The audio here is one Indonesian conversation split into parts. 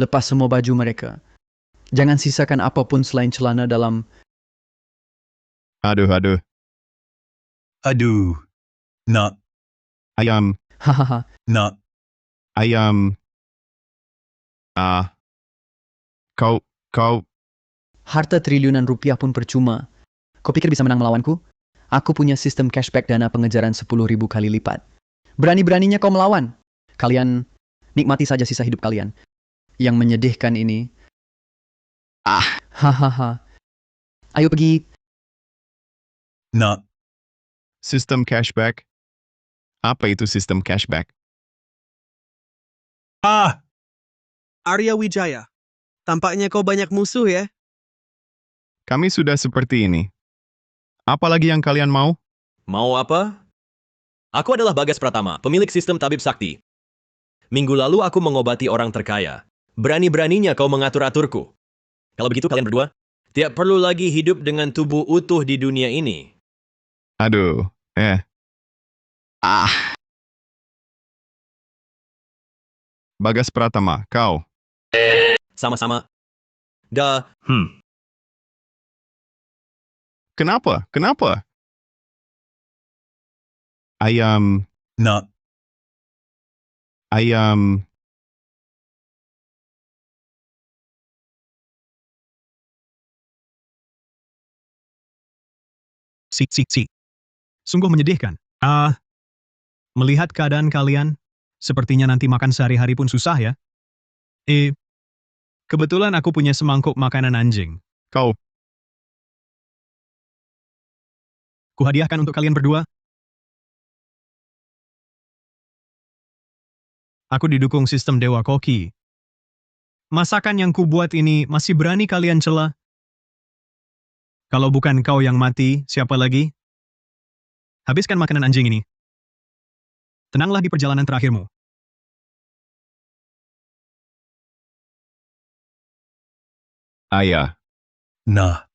Lepas semua baju mereka. Jangan sisakan apapun selain celana dalam. Aduh, aduh. Aduh. Nak, Ayam, Hahaha. nak. ayam. Kau, Harta triliunan rupiah pun percuma. Kau pikir bisa menang melawanku? Aku punya sistem cashback dana pengejaran 10.000 kali lipat. Berani-beraninya kau melawan. Kalian nikmati saja sisa hidup kalian. Yang menyedihkan ini. Hahaha. Ayo pergi. Nak, sistem cashback. Apa itu sistem cashback? Arya Wijaya, tampaknya kau banyak musuh ya? Kami sudah seperti ini. Apalagi yang kalian mau? Mau apa? Aku adalah Bagas Pratama, pemilik sistem tabib sakti. Minggu lalu aku mengobati orang terkaya. Berani-beraninya kau mengatur-aturku. Kalau begitu kalian berdua, tidak perlu lagi hidup dengan tubuh utuh di dunia ini. Aduh, Bagas Pratama, kau. Sama-sama. Dah, Kenapa? Kenapa? Ayam, nak. ayam. Si. Sungguh menyedihkan. Melihat keadaan kalian, sepertinya nanti makan sehari-hari pun susah ya. Kebetulan aku punya semangkuk makanan anjing. Kau, Kuhadiahkan untuk kalian berdua. Aku didukung sistem Dewa Koki. Masakan yang kubuat ini masih berani kalian cela? Kalau bukan kau yang mati, siapa lagi? Habiskan makanan anjing ini. Tenanglah di perjalanan terakhirmu. ayah. Nah,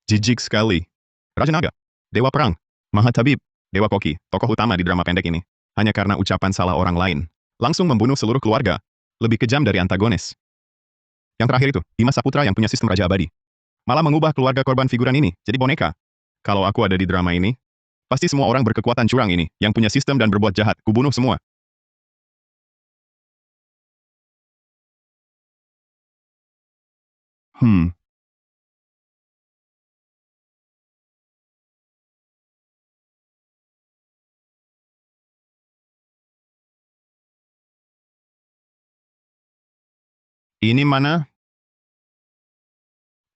Jijik sekali. Raja Naga, Dewa Perang, Mahatabib, Dewa Koki, tokoh utama di drama pendek ini. Hanya karena ucapan salah orang lain. Langsung membunuh seluruh keluarga. Lebih kejam dari antagonis. Yang terakhir itu, Dimas Saputra yang punya sistem Raja Abadi. Malah mengubah keluarga korban figuran ini jadi boneka. Kalau aku ada di drama ini, pasti semua orang berkekuatan curang ini, yang punya sistem dan berbuat jahat, kubunuh semua. Ini mana?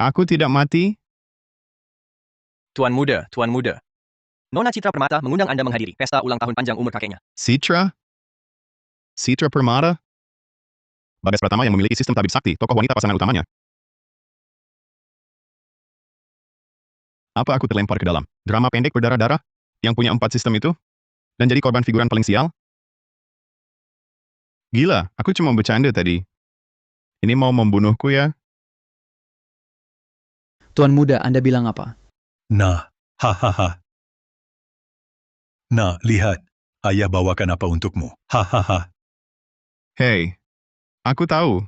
Aku tidak mati? Tuan muda. Nona Citra Permata mengundang Anda menghadiri pesta ulang tahun panjang umur kakeknya. Citra? Citra Permata? Bagas Pratama yang memiliki sistem tabib sakti, tokoh wanita pasangan utamanya. Apa aku terlempar ke dalam drama pendek berdarah-darah yang punya 4 sistem itu? Dan jadi korban figuran paling sial? Gila, aku cuma bercanda tadi. Ini mau membunuhku ya? Tuan muda, Anda bilang apa? nah. Hahaha. Nah, lihat. Ayah bawakan apa untukmu. Hahaha. Hei, aku tahu.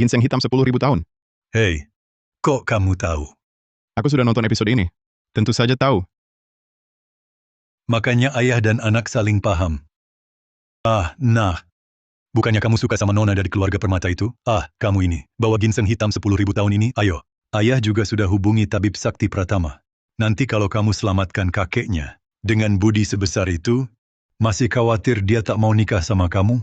Ginseng hitam 10.000 tahun. Hei, kok kamu tahu? Aku sudah nonton episode ini. Tentu saja tahu. Makanya ayah dan anak saling paham. Nah. Bukannya kamu suka sama nona dari keluarga Permata itu? Kamu ini. Bawa ginseng hitam 10.000 tahun ini, ayo. Ayah juga sudah hubungi tabib sakti Pratama. Nanti kalau kamu selamatkan kakeknya, dengan budi sebesar itu, masih khawatir dia tak mau nikah sama kamu?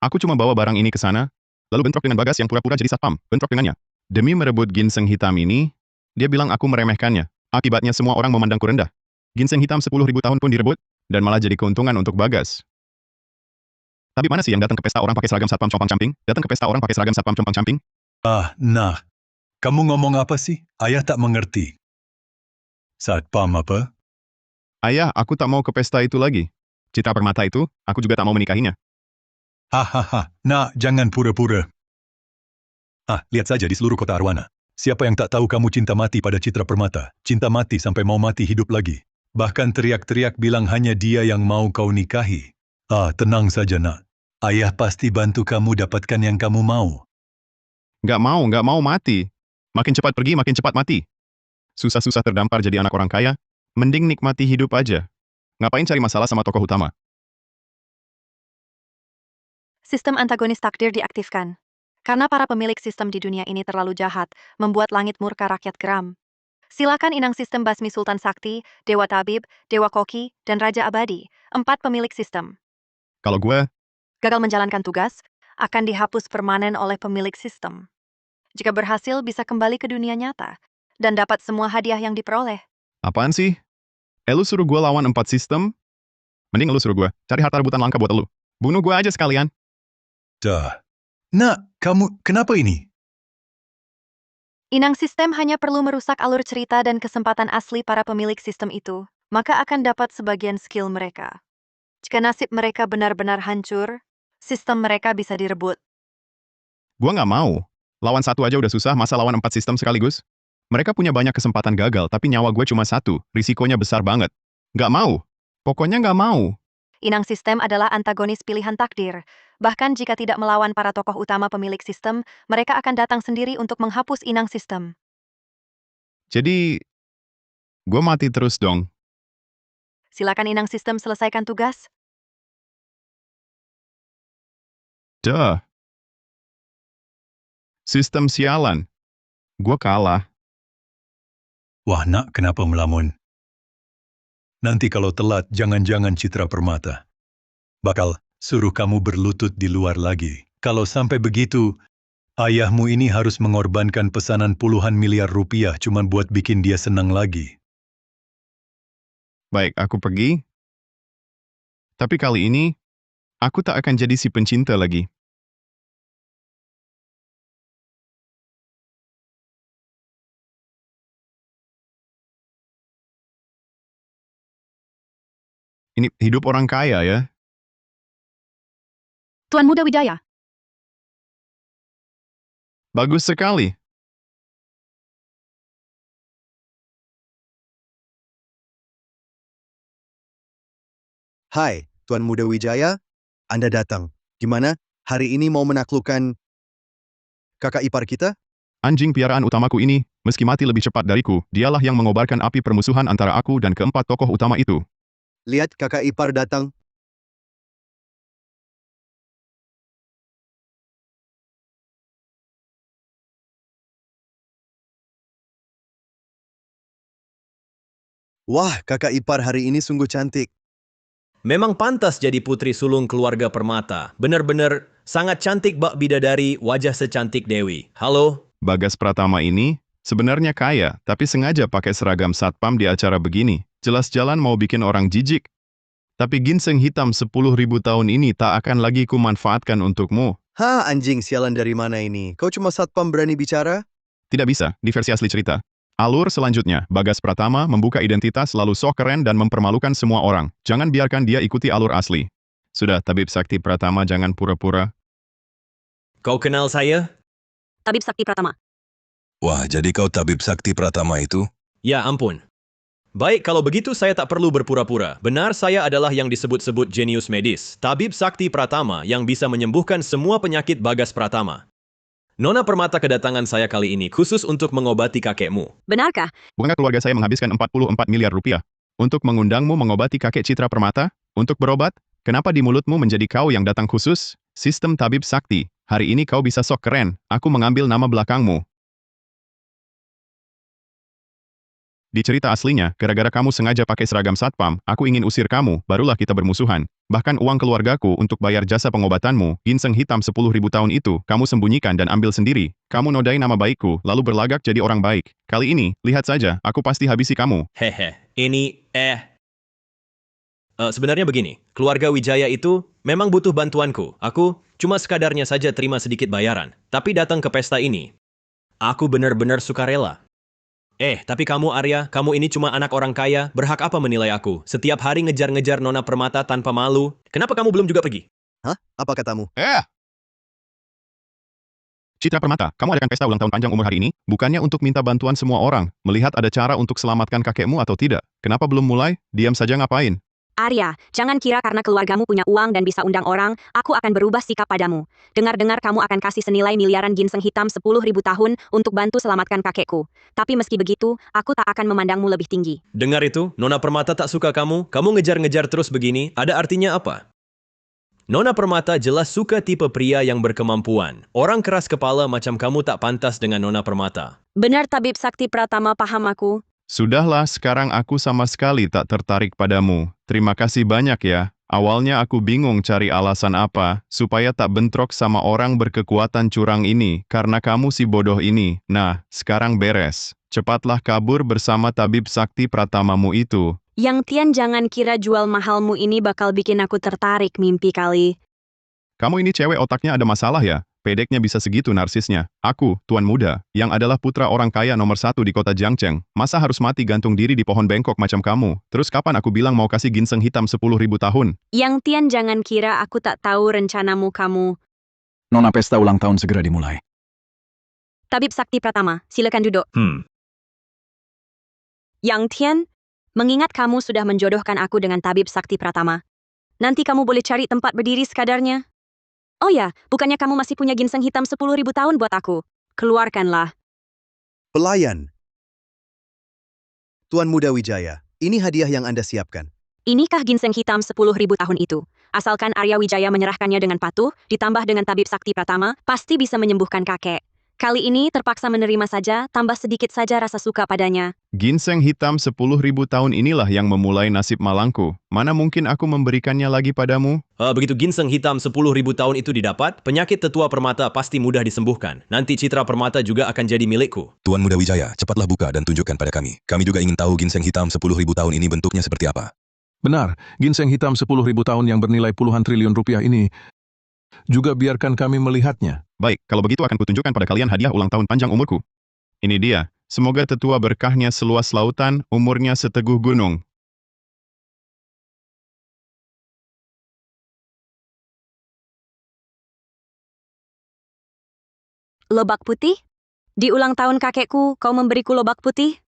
Aku cuma bawa barang ini ke sana, lalu bentrok dengan Bagas yang pura-pura jadi satpam, bentrok dengannya. Demi merebut ginseng hitam ini, dia bilang aku meremehkannya. Akibatnya semua orang memandangku rendah. Ginseng hitam 10.000 tahun pun direbut, dan malah jadi keuntungan untuk Bagas. Tapi mana sih yang datang ke pesta orang pakai seragam satpam compang-camping? Datang ke pesta orang pakai seragam satpam compang-camping? Nah. Kamu ngomong apa sih? Ayah tak mengerti. Satpam apa? Ayah, aku tak mau ke pesta itu lagi. Citra Permata itu, aku juga tak mau menikahinya. Hahaha. Nah, jangan pura-pura. Lihat saja di seluruh kota Arwana. Siapa yang tak tahu kamu cinta mati pada Citra Permata? Cinta mati sampai mau mati hidup lagi. Bahkan teriak-teriak bilang hanya dia yang mau kau nikahi. Tenang saja nak. Ayah pasti bantu kamu dapatkan yang kamu mau. Nggak mau mati. Makin cepat pergi, makin cepat mati. Susah-susah terdampar jadi anak orang kaya, mending nikmati hidup aja. Ngapain cari masalah sama tokoh utama? Sistem antagonis takdir diaktifkan. Karena para pemilik sistem di dunia ini terlalu jahat, membuat langit murka rakyat geram. Silakan inang sistem Basmi Sultan Sakti, Dewa Tabib, Dewa Koki, dan Raja Abadi, 4 pemilik sistem. Kalau gue, Gagal menjalankan tugas, akan dihapus permanen oleh pemilik sistem. Jika berhasil, bisa kembali ke dunia nyata, dan dapat semua hadiah yang diperoleh. apaan sih? Lu suruh gue lawan 4 sistem? Mending lu suruh gue cari harta rebutan langka buat lu. Bunuh gue aja sekalian. Dah. Nak, kamu kenapa ini? Inang sistem hanya perlu merusak alur cerita dan kesempatan asli para pemilik sistem itu, maka akan dapat sebagian skill mereka. Jika nasib mereka benar-benar hancur, sistem mereka bisa direbut. Gue nggak mau. Lawan satu aja udah susah, masa lawan 4 sistem sekaligus? Mereka punya banyak kesempatan gagal, tapi nyawa gue cuma 1, risikonya besar banget. Nggak mau. Pokoknya nggak mau. Inang sistem adalah antagonis pilihan takdir. Bahkan jika tidak melawan para tokoh utama pemilik sistem, mereka akan datang sendiri untuk menghapus inang sistem. Jadi, gue mati terus dong. Silakan inang sistem selesaikan tugas. Duh. Sistem sialan. Gue kalah. Wah nak, kenapa melamun? Nanti kalau telat, jangan-jangan Citra Permata bakal suruh kamu berlutut di luar lagi. Kalau sampai begitu, ayahmu ini harus mengorbankan pesanan puluhan miliar rupiah cuma buat bikin dia senang lagi. Baik, aku pergi. Tapi kali ini, aku tak akan jadi si pencinta lagi. Ini hidup orang kaya ya. Tuan Muda Wijaya. Bagus sekali. Hai, Tuan Muda Wijaya. Anda datang. Gimana? Hari ini mau menaklukkan kakak ipar kita? Anjing piaraan utamaku ini, meski mati lebih cepat dariku, dialah yang mengobarkan api permusuhan antara aku dan keempat tokoh utama itu. Lihat kakak ipar datang. Wah, kakak ipar hari ini sungguh cantik. Memang pantas jadi putri sulung keluarga Permata. Bener-bener sangat cantik bak bidadari, wajah secantik Dewi. Halo? Bagas Pratama ini sebenarnya kaya, tapi sengaja pakai seragam satpam di acara begini. Jelas jalan mau bikin orang jijik. Tapi ginseng hitam 10.000 tahun ini tak akan lagi kumanfaatkan untukmu. Anjing sialan dari mana ini? Kau cuma satpam berani bicara? Tidak bisa, di versi asli cerita. Alur selanjutnya, Bagas Pratama membuka identitas lalu sok keren dan mempermalukan semua orang. Jangan biarkan dia ikuti alur asli. Sudah, Tabib Sakti Pratama jangan pura-pura. Kau kenal saya? Tabib Sakti Pratama. Wah, jadi kau Tabib Sakti Pratama itu? Ya ampun. Baik, kalau begitu saya tak perlu berpura-pura. Benar, saya adalah yang disebut-sebut jenius medis. Tabib Sakti Pratama yang bisa menyembuhkan semua penyakit Bagas Pratama. Nona Permata kedatangan saya kali ini khusus untuk mengobati kakekmu. Benarkah? Bukankah keluarga saya menghabiskan 44 miliar rupiah untuk mengundangmu mengobati kakek Citra Permata? Untuk berobat? Kenapa di mulutmu menjadi kau yang datang khusus? Sistem Tabib Sakti. Hari ini kau bisa sok keren. Aku mengambil nama belakangmu. Di cerita aslinya, gara-gara kamu sengaja pakai seragam satpam, aku ingin usir kamu, barulah kita bermusuhan. Bahkan uang keluargaku untuk bayar jasa pengobatanmu, ginseng hitam 10.000 tahun itu, kamu sembunyikan dan ambil sendiri. Kamu nodai nama baikku, lalu berlagak jadi orang baik. Kali ini, lihat saja, aku pasti habisi kamu. Hehe, ini, sebenarnya begini, keluarga Wijaya itu memang butuh bantuanku. Aku cuma sekadarnya saja terima sedikit bayaran. Tapi datang ke pesta ini, aku benar-benar sukarela. Tapi kamu Arya, kamu ini cuma anak orang kaya, berhak apa menilai aku? Setiap hari ngejar-ngejar Nona Permata tanpa malu. Kenapa kamu belum juga pergi? Hah? Apa katamu? Citra Permata, kamu adakan pesta ulang tahun panjang umur hari ini, bukannya untuk minta bantuan semua orang, melihat ada cara untuk selamatkan kakekmu atau tidak. Kenapa belum mulai? Diam saja ngapain? Arya, jangan kira karena keluargamu punya uang dan bisa undang orang, aku akan berubah sikap padamu. Dengar-dengar kamu akan kasih senilai miliaran ginseng hitam 10.000 tahun untuk bantu selamatkan kakekku. Tapi meski begitu, aku tak akan memandangmu lebih tinggi. Dengar itu, Nona Permata tak suka kamu ngejar-ngejar terus begini, ada artinya apa? Nona Permata jelas suka tipe pria yang berkemampuan. Orang keras kepala macam kamu tak pantas dengan Nona Permata. Benar Tabib Sakti Pratama, paham aku. Sudahlah, sekarang aku sama sekali tak tertarik padamu. Terima kasih banyak ya. Awalnya aku bingung cari alasan apa, supaya tak bentrok sama orang berkekuatan curang ini, karena kamu si bodoh ini. Nah, sekarang beres. Cepatlah kabur bersama tabib sakti pratamamu itu. Yang Tian, jangan kira jual mahalmu ini bakal bikin aku tertarik mimpi kali. Kamu ini cewek otaknya ada masalah ya? Pedeknya bisa segitu narsisnya. Aku, tuan muda, yang adalah putra orang kaya nomor 1 di kota Jiangcheng, masa harus mati gantung diri di pohon bengkok macam kamu? Terus kapan aku bilang mau kasih ginseng hitam 10.000 tahun? Yang Tian, jangan kira aku tak tahu rencanamu kamu. Nona, pesta ulang tahun segera dimulai. Tabib Sakti Pratama, silakan duduk. Yang Tian, mengingat kamu sudah menjodohkan aku dengan Tabib Sakti Pratama, nanti kamu boleh cari tempat berdiri sekadarnya. Oh ya, bukannya kamu masih punya ginseng hitam 10.000 tahun buat aku? Keluarkanlah. Pelayan. Tuan Muda Wijaya, ini hadiah yang Anda siapkan. Inikah ginseng hitam 10.000 tahun itu? Asalkan Arya Wijaya menyerahkannya dengan patuh, ditambah dengan Tabib Sakti Pratama, pasti bisa menyembuhkan kakek. Kali ini terpaksa menerima saja, tambah sedikit saja rasa suka padanya. Ginseng hitam 10.000 tahun inilah yang memulai nasib malangku. Mana mungkin aku memberikannya lagi padamu? Begitu ginseng hitam 10.000 tahun itu didapat, penyakit tetua permata pasti mudah disembuhkan. Nanti Citra Permata juga akan jadi milikku. Tuan Muda Wijaya, cepatlah buka dan tunjukkan pada kami. Kami juga ingin tahu ginseng hitam 10.000 tahun ini bentuknya seperti apa. Benar, ginseng hitam 10.000 tahun yang bernilai puluhan triliun rupiah ini juga biarkan kami melihatnya. Baik, kalau begitu akan kutunjukkan pada kalian hadiah ulang tahun panjang umurku. Ini dia. Semoga tetua berkahnya seluas lautan, umurnya seteguh gunung. Lobak putih? Di ulang tahun kakekku, kau memberiku lobak putih?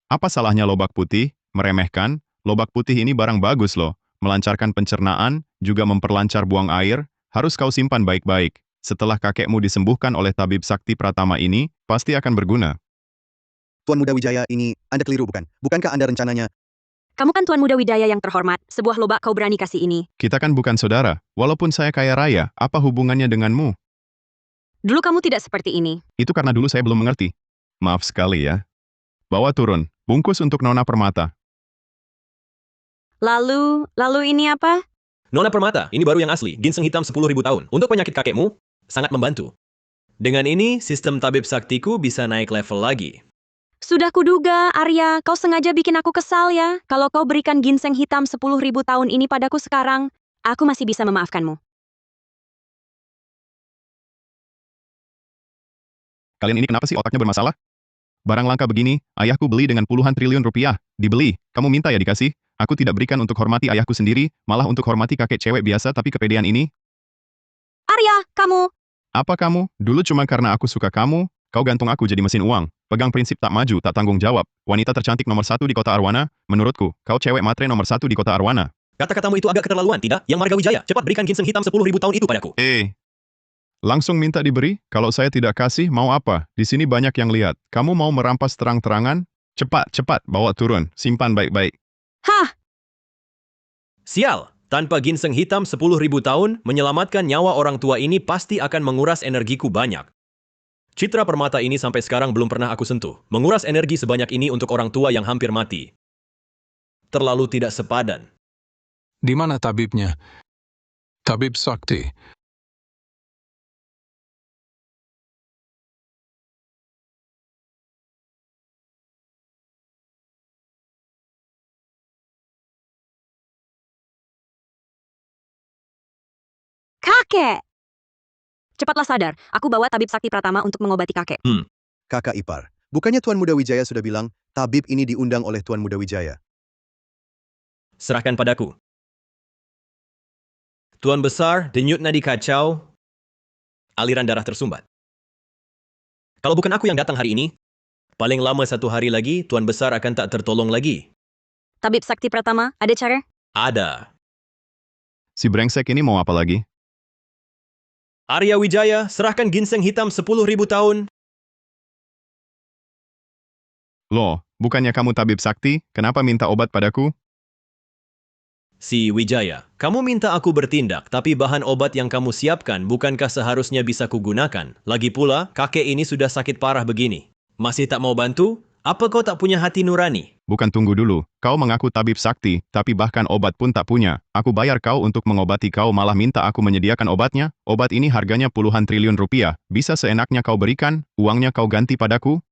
Apa salahnya lobak putih? Meremehkan? Lobak putih ini barang bagus loh. Melancarkan pencernaan, juga memperlancar buang air. Harus kau simpan baik-baik. Setelah kakekmu disembuhkan oleh tabib sakti pratama ini, pasti akan berguna. Tuan Muda Wijaya, ini Anda keliru bukan? Bukankah Anda rencananya? Kamu kan Tuan Muda Wijaya yang terhormat, sebuah lobak kau berani kasih ini. Kita kan bukan saudara. Walaupun saya kaya raya, apa hubungannya denganmu? Dulu kamu tidak seperti ini. Itu karena dulu saya belum mengerti. Maaf sekali ya. Bawa turun. Bungkus untuk Nona Permata. Lalu ini apa? Nona Permata, ini baru yang asli, ginseng hitam 10.000 tahun. Untuk penyakit kakekmu, sangat membantu. Dengan ini, sistem tabib saktiku bisa naik level lagi. Sudah kuduga, Arya, kau sengaja bikin aku kesal ya. Kalau kau berikan ginseng hitam 10.000 tahun ini padaku sekarang, aku masih bisa memaafkanmu. Kalian ini kenapa sih otaknya bermasalah? Barang langka begini, ayahku beli dengan puluhan triliun rupiah. Dibeli, kamu minta ya dikasih? Aku tidak berikan untuk hormati ayahku sendiri, malah untuk hormati kakek cewek biasa tapi kepedean ini. Arya, kamu! Apa kamu? Dulu cuma karena aku suka kamu, kau gantung aku jadi mesin uang. Pegang prinsip tak maju, tak tanggung jawab. Wanita tercantik nomor 1 di kota Arwana, menurutku, kau cewek matre nomor 1 di kota Arwana. Kata-katamu itu agak keterlaluan, tidak? Yang Marga Wijaya, cepat berikan ginseng hitam 10.000 tahun itu padaku. Langsung minta diberi? Kalau saya tidak kasih, mau apa? Di sini banyak yang lihat. Kamu mau merampas terang-terangan? Cepat, bawa turun. Simpan baik-baik. Hah! Sial, tanpa ginseng hitam 10.000 tahun, menyelamatkan nyawa orang tua ini pasti akan menguras energiku banyak. Citra Permata ini sampai sekarang belum pernah aku sentuh. Menguras energi sebanyak ini untuk orang tua yang hampir mati. Terlalu tidak sepadan. Di mana tabibnya? Tabib Sakti. Kakek! Cepatlah sadar, aku bawa tabib sakti pratama untuk mengobati kakek. Kakak ipar, bukannya Tuan Muda Wijaya sudah bilang, tabib ini diundang oleh Tuan Muda Wijaya? Serahkan padaku. Tuan Besar, denyut nadi kacau, aliran darah tersumbat. Kalau bukan aku yang datang hari ini, paling lama 1 hari lagi, Tuan Besar akan tak tertolong lagi. Tabib Sakti Pratama, ada cara? Ada. Si brengsek ini mau apa lagi? Arya Wijaya, serahkan ginseng hitam 10.000 tahun. Loh, bukannya kamu tabib sakti, kenapa minta obat padaku? Si Wijaya, kamu minta aku bertindak, tapi bahan obat yang kamu siapkan bukankah seharusnya bisa kugunakan? Lagi pula, kakek ini sudah sakit parah begini. Masih tak mau bantu? Apa kau tak punya hati nurani? Bukan, tunggu dulu. Kau mengaku tabib sakti, tapi bahkan obat pun tak punya. Aku bayar kau untuk mengobati kau, malah minta aku menyediakan obatnya. Obat ini harganya puluhan triliun rupiah. Bisa seenaknya kau berikan, uangnya kau ganti padaku?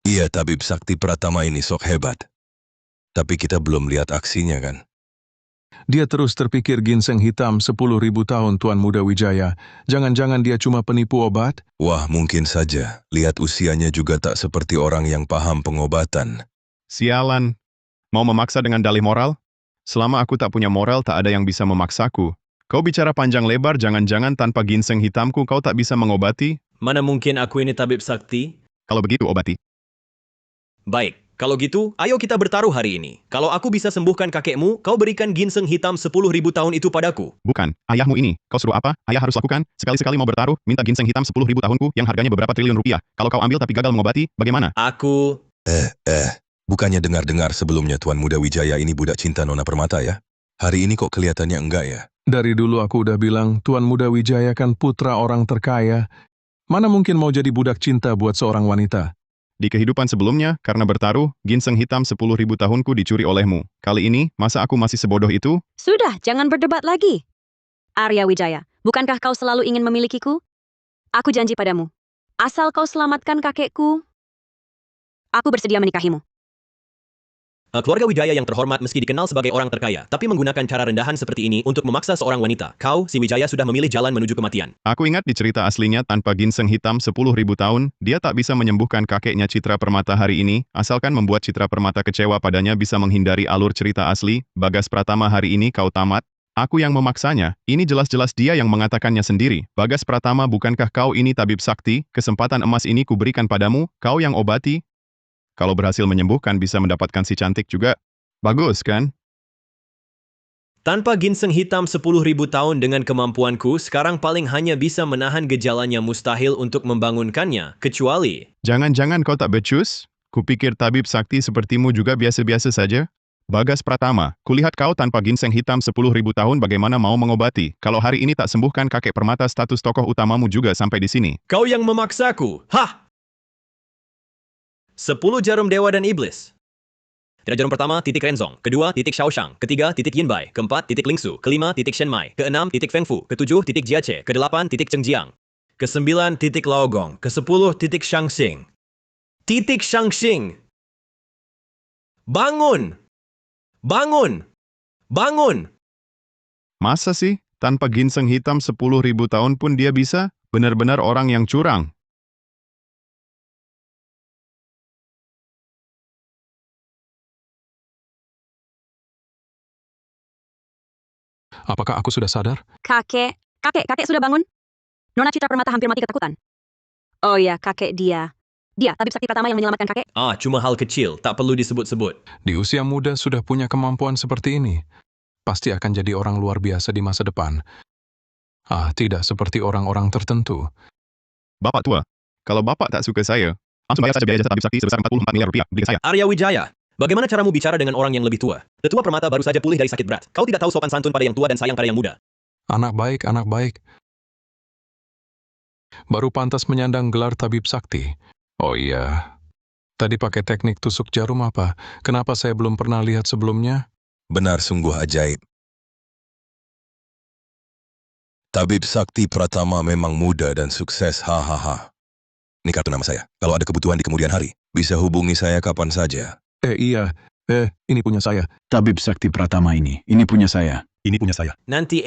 Iya, tabib sakti Pratama ini sok hebat. Tapi kita belum lihat aksinya kan? Dia terus terpikir ginseng hitam 10.000 tahun Tuan Muda Wijaya. Jangan-jangan dia cuma penipu obat? Wah, mungkin saja. Lihat usianya juga tak seperti orang yang paham pengobatan. Sialan. Mau memaksa dengan dalih moral? Selama aku tak punya moral, tak ada yang bisa memaksaku. Kau bicara panjang lebar, jangan-jangan tanpa ginseng hitamku kau tak bisa mengobati? Mana mungkin aku ini tabib sakti? Kalau begitu, obati. Baik, kalau gitu, ayo kita bertaruh hari ini. Kalau aku bisa sembuhkan kakekmu, kau berikan ginseng hitam 10.000 tahun itu padaku. Bukan, ayahmu ini. Kau suruh apa? Ayah harus lakukan. Sekali-sekali mau bertaruh, minta ginseng hitam 10.000 tahunku yang harganya beberapa triliun rupiah. Kalau kau ambil tapi gagal mengobati, bagaimana? Aku... Bukannya dengar-dengar sebelumnya Tuan Muda Wijaya ini budak cinta Nona Permata ya? Hari ini kok kelihatannya enggak ya? Dari dulu aku udah bilang, Tuan Muda Wijaya kan putra orang terkaya. Mana mungkin mau jadi budak cinta buat seorang wanita? Di kehidupan sebelumnya, karena bertaruh, ginseng hitam 10.000 tahunku dicuri olehmu. Kali ini, masa aku masih sebodoh itu? Sudah, jangan berdebat lagi. Arya Wijaya, bukankah kau selalu ingin memilikiku? Aku janji padamu, asal kau selamatkan kakekku, aku bersedia menikahimu. Keluarga Wijaya yang terhormat meski dikenal sebagai orang terkaya, tapi menggunakan cara rendahan seperti ini untuk memaksa seorang wanita. Kau, si Wijaya sudah memilih jalan menuju kematian. Aku ingat di cerita aslinya tanpa ginseng hitam 10.000 tahun, dia tak bisa menyembuhkan kakeknya Citra Permata hari ini, asalkan membuat Citra Permata kecewa padanya bisa menghindari alur cerita asli. Bagas Pratama, hari ini kau tamat. Aku yang memaksanya, ini jelas-jelas dia yang mengatakannya sendiri. Bagas Pratama, bukankah kau ini tabib sakti? Kesempatan emas ini kuberikan padamu, kau yang obati. Kalau berhasil menyembuhkan bisa mendapatkan si cantik juga. Bagus kan? Tanpa ginseng hitam 10.000 tahun dengan kemampuanku, sekarang paling hanya bisa menahan gejalanya, mustahil untuk membangunkannya, kecuali... Jangan-jangan kau tak becus? Kupikir tabib sakti sepertimu juga biasa-biasa saja. Bagas Pratama, kulihat kau tanpa ginseng hitam 10.000 tahun bagaimana mau mengobati. Kalau hari ini tak sembuhkan kakek Permata, status tokoh utamamu juga sampai di sini. Kau yang memaksaku. Hah! 10 jarum dewa dan iblis. Tidak, jarum pertama, titik Renzong. Kedua, titik Shaoshang. Ketiga, titik Yinbai. Keempat, titik Lingsu. Kelima, titik Shenmai. Keenam, titik Fengfu. Ketujuh, titik Jiache. Kedelapan, titik Chengjiang. Kesembilan, titik Laogong. Kesepuluh, titik Shangxing. Titik Shangxing. Bangun! Bangun! Bangun! Masa sih? Tanpa ginseng hitam 10.000 tahun pun dia bisa? Benar-benar orang yang curang. Apakah aku sudah sadar? Kakek sudah bangun? Nona Citra Permata hampir mati ketakutan. Oh ya, kakek dia. Dia, tabib sakti Pratama yang menyelamatkan kakek. Cuma hal kecil, tak perlu disebut-sebut. Di usia muda sudah punya kemampuan seperti ini. Pasti akan jadi orang luar biasa di masa depan. Tidak seperti orang-orang tertentu. Bapak tua, kalau bapak tak suka saya, langsung bayar saja biaya jasa tabib sakti sebesar 44 miliar rupiah, beli saya. Arya Wijaya, bagaimana caramu bicara dengan orang yang lebih tua? Tetua Permata baru saja pulih dari sakit berat. Kau tidak tahu sopan santun pada yang tua dan sayang pada yang muda. Anak baik, anak baik. Baru pantas menyandang gelar tabib sakti. Oh iya, tadi pakai teknik tusuk jarum apa? Kenapa saya belum pernah lihat sebelumnya? Benar, sungguh ajaib. Tabib Sakti Pratama memang muda dan sukses, hahaha. Ini kartu nama saya. Kalau ada kebutuhan di kemudian hari, bisa hubungi saya kapan saja. Iya. Ini punya saya. Tabib Sakti Pratama ini punya saya. Ini punya saya. Nanti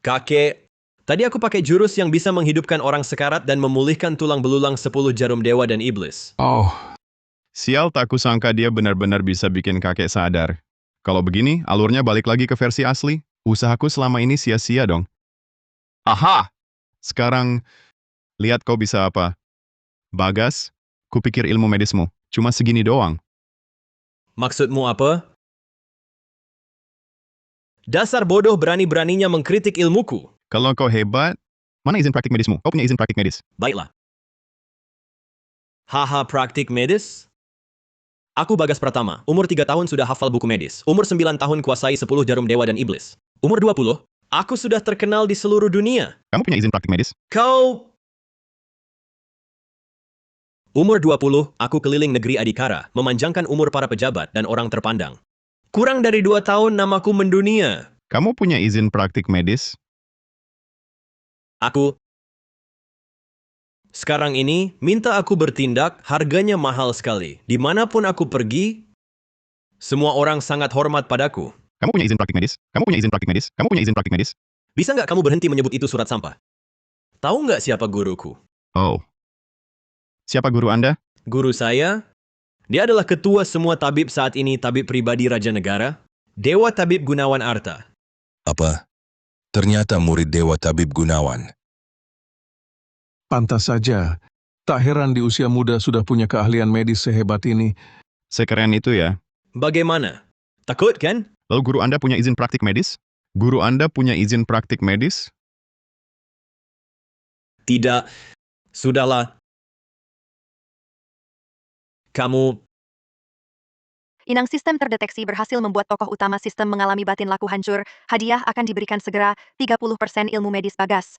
Kakek, tadi aku pakai jurus yang bisa menghidupkan orang sekarat dan memulihkan tulang belulang 10 jarum dewa dan iblis. Oh, Sial, tak kusangka dia benar-benar bisa bikin kakek sadar. Kalau begini, alurnya balik lagi ke versi asli. Usahaku selama ini sia-sia dong. Aha! Sekarang, lihat kau bisa apa. Bagas, kupikir ilmu medismu cuma segini doang. Maksudmu apa? Dasar bodoh berani-beraninya mengkritik ilmuku. Kalau kau hebat, mana izin praktik medismu? Kau punya izin praktik medis. Baiklah. Haha, praktik medis? Aku Bagas Pratama, umur 3 tahun sudah hafal buku medis. Umur 9 tahun kuasai 10 jarum dewa dan iblis. Umur 20, aku sudah terkenal di seluruh dunia. Kamu punya izin praktik medis? Kau... Umur 20, aku keliling negeri adikara, memanjangkan umur para pejabat dan orang terpandang. Kurang dari 2 tahun namaku mendunia. Kamu punya izin praktik medis? Aku... Sekarang ini, minta aku bertindak, harganya mahal sekali. Dimanapun aku pergi, semua orang sangat hormat padaku. Kamu punya izin praktik medis? Kamu punya izin praktik medis? Kamu punya izin praktik medis? Bisa nggak kamu berhenti menyebut itu surat sampah? Tahu nggak siapa guruku? Oh. Siapa guru Anda? Guru saya? Dia adalah ketua semua tabib saat ini, tabib pribadi Raja Negara, Dewa Tabib Gunawan Arta. Apa? Ternyata murid Dewa Tabib Gunawan. Pantas saja. Tak heran di usia muda sudah punya keahlian medis sehebat ini. Sekeren itu ya. Bagaimana? Takut kan? Lalu guru Anda punya izin praktik medis? Guru Anda punya izin praktik medis? Tidak. Sudahlah. Kamu... Inang sistem terdeteksi berhasil membuat tokoh utama sistem mengalami batin laku hancur. Hadiah akan diberikan segera, 30% ilmu medis Bagas.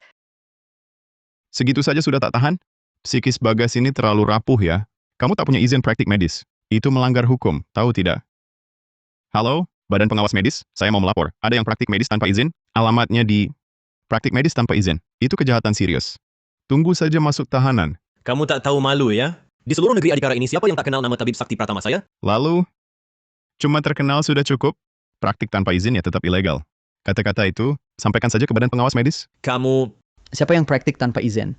Segitu saja sudah tak tahan? Psikis Bagas ini terlalu rapuh ya. Kamu tak punya izin praktik medis. Itu melanggar hukum, tahu tidak? Halo, Badan Pengawas Medis, saya mau melapor. Ada yang praktik medis tanpa izin? Alamatnya di... Praktik medis tanpa izin. Itu kejahatan serius. Tunggu saja masuk tahanan. Kamu tak tahu malu ya? Di seluruh negeri adikara ini siapa yang tak kenal nama Tabib Sakti Pratama saya? Lalu, cuma terkenal sudah cukup? Praktik tanpa izin ya tetap ilegal. Kata-kata itu, sampaikan saja ke Badan Pengawas Medis. Kamu... Siapa yang praktik tanpa izin?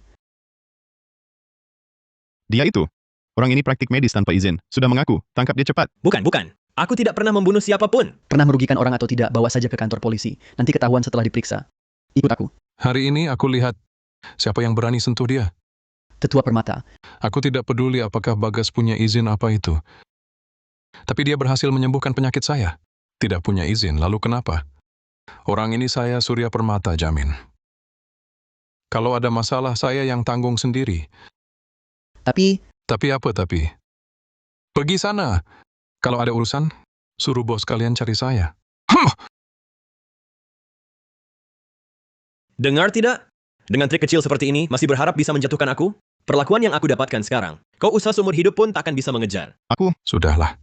Dia itu. Orang ini praktik medis tanpa izin. Sudah mengaku. Tangkap dia cepat. Bukan. Aku tidak pernah membunuh siapapun. Pernah merugikan orang atau tidak, bawa saja ke kantor polisi. Nanti ketahuan setelah diperiksa. Ikut aku. Hari ini aku lihat siapa yang berani sentuh dia. Tetua Permata. Aku tidak peduli apakah Bagas punya izin apa itu. Tapi dia berhasil menyembuhkan penyakit saya. Tidak punya izin, lalu kenapa? Orang ini saya Surya Permata jamin. Kalau ada masalah, saya yang tanggung sendiri. Tapi apa tapi? Pergi sana. Kalau ada urusan, suruh bos kalian cari saya. Dengar tidak? Dengan trik kecil seperti ini, masih berharap bisa menjatuhkan aku? Perlakuan yang aku dapatkan sekarang, kau usaha seumur hidup pun takkan bisa mengejar. Sudahlah.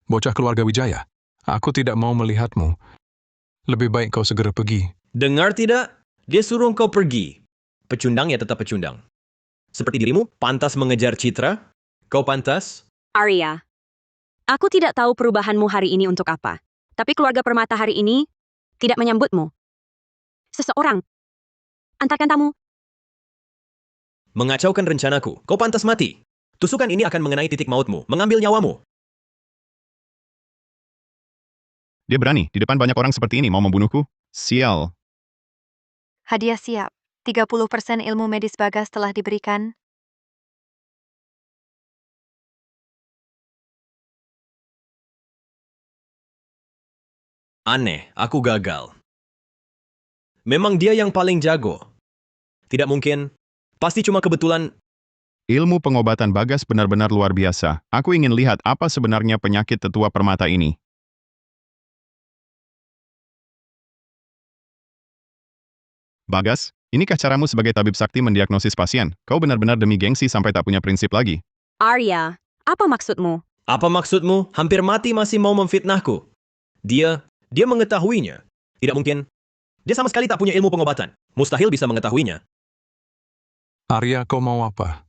Bocah keluarga Wijaya. Aku tidak mau melihatmu. Lebih baik kau segera pergi. Dengar tidak? Dia suruh kau pergi. Pecundang ya tetap pecundang. Seperti dirimu, pantas mengejar citra? Kau pantas? Arya, aku tidak tahu perubahanmu hari ini untuk apa. Tapi keluarga Permata hari ini tidak menyambutmu. Seseorang antarkan tamu. Mengacaukan rencanaku. Kau pantas mati. Tusukan ini akan mengenai titik mautmu, mengambil nyawamu. Dia berani, di depan banyak orang seperti ini mau membunuhku? Sial. Hadiah siap. 30% ilmu medis Bagas telah diberikan. Aneh, aku gagal. Memang dia yang paling jago. Tidak mungkin. Pasti cuma kebetulan. Ilmu pengobatan Bagas benar-benar luar biasa. Aku ingin lihat apa sebenarnya penyakit Tetua Permata ini. Bagas, inikah caramu sebagai tabib sakti mendiagnosis pasien? Kau benar-benar demi gengsi sampai tak punya prinsip lagi. Arya, apa maksudmu? Apa maksudmu? Hampir mati masih mau memfitnahku. Dia mengetahuinya. Tidak mungkin. Dia sama sekali tak punya ilmu pengobatan. Mustahil bisa mengetahuinya. Arya, kau mau apa?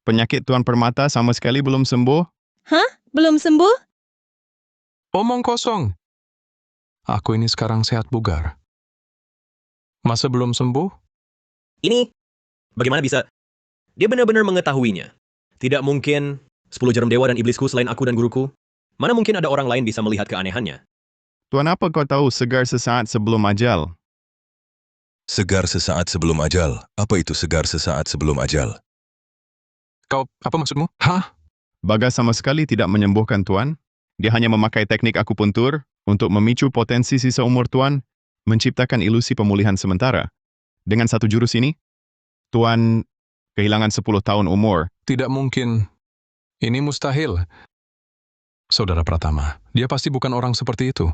Penyakit Tuan Permata sama sekali belum sembuh? Hah? Belum sembuh? Omong kosong. Aku ini sekarang sehat bugar. Masa belum sembuh? Ini, bagaimana bisa? Dia benar-benar mengetahuinya. Tidak mungkin 10 jarum dewa dan iblisku selain aku dan guruku. Mana mungkin ada orang lain bisa melihat keanehannya? Tuan apa kau tahu segar sesaat sebelum ajal? Segar sesaat sebelum ajal. Apa itu segar sesaat sebelum ajal? Kau, apa maksudmu? Hah? Bagas sama sekali tidak menyembuhkan Tuan. Dia hanya memakai teknik akupuntur untuk memicu potensi sisa umur Tuan, menciptakan ilusi pemulihan sementara. Dengan satu jurus ini, Tuan kehilangan 10 tahun umur. Tidak mungkin. Ini mustahil. Saudara Pratama, dia pasti bukan orang seperti itu.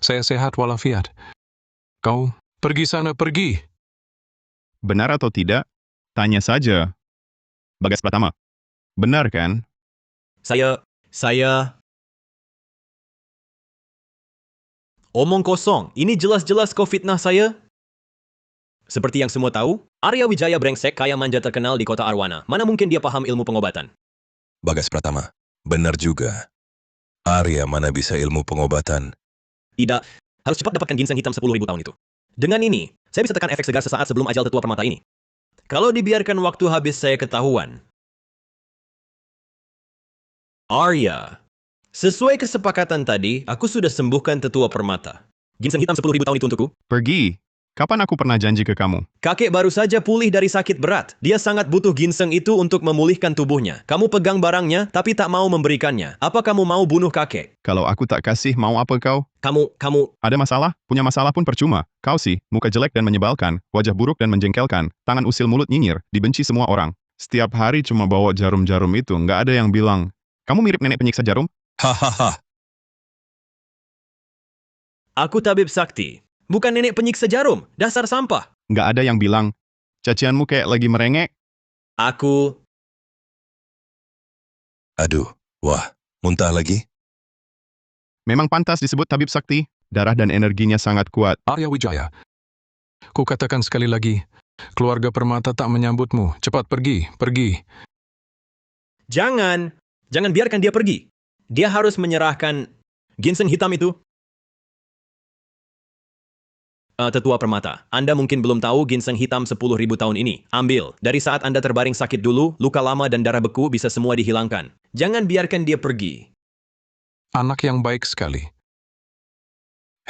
Saya sehat walafiat. Kau pergi sana, pergi. Benar atau tidak? Tanya saja. Bagas Pratama. Benar kan? Saya... Omong kosong, ini jelas-jelas kau fitnah saya. Seperti yang semua tahu, Arya Wijaya brengsek kaya manja terkenal di kota Arwana. Mana mungkin dia paham ilmu pengobatan? Bagas Pratama, benar juga. Arya mana bisa ilmu pengobatan? Tidak, harus cepat dapatkan ginseng hitam 10.000 tahun itu. Dengan ini, saya bisa tekan efek segar sesaat sebelum ajal tetua permata ini. Kalau dibiarkan waktu habis saya ketahuan. Arya, sesuai kesepakatan tadi, aku sudah sembuhkan tetua permata. Ginseng hitam 10.000 tahun itu untukku. Pergi. Kapan aku pernah janji ke kamu? Kakek baru saja pulih dari sakit berat. Dia sangat butuh ginseng itu untuk memulihkan tubuhnya. Kamu pegang barangnya, tapi tak mau memberikannya. Apa kamu mau bunuh kakek? Kalau aku tak kasih, mau apa kau? Kamu... Ada masalah? Punya masalah pun percuma. Kau sih, muka jelek dan menyebalkan, wajah buruk dan menjengkelkan, tangan usil mulut nyinyir, dibenci semua orang. Setiap hari cuma bawa jarum-jarum itu, nggak ada yang bilang, kamu mirip nenek penyiksa jarum? Hahaha. Aku tabib sakti. Bukan nenek penyiksa jarum, dasar sampah. Nggak ada yang bilang, cacianmu kayak lagi merengek. Aku... Aduh, wah, muntah lagi? Memang pantas disebut tabib sakti, darah dan energinya sangat kuat. Arya Wijaya, ku katakan sekali lagi, keluarga Permata tak menyambutmu. Cepat pergi, pergi. Jangan biarkan dia pergi. Dia harus menyerahkan ginseng hitam itu. Tetua Permata, Anda mungkin belum tahu ginseng hitam 10.000 tahun ini. Ambil, dari saat Anda terbaring sakit dulu, luka lama dan darah beku bisa semua dihilangkan. Jangan biarkan dia pergi. Anak yang baik sekali.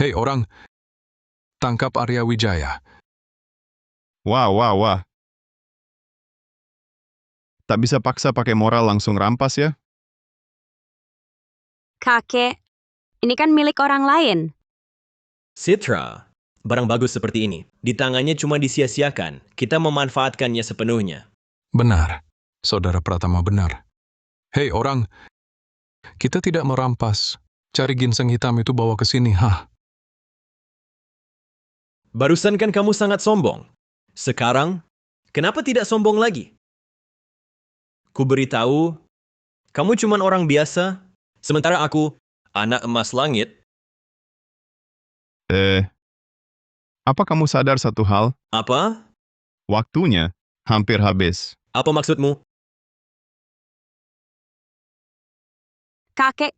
Hei orang, tangkap Arya Wijaya. Wah. Tak bisa paksa pakai moral langsung rampas ya? Kakek, ini kan milik orang lain. Citra, barang bagus seperti ini, di tangannya cuma disia-siakan. Kita memanfaatkannya sepenuhnya. Benar, Saudara Pratama benar. Hei orang, kita tidak merampas. Cari ginseng hitam itu bawa ke sini, Barusan kan kamu sangat sombong. Sekarang, kenapa tidak sombong lagi? Ku beritahu, kamu cuma orang biasa, sementara aku, anak emas langit. Apa kamu sadar satu hal? Apa? Waktunya hampir habis. Apa maksudmu? Kakek.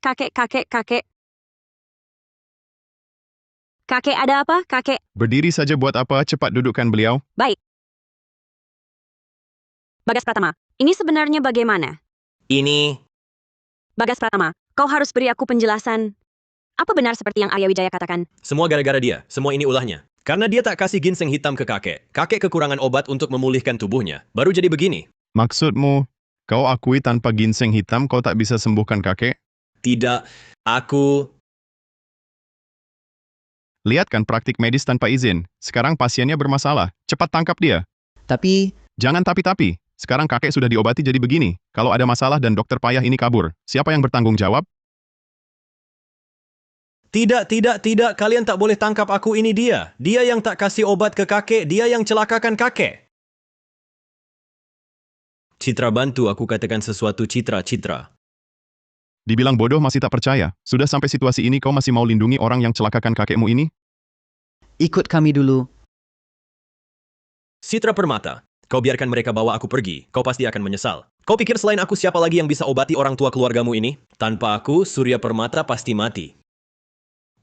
Kakek ada apa, kakek? Berdiri saja buat apa? Cepat dudukkan beliau. Baik. Bagas Pratama, ini sebenarnya bagaimana? Ini... Bagas Pratama, kau harus beri aku penjelasan. Apa benar seperti yang Arya Wijaya katakan? Semua gara-gara dia. Semua ini ulahnya. Karena dia tak kasih ginseng hitam ke kakek. Kakek kekurangan obat untuk memulihkan tubuhnya. Baru jadi begini. Maksudmu, kau akui tanpa ginseng hitam kau tak bisa sembuhkan kakek? Tidak, aku... Lihat kan praktik medis tanpa izin. Sekarang pasiennya bermasalah. Cepat tangkap dia. Tapi, Jangan tapi-tapi. Sekarang kakek sudah diobati jadi begini. Kalau ada masalah dan dokter payah ini kabur, siapa yang bertanggung jawab? Tidak. Kalian tak boleh tangkap aku, ini dia. Dia yang tak kasih obat ke kakek. Dia yang celakakan kakek. Citra, bantu aku katakan sesuatu, Citra. Dibilang bodoh masih tak percaya. Sudah sampai situasi ini kau masih mau lindungi orang yang celakakan kakekmu ini? ikut kami dulu. Citra Permata, kau biarkan mereka bawa aku pergi. Kau pasti akan menyesal. Kau pikir selain aku siapa lagi yang bisa obati orang tua keluargamu ini? Tanpa aku, Surya Permata pasti mati.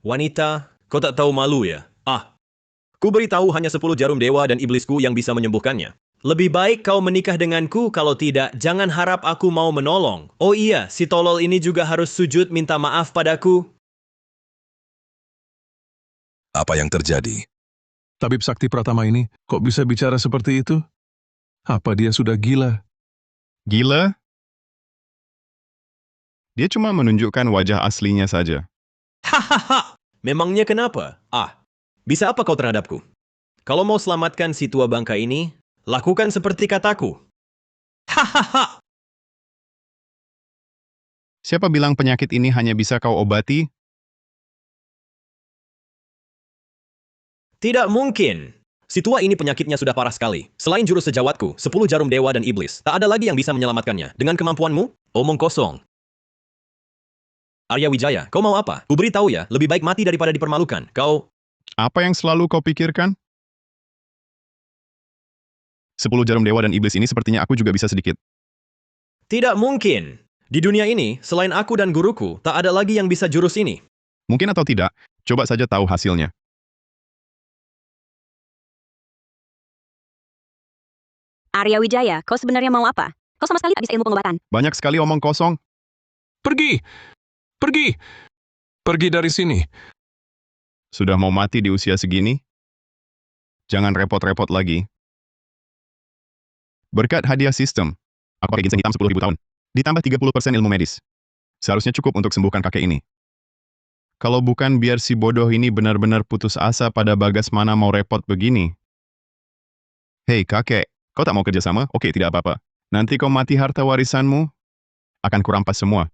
Wanita, kau tak tahu malu ya? Ku beritahu hanya 10 jarum dewa dan iblisku yang bisa menyembuhkannya. Lebih baik kau menikah denganku, kalau tidak, jangan harap aku mau menolong. Oh iya, si tolol ini juga harus sujud minta maaf padaku. Apa yang terjadi? Tabib Sakti Pratama ini kok bisa bicara seperti itu? Apa dia sudah gila? Gila? Dia cuma menunjukkan wajah aslinya saja. Hahaha! Memangnya kenapa? Bisa apa kau terhadapku? Kalau mau selamatkan si tua bangka ini, lakukan seperti kataku. Hahaha! Siapa bilang penyakit ini hanya bisa kau obati? Tidak mungkin. Si tua ini penyakitnya sudah parah sekali. Selain jurus sejawatku, 10 jarum dewa dan iblis, tak ada lagi yang bisa menyelamatkannya. Dengan kemampuanmu, omong kosong. Arya Wijaya, kau mau apa? Ku beritahu ya, lebih baik mati daripada dipermalukan. Kau... Apa yang selalu kau pikirkan? 10 jarum dewa dan iblis ini sepertinya aku juga bisa sedikit. Tidak mungkin. Di dunia ini, selain aku dan guruku, tak ada lagi yang bisa jurus ini. Mungkin atau tidak, coba saja tahu hasilnya. Arya Wijaya, kau sebenarnya mau apa? Kau sama sekali tak bisa ilmu pengobatan. Banyak sekali omong kosong. Pergi! Pergi! Pergi dari sini. Sudah mau mati di usia segini? Jangan repot-repot lagi. Berkat hadiah sistem, aku pakai ginseng hitam 10.000 tahun. Ditambah 30% ilmu medis. Seharusnya cukup untuk sembuhkan kakek ini. Kalau bukan biar si bodoh ini benar-benar putus asa pada Bagas mana mau repot begini. Hei kakek, kau tak mau kerja sama? Oke, tidak apa-apa. Nanti kau mati harta warisanmu, akan kurampas semua.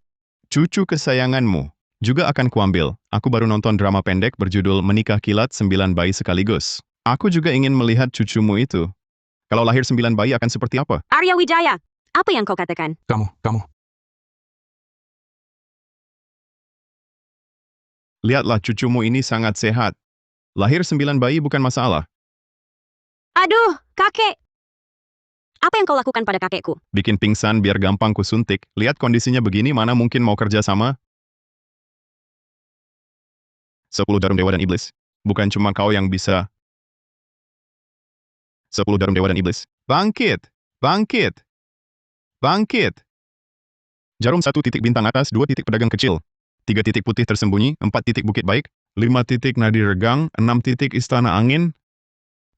Cucu kesayanganmu juga akan kuambil. Aku baru nonton drama pendek berjudul Menikah Kilat 9 Bayi Sekaligus. Aku juga ingin melihat cucumu itu. Kalau lahir 9 bayi akan seperti apa? Arya Wijaya, apa yang kau katakan? Kamu. Lihatlah cucumu ini sangat sehat. Lahir 9 bayi bukan masalah. Aduh, kakek! Apa yang kau lakukan pada kakekku? Bikin pingsan biar gampang kusuntik. Lihat kondisinya begini mana mungkin mau kerja sama? 10 jarum dewa dan iblis. Bukan cuma kau yang bisa. 10 jarum dewa dan iblis. Bangkit! Bangkit! Bangkit! Jarum 1 titik bintang atas, 2 titik pedagang kecil. 3 titik putih tersembunyi, 4 titik bukit baik, 5 titik nadi regang, 6 titik istana angin,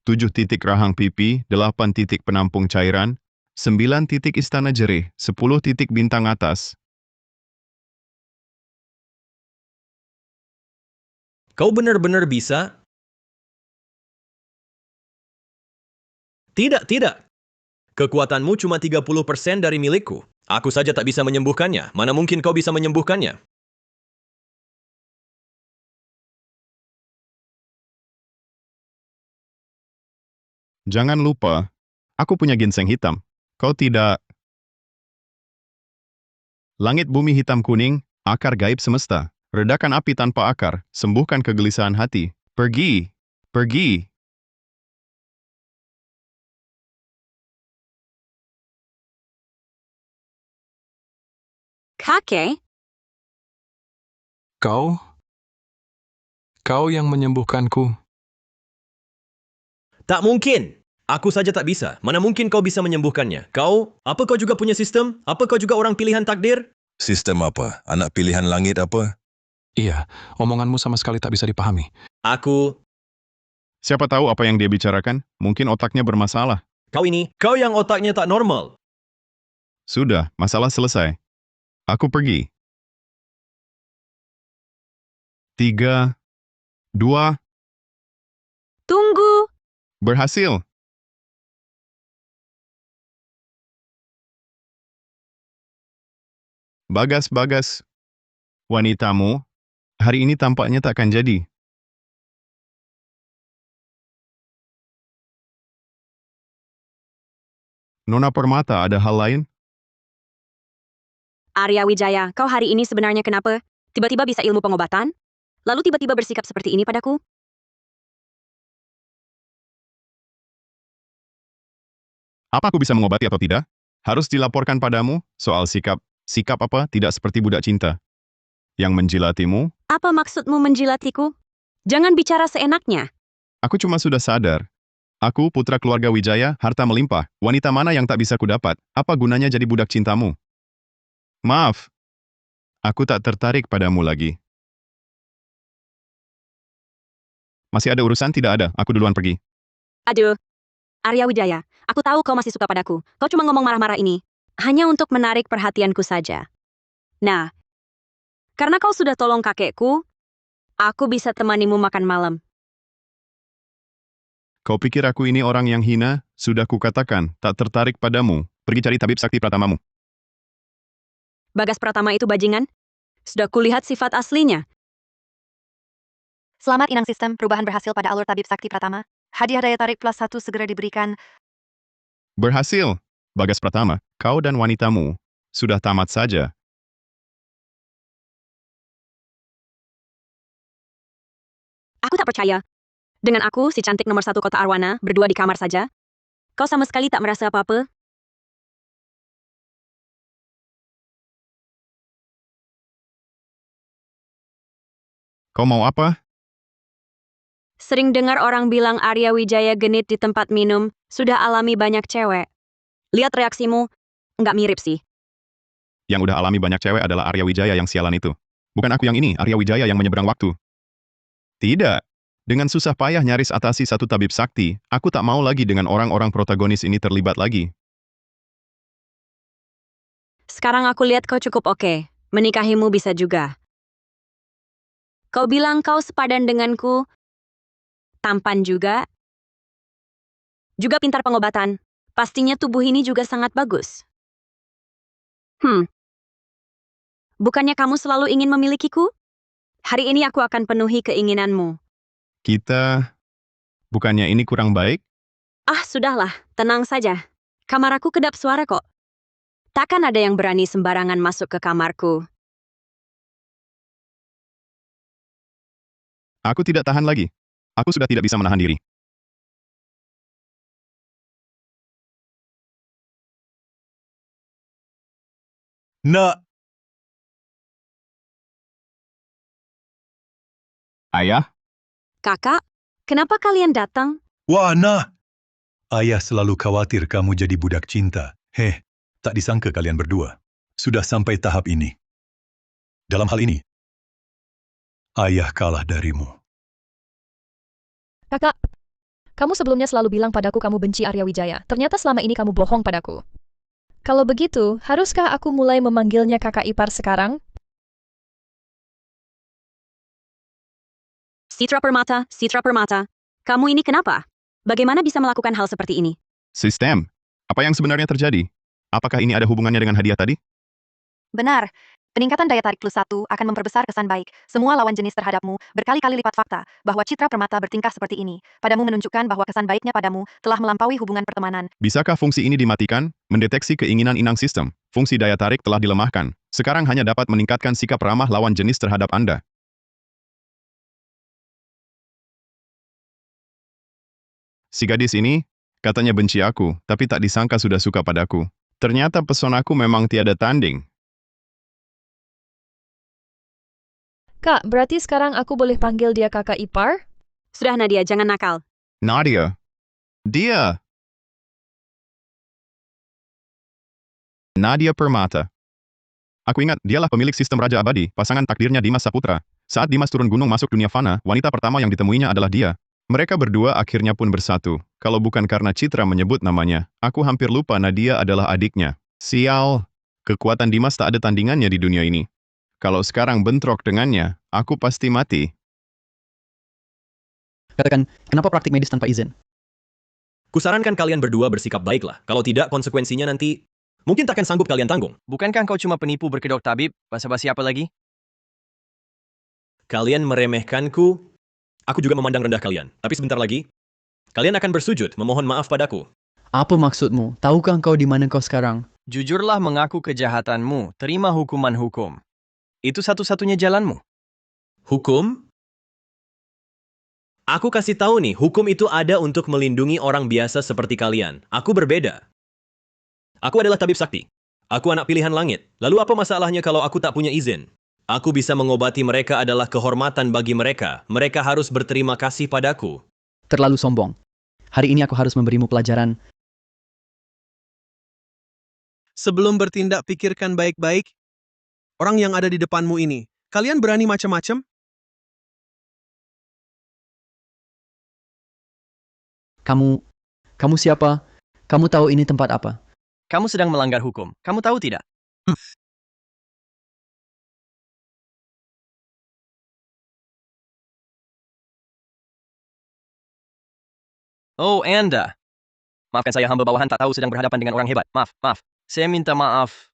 7 titik rahang pipi, 8 titik penampung cairan, 9 titik istana jerih, 10 titik bintang atas. Kau benar-benar bisa? Tidak. Kekuatanmu cuma 30% dari milikku. Aku saja tak bisa menyembuhkannya. Mana mungkin kau bisa menyembuhkannya? Jangan lupa, aku punya ginseng hitam. Kau tidak. Langit bumi hitam kuning, akar gaib semesta. Redakan api tanpa akar, sembuhkan kegelisahan hati. Pergi, pergi. Kakek? Kau yang menyembuhkanku. Tak mungkin. Aku saja tak bisa. Mana mungkin kau bisa menyembuhkannya? Apa kau juga punya sistem? Apa kau juga orang pilihan takdir? Sistem apa? Anak pilihan langit apa? Iya, omonganmu sama sekali tak bisa dipahami. Siapa tahu apa yang dia bicarakan? Mungkin otaknya bermasalah. Kau yang otaknya tak normal. Sudah, masalah selesai. Aku pergi. 3, 2, Tunggu! berhasil. Bagas, wanitamu, hari ini tampaknya tak akan jadi. Nona Permata, ada hal lain? Arya Wijaya, kau hari ini sebenarnya kenapa? Tiba-tiba bisa ilmu pengobatan? Lalu tiba-tiba bersikap seperti ini padaku? Apa aku bisa mengobati atau tidak? Harus dilaporkan padamu soal sikap apa tidak seperti budak cinta. Yang menjilatimu, Apa maksudmu menjilatiku? Jangan bicara seenaknya. aku cuma sudah sadar. Aku, putra keluarga Wijaya, harta melimpah. Wanita mana yang tak bisa kudapat? Apa gunanya jadi budak cintamu? Maaf. Aku tak tertarik padamu lagi. Masih ada urusan? Tidak ada. Aku duluan pergi. Aduh, Arya Wijaya, aku tahu kau masih suka padaku. Kau cuma ngomong marah-marah ini. Hanya untuk menarik perhatianku saja. Nah, karena kau sudah tolong kakekku, aku bisa temanimu makan malam. Kau pikir aku ini orang yang hina? Sudah kukatakan, tak tertarik padamu. Pergi cari tabib sakti pratamamu. Bagas Pratama itu bajingan? Sudah kulihat sifat aslinya. Selamat inang sistem, perubahan berhasil pada alur tabib sakti Pratama. Hadiah daya tarik plus 1 segera diberikan. Berhasil. Bagas Pratama, kau dan wanitamu sudah tamat saja. Aku tak percaya. Dengan aku, si cantik nomor 1 kota Arwana, berdua di kamar saja. Kau sama sekali tak merasa apa-apa? Kau mau apa? Sering dengar orang bilang Arya Wijaya genit di tempat minum, sudah alami banyak cewek. Lihat reaksimu, nggak mirip sih. Yang udah alami banyak cewek adalah Arya Wijaya yang sialan itu. Bukan aku yang ini, Arya Wijaya yang menyeberang waktu. Tidak. Dengan susah payah nyaris atasi satu tabib sakti, aku tak mau lagi dengan orang-orang protagonis ini terlibat lagi. Sekarang aku lihat kau cukup oke. Menikahimu bisa juga. Kau bilang kau sepadan denganku. Tampan juga. Juga pintar pengobatan. Pastinya tubuh ini juga sangat bagus. Bukannya kamu selalu ingin memilikiku? Hari ini aku akan penuhi keinginanmu. Bukannya ini kurang baik? Ah, sudahlah. Tenang saja. Kamar aku kedap suara kok. Takkan ada yang berani sembarangan masuk ke kamarku. Aku tidak tahan lagi. Aku sudah tidak bisa menahan diri. Nak, Ayah? Kakak, kenapa kalian datang? wah nah. Ayah selalu khawatir kamu jadi budak cinta. Tak disangka kalian berdua sudah sampai tahap ini. Dalam hal ini, ayah kalah darimu. Kakak, kamu sebelumnya selalu bilang padaku kamu benci Arya Wijaya. Ternyata selama ini kamu bohong padaku. Kalau begitu, haruskah aku mulai memanggilnya kakak ipar sekarang? Citra Permata, kamu ini kenapa? Bagaimana bisa melakukan hal seperti ini? Sistem. Apa yang sebenarnya terjadi? Apakah ini ada hubungannya dengan hadiah tadi? Benar. Peningkatan daya tarik plus 1 akan memperbesar kesan baik semua lawan jenis terhadapmu, berkali-kali lipat fakta bahwa Citra Permata bertingkah seperti ini. Padamu menunjukkan bahwa kesan baiknya padamu telah melampaui hubungan pertemanan. Bisakah fungsi ini dimatikan? Mendeteksi keinginan inang sistem. Fungsi daya tarik telah dilemahkan. Sekarang hanya dapat meningkatkan sikap ramah lawan jenis terhadap Anda. Si gadis ini, katanya benci aku, tapi tak disangka sudah suka padaku. Ternyata pesonaku memang tiada tanding. Kak, berarti sekarang aku boleh panggil dia kakak ipar? Sudah Nadia, jangan nakal. Nadia. Dia. Nadia Permata. Aku ingat, dialah pemilik sistem Raja Abadi, pasangan takdirnya Dimas Saputra. Saat Dimas turun gunung masuk dunia fana, wanita pertama yang ditemuinya adalah dia. Mereka berdua akhirnya pun bersatu. Kalau bukan karena Citra menyebut namanya, aku hampir lupa Nadia adalah adiknya. Sial. Kekuatan Dimas tak ada tandingannya di dunia ini. Kalau sekarang bentrok dengannya, aku pasti mati. Katakan, kenapa praktik medis tanpa izin? Kusarankan kalian berdua bersikap baiklah. Kalau tidak, konsekuensinya nanti mungkin takkan sanggup kalian tanggung. Bukankah kau cuma penipu berkedok tabib? Basa-basi apa lagi? Kalian meremehkanku, aku juga memandang rendah kalian. Tapi sebentar lagi, kalian akan bersujud memohon maaf padaku. Apa maksudmu? Tahukah kau di mana kau sekarang? Jujurlah mengaku kejahatanmu, terima hukuman hukum. Itu satu-satunya jalanmu. Hukum? Aku kasih tahu nih, hukum itu ada untuk melindungi orang biasa seperti kalian. Aku berbeda. Aku adalah tabib sakti. Aku anak pilihan langit. Lalu apa masalahnya kalau aku tak punya izin? Aku bisa mengobati mereka adalah kehormatan bagi mereka. Mereka harus berterima kasih padaku. Terlalu sombong. Hari ini aku harus memberimu pelajaran. Sebelum bertindak, pikirkan baik-baik. Orang yang ada di depanmu ini, kalian berani macam-macam? Kamu siapa? Kamu tahu ini tempat apa? Kamu sedang melanggar hukum. Kamu tahu tidak? Oh, Anda. Maafkan saya, hamba bawahan tak tahu sedang berhadapan dengan orang hebat. Maaf, maaf. Saya minta maaf.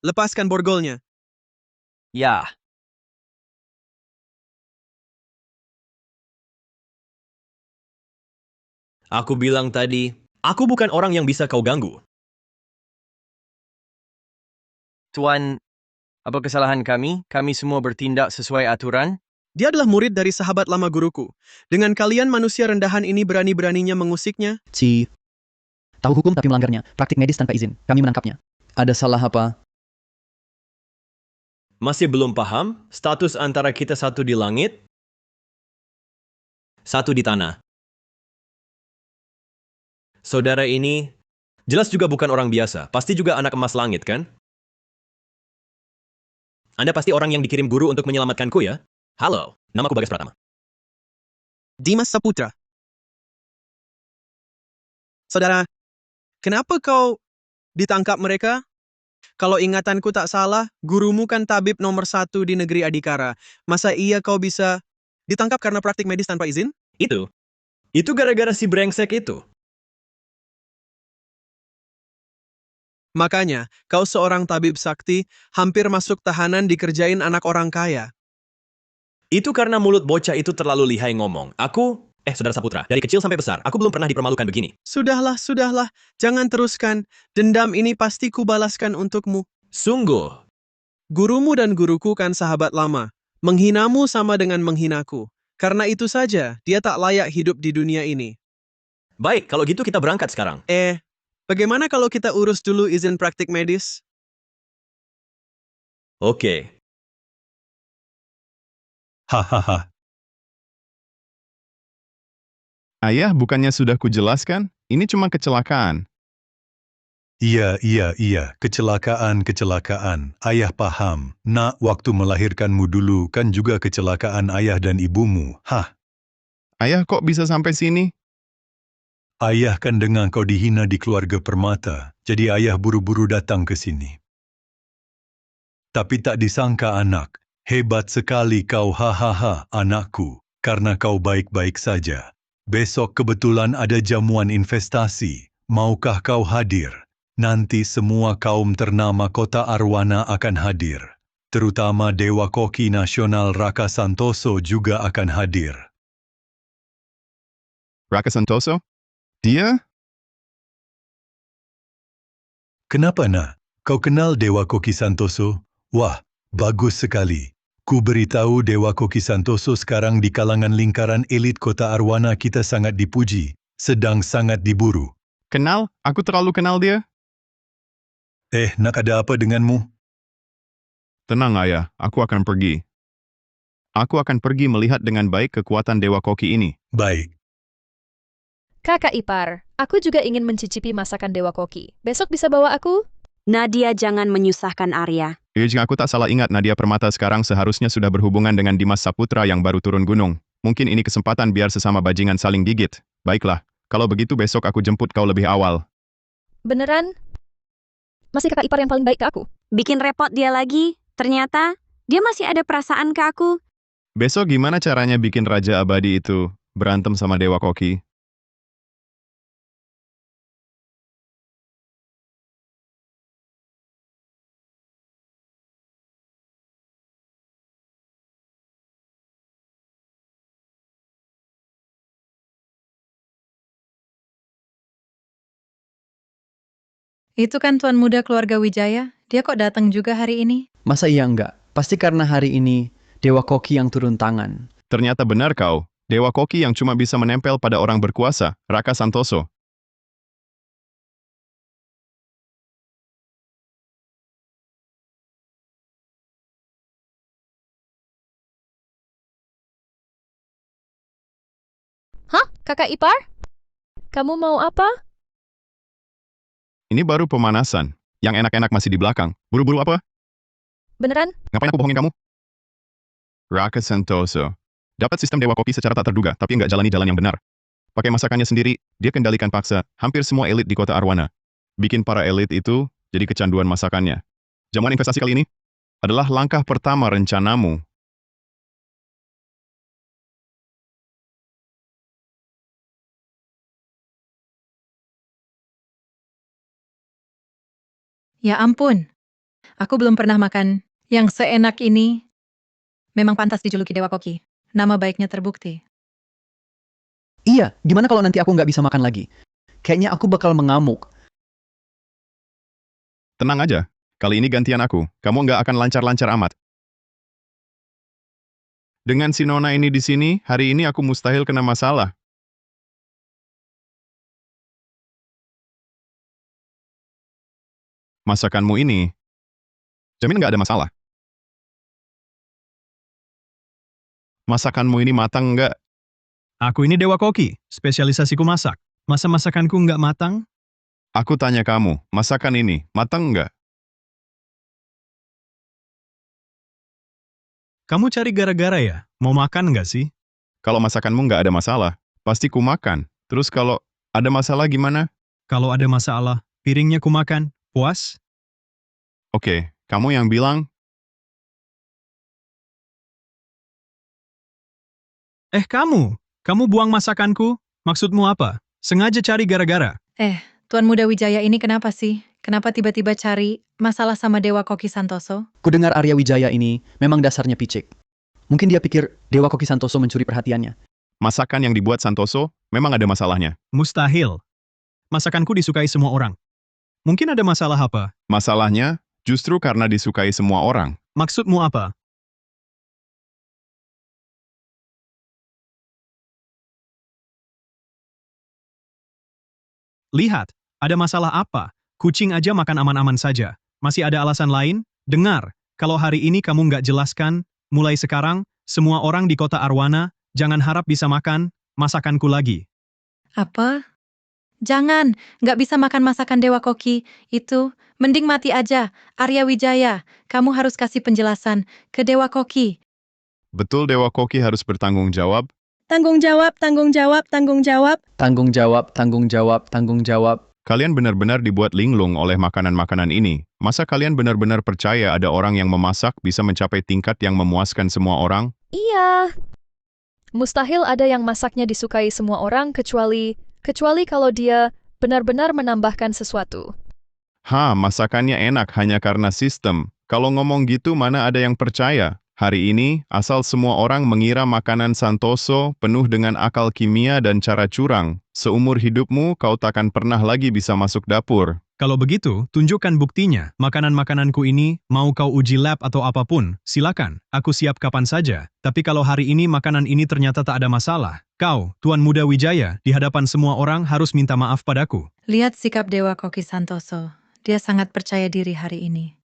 Lepaskan borgolnya. Ya. Aku bilang tadi, aku bukan orang yang bisa kau ganggu. Tuan, apa kesalahan kami? Kami semua bertindak sesuai aturan? Dia adalah murid dari sahabat lama guruku. Dengan kalian manusia rendahan ini berani-beraninya mengusiknya? Tahu hukum tapi melanggarnya. Praktik medis tanpa izin. Kami menangkapnya. Ada salah apa? Masih belum paham status antara kita satu di langit, satu di tanah. Saudara ini jelas juga bukan orang biasa. Pasti juga anak emas langit, kan? Anda pasti orang yang dikirim guru untuk menyelamatkanku, ya? Halo, namaku Bagas Pratama. Dimas Saputra. Saudara, kenapa kau ditangkap mereka? Kalau ingatanku tak salah, gurumu kan tabib nomor 1 di negeri Adikara. Masa iya kau bisa ditangkap karena praktik medis tanpa izin? Itu gara-gara si brengsek itu. Makanya, kau seorang tabib sakti, hampir masuk tahanan dikerjain anak orang kaya. Itu karena mulut bocah itu terlalu lihai ngomong. Saudara Saputra, dari kecil sampai besar, aku belum pernah dipermalukan begini. Sudahlah, jangan teruskan. Dendam ini pasti kubalaskan untukmu. Sungguh. Gurumu dan guruku kan sahabat lama. Menghinamu sama dengan menghinaku. Karena itu saja, dia tak layak hidup di dunia ini. Baik, kalau gitu kita berangkat sekarang. Bagaimana kalau kita urus dulu izin praktik medis? Oke. Hahaha. Ayah, bukannya sudah kujelaskan? Ini cuma kecelakaan. Iya, kecelakaan. Ayah paham. Nak, waktu melahirkanmu dulu kan juga kecelakaan ayah dan ibumu. Ayah, kok bisa sampai sini? Ayah kan dengar kau dihina di keluarga Permata, jadi ayah buru-buru datang ke sini. Tapi tak disangka anak, hebat sekali kau, anakku, karena kau baik-baik saja. Besok kebetulan ada jamuan investasi, maukah kau hadir? Nanti semua kaum ternama kota Arwana akan hadir. Terutama Dewa Koki Nasional Raka Santoso juga akan hadir. Raka Santoso? Dia? Kenapa, nak? Kau kenal Dewa Koki Santoso? Wah, bagus sekali. Ku beritahu Dewa Koki Santoso sekarang di kalangan lingkaran elit kota Arwana kita sangat dipuji, sedang sangat diburu. Kenal? Aku terlalu kenal dia? Nak ada apa denganmu? Tenang, Ayah. Aku akan pergi. Aku akan pergi melihat dengan baik kekuatan Dewa Koki ini. Baik. Kakak ipar, aku juga ingin mencicipi masakan Dewa Koki. Besok bisa bawa aku? Nadia, jangan menyusahkan Arya. Jika aku tak salah ingat, Nadia Permata sekarang seharusnya sudah berhubungan dengan Dimas Saputra yang baru turun gunung. Mungkin ini kesempatan biar sesama bajingan saling gigit. Baiklah, kalau begitu besok aku jemput kau lebih awal. Beneran? Masih kakak ipar yang paling baik ke aku? Bikin repot dia lagi. Ternyata, dia masih ada perasaan ke aku. Besok gimana caranya bikin Raja Abadi itu berantem sama Dewa Koki? Itu kan tuan muda keluarga Wijaya. Dia kok datang juga hari ini? Masa iya enggak? Pasti karena hari ini Dewa Koki yang turun tangan. Ternyata benar kau. Dewa Koki yang cuma bisa menempel pada orang berkuasa, Raka Santoso. Hah? Kakak ipar? Kamu mau apa? Ini baru pemanasan. Yang enak-enak masih di belakang. Buru-buru apa? Beneran? Ngapain aku bohongin kamu? Raka Santoso. Dapat sistem Dewa Koki secara tak terduga, tapi nggak jalani jalan yang benar. Pakai masakannya sendiri, dia kendalikan paksa hampir semua elit di kota Arwana. Bikin para elit itu jadi kecanduan masakannya. Jamuan investasi kali ini adalah langkah pertama rencanamu. Ya ampun, aku belum pernah makan yang seenak ini. Memang pantas dijuluki Dewa Koki. Nama baiknya terbukti. Iya, gimana kalau nanti aku nggak bisa makan lagi? Kayaknya aku bakal mengamuk. Tenang aja, kali ini gantian aku. Kamu nggak akan lancar-lancar amat. Dengan si Nona ini di sini, hari ini aku mustahil kena masalah. Masakanmu ini, jamin nggak ada masalah. Masakanmu ini matang nggak? Aku ini Dewa Koki, spesialisasiku masak. Masa masakanku nggak matang? Aku tanya kamu, masakan ini matang nggak? Kamu cari gara-gara ya? Mau makan nggak sih? Kalau masakanmu nggak ada masalah, pasti ku makan. Terus kalau ada masalah gimana? Kalau ada masalah, piringnya ku makan. Puas? Oke, kamu yang bilang, Kamu buang masakanku? Maksudmu apa? Sengaja cari gara-gara? Tuan Muda Wijaya ini kenapa sih? Kenapa tiba-tiba cari masalah sama Dewa Koki Santoso? Kudengar Arya Wijaya ini memang dasarnya picik. Mungkin dia pikir Dewa Koki Santoso mencuri perhatiannya. masakan yang dibuat Santoso memang ada masalahnya. Mustahil. Masakanku disukai semua orang. Mungkin ada masalah apa? Masalahnya, justru karena disukai semua orang. Maksudmu apa? Lihat, ada masalah apa? Kucing aja makan aman-aman saja. Masih ada alasan lain? Dengar, kalau hari ini kamu nggak jelaskan, mulai sekarang, semua orang di kota Arwana, jangan harap bisa makan masakanku lagi. Apa? Jangan, nggak bisa makan masakan Dewa Koki. Itu, mending mati aja. Arya Wijaya, kamu harus kasih penjelasan ke Dewa Koki. Betul Dewa Koki harus bertanggung jawab? Tanggung jawab, tanggung jawab, tanggung jawab. Tanggung jawab, tanggung jawab, tanggung jawab. Kalian benar-benar dibuat linglung oleh makanan-makanan ini. Masa kalian benar-benar percaya ada orang yang memasak bisa mencapai tingkat yang memuaskan semua orang? Iya. Mustahil ada yang masaknya disukai semua orang kecuali kalau dia benar-benar menambahkan sesuatu. Masakannya enak hanya karena sistem. Kalau ngomong gitu mana ada yang percaya? Hari ini, asal semua orang mengira makanan Santoso penuh dengan akal kimia dan cara curang, seumur hidupmu kau takkan pernah lagi bisa masuk dapur. Kalau begitu, tunjukkan buktinya. Makanan-makananku ini, mau kau uji lab atau apapun, silakan. Aku siap kapan saja. Tapi kalau hari ini makanan ini ternyata tak ada masalah, kau, Tuan Muda Wijaya, di hadapan semua orang harus minta maaf padaku. Lihat sikap Dewa Koki Santoso. Dia sangat percaya diri hari ini.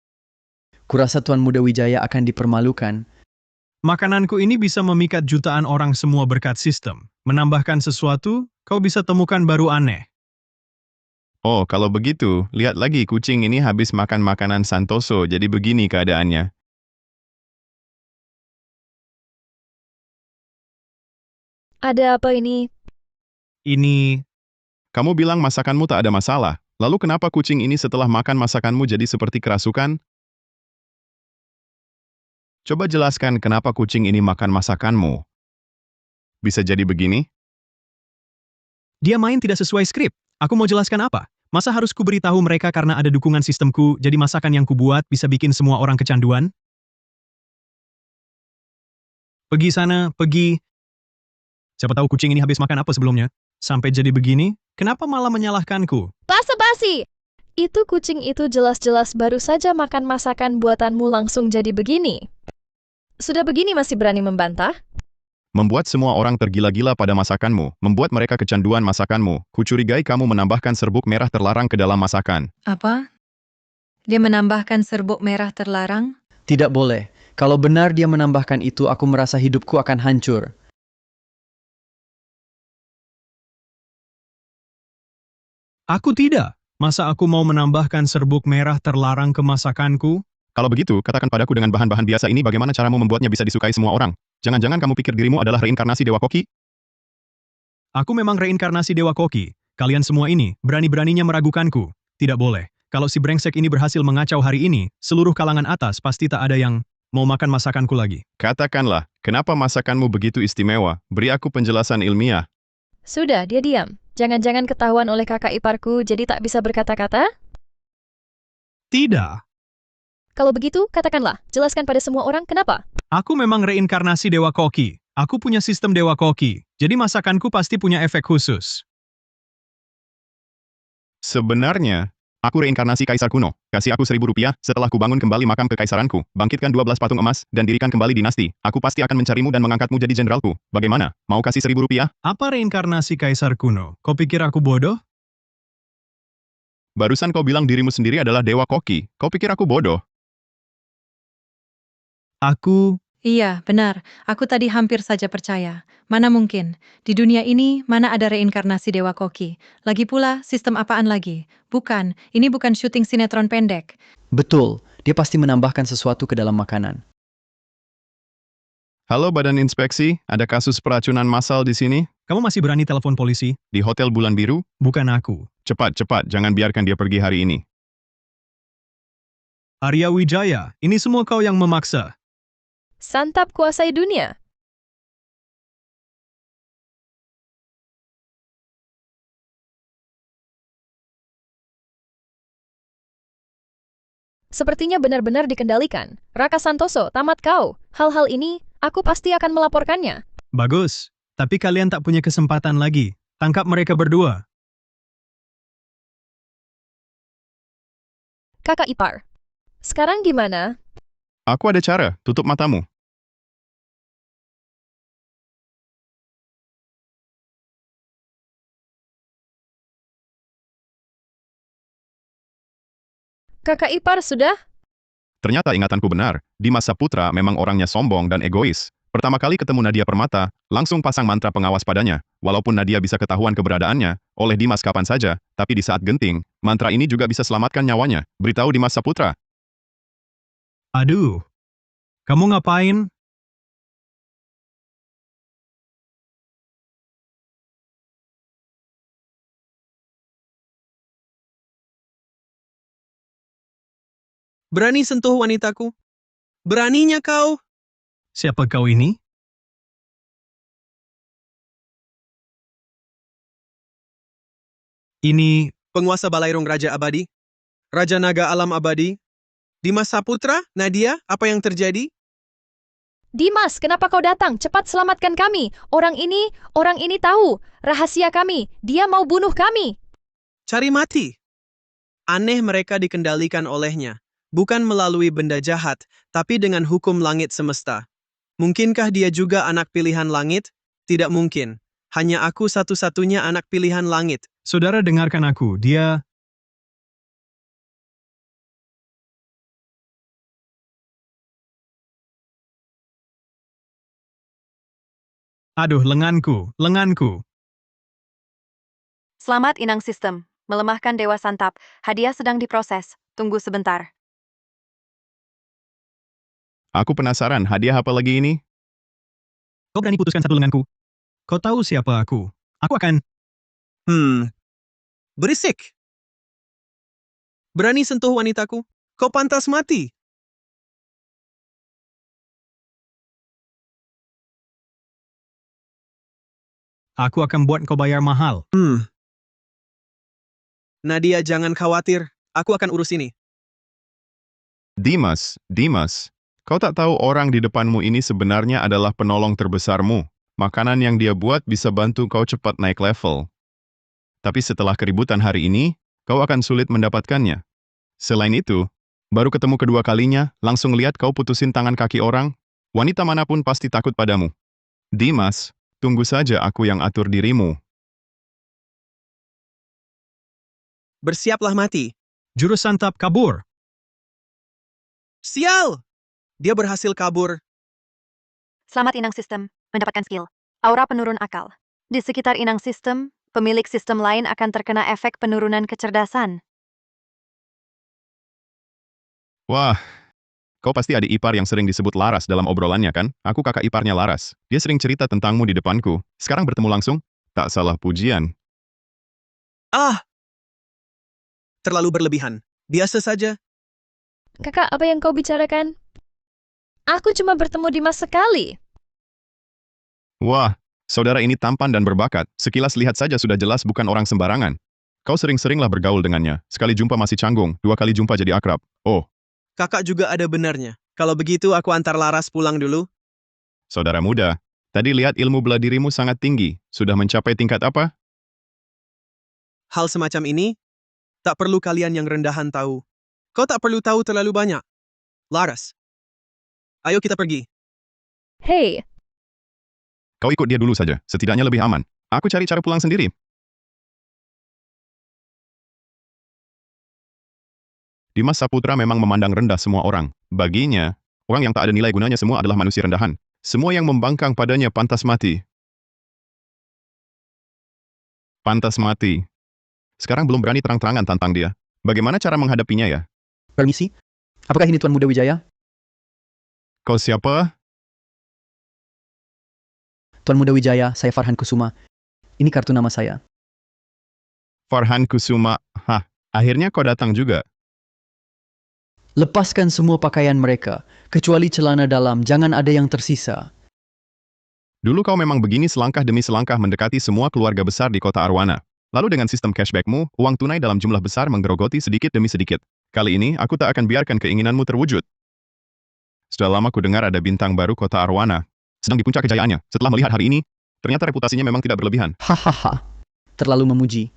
Kurasa Tuan Muda Wijaya akan dipermalukan. Makananku ini bisa memikat jutaan orang semua berkat sistem. Menambahkan sesuatu, kau bisa temukan baru aneh. Oh, kalau begitu, lihat lagi kucing ini habis makan makanan Santoso, jadi begini keadaannya. Ada apa ini? Ini... Kamu bilang masakanmu tak ada masalah. Lalu kenapa kucing ini setelah makan masakanmu jadi seperti kerasukan? Coba jelaskan kenapa kucing ini makan masakanmu. Bisa jadi begini? Dia main tidak sesuai skrip. Aku mau jelaskan apa? Masa harus ku beritahu mereka karena ada dukungan sistemku, jadi masakan yang kubuat bisa bikin semua orang kecanduan? Pergi sana, pergi. Siapa tahu kucing ini habis makan apa sebelumnya? Sampai jadi begini, kenapa malah menyalahkanku? Basa-basi! Itu kucing itu jelas-jelas baru saja makan masakan buatanmu langsung jadi begini. Sudah begini masih berani membantah? Membuat semua orang tergila-gila pada masakanmu, membuat mereka kecanduan masakanmu. Kucurigai kamu menambahkan serbuk merah terlarang ke dalam masakan. Apa? Dia menambahkan serbuk merah terlarang? Tidak boleh. Kalau benar dia menambahkan itu, aku merasa hidupku akan hancur. Aku tidak. Masa aku mau menambahkan serbuk merah terlarang ke masakanku? Kalau begitu, katakan padaku dengan bahan-bahan biasa ini bagaimana caramu membuatnya bisa disukai semua orang. Jangan-jangan kamu pikir dirimu adalah reinkarnasi Dewa Koki? Aku memang reinkarnasi Dewa Koki. Kalian semua ini berani-beraninya meragukanku. Tidak boleh. Kalau si brengsek ini berhasil mengacau hari ini, seluruh kalangan atas pasti tak ada yang mau makan masakanku lagi. Katakanlah, kenapa masakanmu begitu istimewa? Beri aku penjelasan ilmiah. Sudah, dia diam. Jangan-jangan ketahuan oleh kakak iparku jadi tak bisa berkata-kata? Tidak. Kalau begitu, katakanlah. Jelaskan pada semua orang kenapa. Aku memang reinkarnasi Dewa Koki. Aku punya sistem Dewa Koki. Jadi masakanku pasti punya efek khusus. Sebenarnya, aku reinkarnasi kaisar kuno. Kasih aku Rp1.000 setelah kubangun kembali makam kekaisaranku, bangkitkan 12 patung emas, dan dirikan kembali dinasti. Aku pasti akan mencarimu dan mengangkatmu jadi jenderalku. Bagaimana? Mau kasih Rp1.000? Apa reinkarnasi kaisar kuno? Kau pikir aku bodoh? Barusan kau bilang dirimu sendiri adalah Dewa Koki. Kau pikir aku bodoh? Aku... Iya, benar. Aku tadi hampir saja percaya. Mana mungkin. Di dunia ini, mana ada reinkarnasi Dewa Koki. Lagi pula, sistem apaan lagi? Bukan, ini bukan syuting sinetron pendek. Betul, dia pasti menambahkan sesuatu ke dalam makanan. Halo Badan Inspeksi, ada kasus peracunan massal di sini? Kamu masih berani telepon polisi? Di Hotel Bulan Biru? Bukan aku. Cepat, jangan biarkan dia pergi hari ini. Arya Wijaya, ini semua kau yang memaksa. Santap kuasai dunia. Sepertinya benar-benar dikendalikan. Raka Santoso, tamat kau. Hal-hal ini, aku pasti akan melaporkannya. Bagus, tapi kalian tak punya kesempatan lagi. Tangkap mereka berdua. Kakak ipar. Sekarang gimana? Aku ada cara, tutup matamu. Kakak ipar sudah? Ternyata ingatanku benar, Dimas Saputra memang orangnya sombong dan egois. Pertama kali ketemu Nadia Permata, langsung pasang mantra pengawas padanya. Walaupun Nadia bisa ketahuan keberadaannya oleh Dimas kapan saja, tapi di saat genting, mantra ini juga bisa selamatkan nyawanya. Beritahu Dimas Saputra. Aduh, kamu ngapain? Berani sentuh wanitaku? Beraninya kau? Siapa kau ini? Ini... Penguasa Balairung Raja Abadi? Raja Naga Alam Abadi? Dimas Saputra? Nadia? Apa yang terjadi? Dimas, kenapa kau datang? Cepat selamatkan kami. Orang ini tahu rahasia kami. Dia mau bunuh kami. Cari mati. Aneh mereka dikendalikan olehnya. Bukan melalui benda jahat, tapi dengan hukum langit semesta. Mungkinkah dia juga anak pilihan langit? Tidak mungkin. Hanya aku satu-satunya anak pilihan langit. Saudara dengarkan aku, dia... Aduh, lenganku. Selamat Inang Sistem. Melemahkan Dewa Santap. Hadiah sedang diproses. Tunggu sebentar. Aku penasaran, hadiah apa lagi ini? Kau berani putuskan satu lenganku? Kau tahu siapa aku? Aku akan... Berisik. Berani sentuh wanitaku? Kau pantas mati. Aku akan buat kau bayar mahal. Nadia, jangan khawatir. Aku akan urus ini. Dimas, kau tak tahu orang di depanmu ini sebenarnya adalah penolong terbesarmu. Makanan yang dia buat bisa bantu kau cepat naik level. Tapi setelah keributan hari ini, kau akan sulit mendapatkannya. Selain itu, baru ketemu kedua kalinya, langsung lihat kau putusin tangan kaki orang, wanita manapun pasti takut padamu. Dimas, tunggu saja aku yang atur dirimu. Bersiaplah mati. Jurus Santap kabur. Sial! Dia berhasil kabur. Selamat Inang Sistem. Mendapatkan skill. Aura penurun akal. Di sekitar Inang Sistem, pemilik sistem lain akan terkena efek penurunan kecerdasan. Wah, kau pasti adik ipar yang sering disebut Laras dalam obrolannya kan? Aku kakak iparnya Laras. Dia sering cerita tentangmu di depanku. Sekarang bertemu langsung? Tak salah pujian. Ah! Terlalu berlebihan. Biasa saja. Kakak, apa yang kau bicarakan? Aku cuma bertemu Dimas sekali. Wah, saudara ini tampan dan berbakat. Sekilas lihat saja sudah jelas bukan orang sembarangan. Kau sering-seringlah bergaul dengannya. Sekali jumpa masih canggung, 2 kali jumpa jadi akrab. Oh, Kakak juga ada benarnya. Kalau begitu aku antar Laras pulang dulu. saudara muda, tadi lihat ilmu bela dirimu sangat tinggi. Sudah mencapai tingkat apa? Hal semacam ini, tak perlu kalian yang rendahan tahu. Kau tak perlu tahu terlalu banyak. Laras, ayo kita pergi. Hei, Kau ikut dia dulu saja, setidaknya lebih aman. Aku cari cara pulang sendiri. Dimas Saputra memang memandang rendah semua orang. Baginya, orang yang tak ada nilai gunanya semua adalah manusia rendahan. Semua yang membangkang padanya pantas mati. Pantas mati. Sekarang belum berani terang-terangan tantang dia. Bagaimana cara menghadapinya ya? Permisi, apakah ini Tuan Muda Wijaya? Kau siapa? Tuan Muda Wijaya, saya Farhan Kusuma. Ini kartu nama saya. Farhan Kusuma. Hah, akhirnya kau datang juga. Lepaskan semua pakaian mereka, kecuali celana dalam, jangan ada yang tersisa. Dulu kau memang begini selangkah demi selangkah mendekati semua keluarga besar di kota Arwana. Lalu dengan sistem cashbackmu, uang tunai dalam jumlah besar menggerogoti sedikit demi sedikit. Kali ini, aku tak akan biarkan keinginanmu terwujud. Sudah lama ku dengar ada bintang baru kota Arwana. Sedang di puncak kejayaannya. Setelah melihat hari ini, ternyata reputasinya memang tidak berlebihan. Hahaha, terlalu memuji.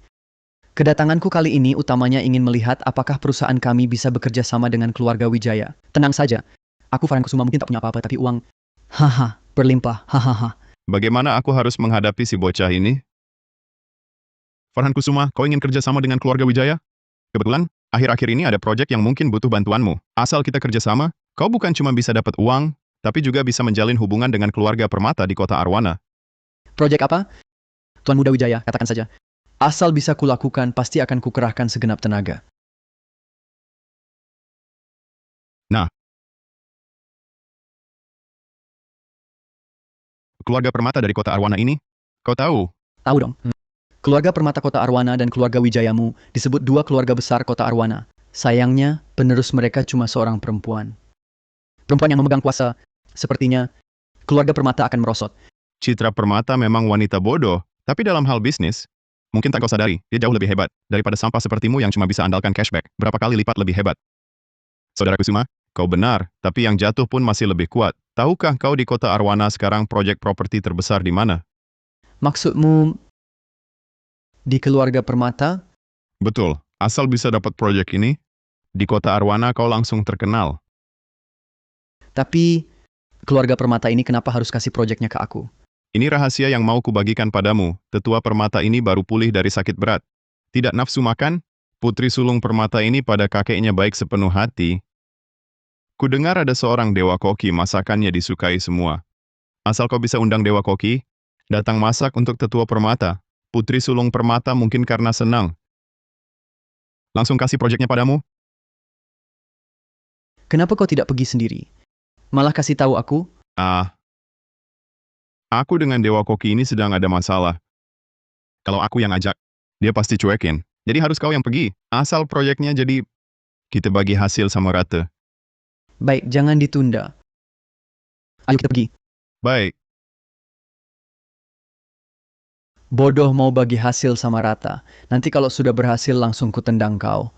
Kedatanganku kali ini utamanya ingin melihat apakah perusahaan kami bisa bekerja sama dengan keluarga Wijaya. Tenang saja, aku Farhan Kusuma mungkin tak punya apa-apa, tapi uang, haha, berlimpah, hahaha. Bagaimana aku harus menghadapi si bocah ini? Farhan Kusuma, kau ingin kerja sama dengan keluarga Wijaya? Kebetulan, akhir-akhir ini ada proyek yang mungkin butuh bantuanmu. Asal kita kerja sama, kau bukan cuma bisa dapat uang, tapi juga bisa menjalin hubungan dengan keluarga Permata di kota Arwana. Proyek apa? Tuan Muda Wijaya, katakan saja. Asal bisa kulakukan, pasti akan kukerahkan segenap tenaga. Nah, keluarga Permata dari kota Arwana ini, kau tahu? Tahu dong. Keluarga Permata Kota Arwana dan keluarga Wijayamu disebut 2 keluarga besar kota Arwana. Sayangnya, penerus mereka cuma seorang perempuan. Perempuan yang memegang kuasa, sepertinya keluarga Permata akan merosot. Citra Permata memang wanita bodoh, tapi dalam hal bisnis, mungkin tak kau sadari, dia jauh lebih hebat daripada sampah sepertimu yang cuma bisa andalkan cashback, berapa kali lipat lebih hebat. Saudara Kusuma, kau benar, tapi yang jatuh pun masih lebih kuat. Tahukah kau di kota Arwana sekarang proyek properti terbesar di mana? Maksudmu di keluarga Permata? Betul, asal bisa dapat proyek ini, di kota Arwana kau langsung terkenal. Tapi keluarga Permata ini kenapa harus kasih proyeknya ke aku? Ini rahasia yang mau kubagikan padamu. Tetua Permata ini baru pulih dari sakit berat. Tidak nafsu makan, putri sulung Permata ini pada kakeknya baik sepenuh hati. Kudengar ada seorang dewa koki, masakannya disukai semua. Asal kau bisa undang dewa koki, datang masak untuk tetua Permata. Putri sulung Permata mungkin karena senang. Langsung kasih proyeknya padamu. Kenapa kau tidak pergi sendiri? Malah kasih tahu aku? Aku dengan dewa koki ini sedang ada masalah. Kalau aku yang ajak, dia pasti cuekin. Jadi harus kau yang pergi. Asal proyeknya jadi kita bagi hasil sama rata. Baik, jangan ditunda. Ayo kita pergi. Baik. Bodoh mau bagi hasil sama rata. Nanti kalau sudah berhasil langsung kutendang kau.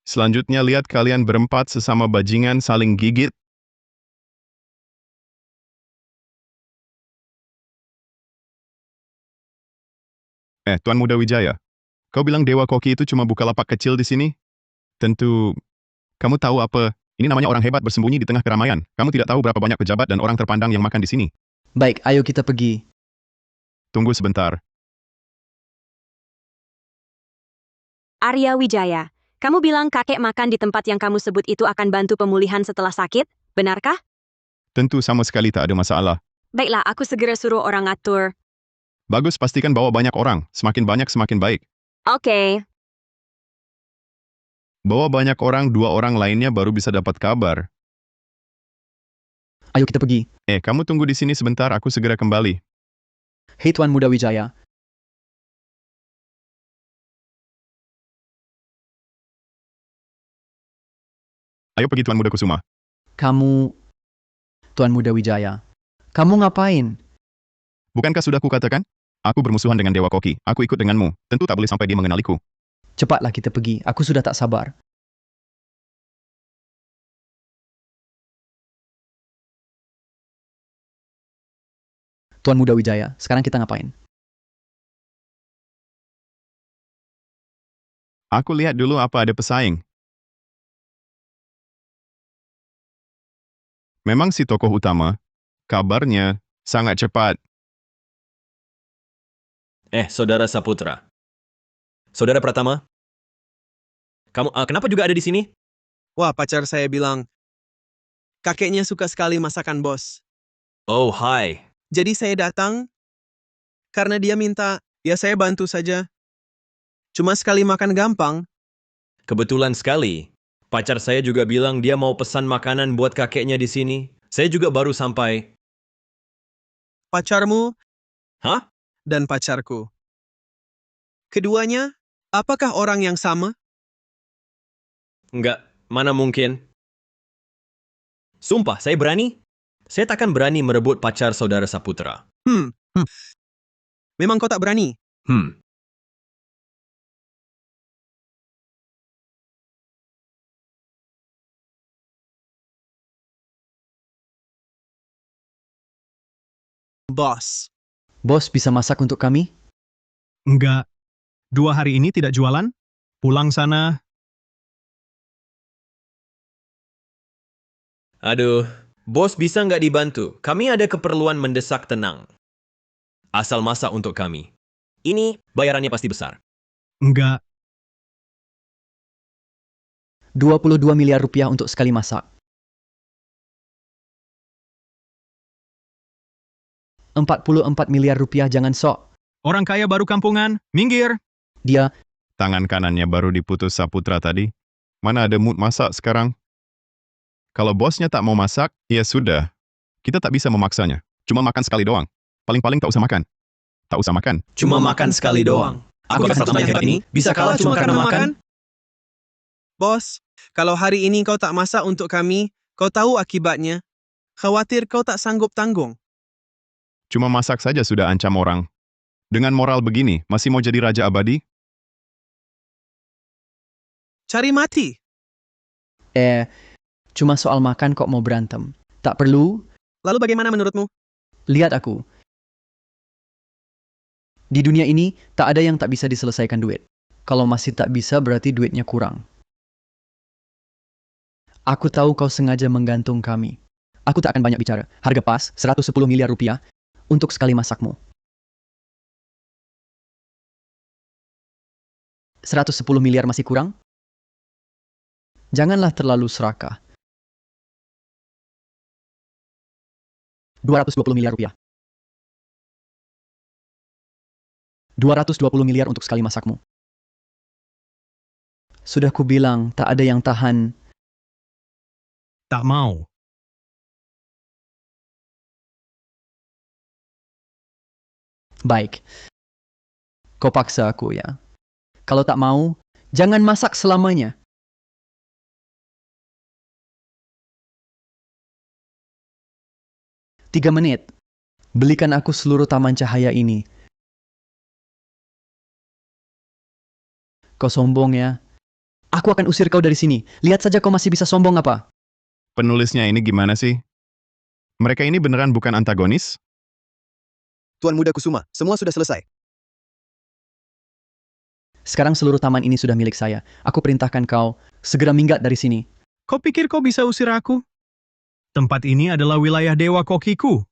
Selanjutnya lihat kalian berempat sesama bajingan saling gigit. Tuan Muda Wijaya, kau bilang Dewa Koki itu cuma buka lapak kecil di sini? Tentu, kamu tahu apa? Ini namanya orang hebat bersembunyi di tengah keramaian. Kamu tidak tahu berapa banyak pejabat dan orang terpandang yang makan di sini. Baik, ayo kita pergi. Tunggu sebentar. Arya Wijaya, kamu bilang kakek makan di tempat yang kamu sebut itu akan bantu pemulihan setelah sakit, benarkah? Tentu sama sekali tak ada masalah. Baiklah, aku segera suruh orang atur. Bagus, pastikan bawa banyak orang. Semakin banyak semakin baik. Oke. Bawa banyak orang, 2 orang lainnya baru bisa dapat kabar. Ayo kita pergi. Kamu tunggu di sini sebentar, aku segera kembali. Hei Tuan Muda Wijaya, Ayo pergi Tuan Muda Kusuma. kamu... Tuan Muda Wijaya, kamu ngapain? Bukankah sudah kukatakan? Aku bermusuhan dengan Dewa Koki. Aku ikut denganmu. Tentu tak boleh sampai dia mengenaliku. Cepatlah kita pergi, aku sudah tak sabar. Tuan Muda Wijaya, sekarang kita ngapain? Aku lihat dulu apa ada pesaing. Memang si tokoh utama, kabarnya sangat cepat. Saudara Saputra. Saudara Pratama? Kamu kenapa juga ada di sini? Wah, pacar saya bilang, kakeknya suka sekali masakan bos. Oh, hai. Jadi saya datang, karena dia minta, ya saya bantu saja. Cuma sekali makan gampang. Kebetulan sekali. Pacar saya juga bilang dia mau pesan makanan buat kakeknya di sini. Saya juga baru sampai. Pacarmu Hah? dan pacarku. Keduanya, apakah orang yang sama? Enggak, mana mungkin. Sumpah, saya berani. Saya takkan berani merebut pacar saudara Saputra. Memang kau tak berani? Bos. Bos bisa masak untuk kami? Enggak. 2 hari ini tidak jualan? Pulang sana. Aduh, bos bisa nggak dibantu? Kami ada keperluan mendesak, tenang. Asal masak untuk kami. Ini bayarannya pasti besar. Enggak. 22 miliar rupiah untuk sekali masak. 44 miliar rupiah, jangan sok. Orang kaya baru kampungan, minggir. Dia... Tangan kanannya baru diputus Saputra tadi. Mana ada mood masak sekarang? Kalau bosnya tak mau masak, ya sudah. Kita tak bisa memaksanya. Cuma makan sekali doang. Paling-paling tak usah makan. Tak usah makan. Cuma makan sekali doang. Aku pertama yang hebat ini bisa kalah cuma karena makan? Bos, kalau hari ini kau tak masak untuk kami, kau tahu akibatnya. Khawatir kau tak sanggup tanggung. Cuma masak saja sudah ancam orang. Dengan moral begini, masih mau jadi raja abadi? Cari mati. Cuma soal makan kok mau berantem. Tak perlu. Lalu bagaimana menurutmu? Lihat aku. Di dunia ini, tak ada yang tak bisa diselesaikan duit. Kalau masih tak bisa, berarti duitnya kurang. Aku tahu kau sengaja menggantung kami. Aku tak akan banyak bicara. Harga pas, 110 miliar rupiah, untuk sekali masakmu. 110 miliar masih kurang? Janganlah terlalu serakah. 220 miliar rupiah. 220 miliar untuk sekali masakmu. Sudah kubilang, tak ada yang tahan. Tak mau. Baik. Kau paksa aku ya. Kalau tak mau, jangan masak selamanya. Tiga menit. Belikan aku seluruh taman cahaya ini. Kau sombong ya. Aku akan usir kau dari sini. Lihat saja kau masih bisa sombong apa. Penulisnya ini gimana sih? Mereka ini beneran bukan antagonis? Tuan Muda Kusuma, semua sudah selesai. Sekarang seluruh taman ini sudah milik saya. Aku perintahkan kau segera minggat dari sini. Kau pikir kau bisa usir aku? Tempat ini adalah wilayah Dewa Kokiku.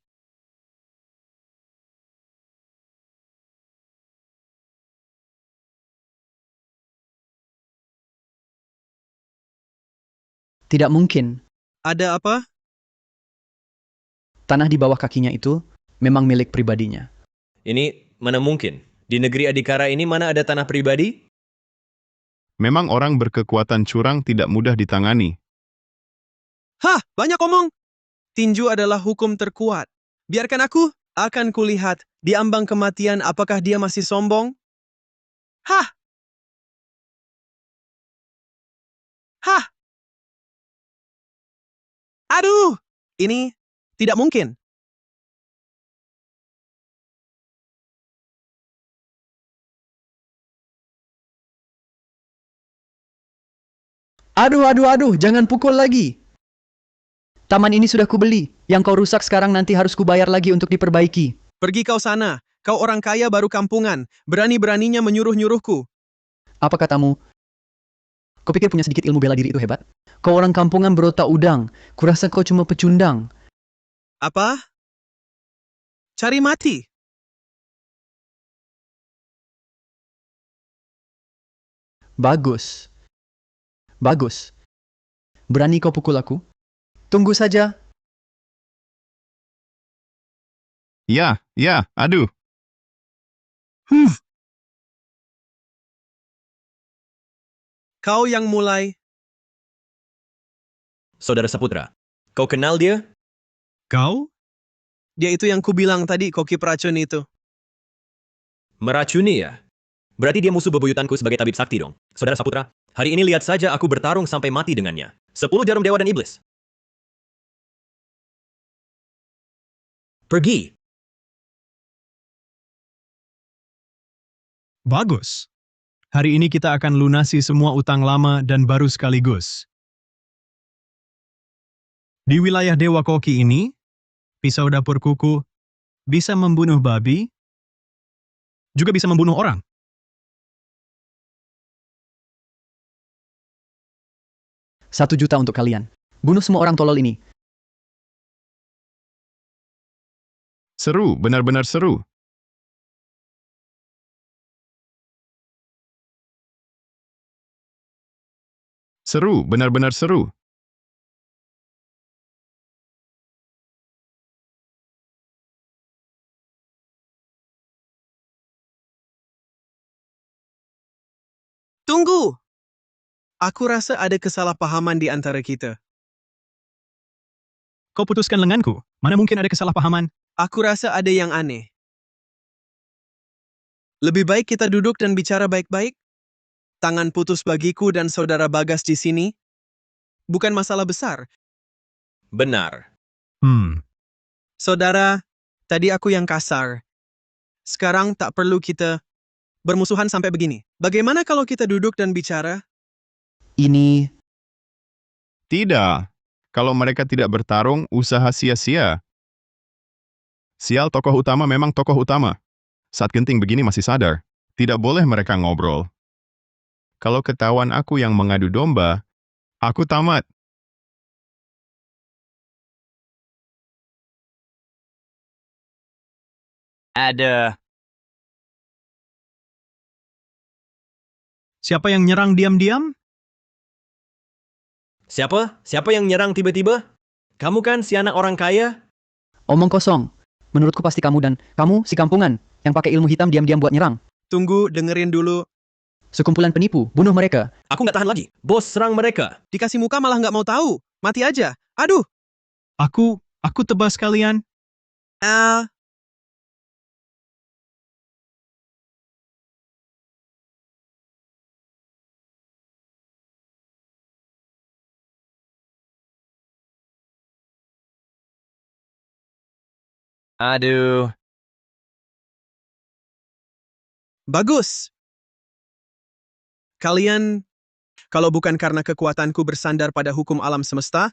Tidak mungkin. Ada apa? Tanah di bawah kakinya itu memang milik pribadinya. Ini mana mungkin? Di negeri Adikara ini mana ada tanah pribadi? Memang orang berkekuatan curang tidak mudah ditangani. Hah, banyak omong. Tinju adalah hukum terkuat. Biarkan aku, akan kulihat Di ambang kematian, apakah dia masih sombong? Hah! Hah! Aduh! Ini tidak mungkin. Aduh, jangan pukul lagi. Taman ini sudah kubeli. Yang kau rusak sekarang nanti harus kubayar lagi untuk diperbaiki. Pergi kau sana. Kau orang kaya baru kampungan. Berani-beraninya menyuruh-nyuruhku. Apa katamu? Kau pikir punya sedikit ilmu bela diri itu hebat? Kau orang kampungan berotak udang. Kurasa kau cuma pecundang. Apa? Cari mati. Bagus. Bagus. Berani kau pukul aku? Tunggu saja. Ya, aduh. Kau yang mulai. Saudara Saputra, kau kenal dia? Kau? Dia itu yang kubilang tadi, koki peracun itu. Meracuni ya? Berarti dia musuh bebuyutanku sebagai tabib sakti dong. Saudara Saputra, hari ini lihat saja aku bertarung sampai mati dengannya. 10 jarum dewa dan iblis. Pergi. Bagus. Hari ini kita akan lunasi semua utang lama dan baru sekaligus. Di wilayah Dewa Koki ini, pisau dapur kuku bisa membunuh babi, juga bisa membunuh orang. $1 juta untuk kalian. Bunuh semua orang tolol ini. Seru, benar-benar seru. Seru, benar-benar seru. Tunggu! Aku rasa ada kesalahpahaman di antara kita. Kau putuskan lenganku. Mana mungkin ada kesalahpahaman? Aku rasa ada yang aneh. Lebih baik kita duduk dan bicara baik-baik. Tangan putus bagiku dan saudara Bagas di sini. Bukan masalah besar. Benar. Saudara, tadi aku yang kasar. Sekarang tak perlu kita bermusuhan sampai begini. Bagaimana kalau kita duduk dan bicara? Ini... Tidak. Kalau mereka tidak bertarung, usaha sia-sia. Sial, tokoh utama memang tokoh utama. Saat genting begini masih sadar. Tidak boleh mereka ngobrol. Kalau ketahuan aku yang mengadu domba, aku tamat. Ada. Siapa yang nyerang diam-diam? Siapa? Siapa yang nyerang tiba-tiba? Kamu kan si anak orang kaya? Omong kosong. Menurutku pasti kamu dan kamu si kampungan yang pakai ilmu hitam diam-diam buat nyerang. Tunggu, dengerin dulu. Sekumpulan penipu, bunuh mereka. Aku nggak tahan lagi. Bos, serang mereka. Dikasih muka malah nggak mau tahu. Mati aja. Aduh! Aku tebas kalian. Aduh. Bagus. Kalian, kalau bukan karena kekuatanku bersandar pada hukum alam semesta,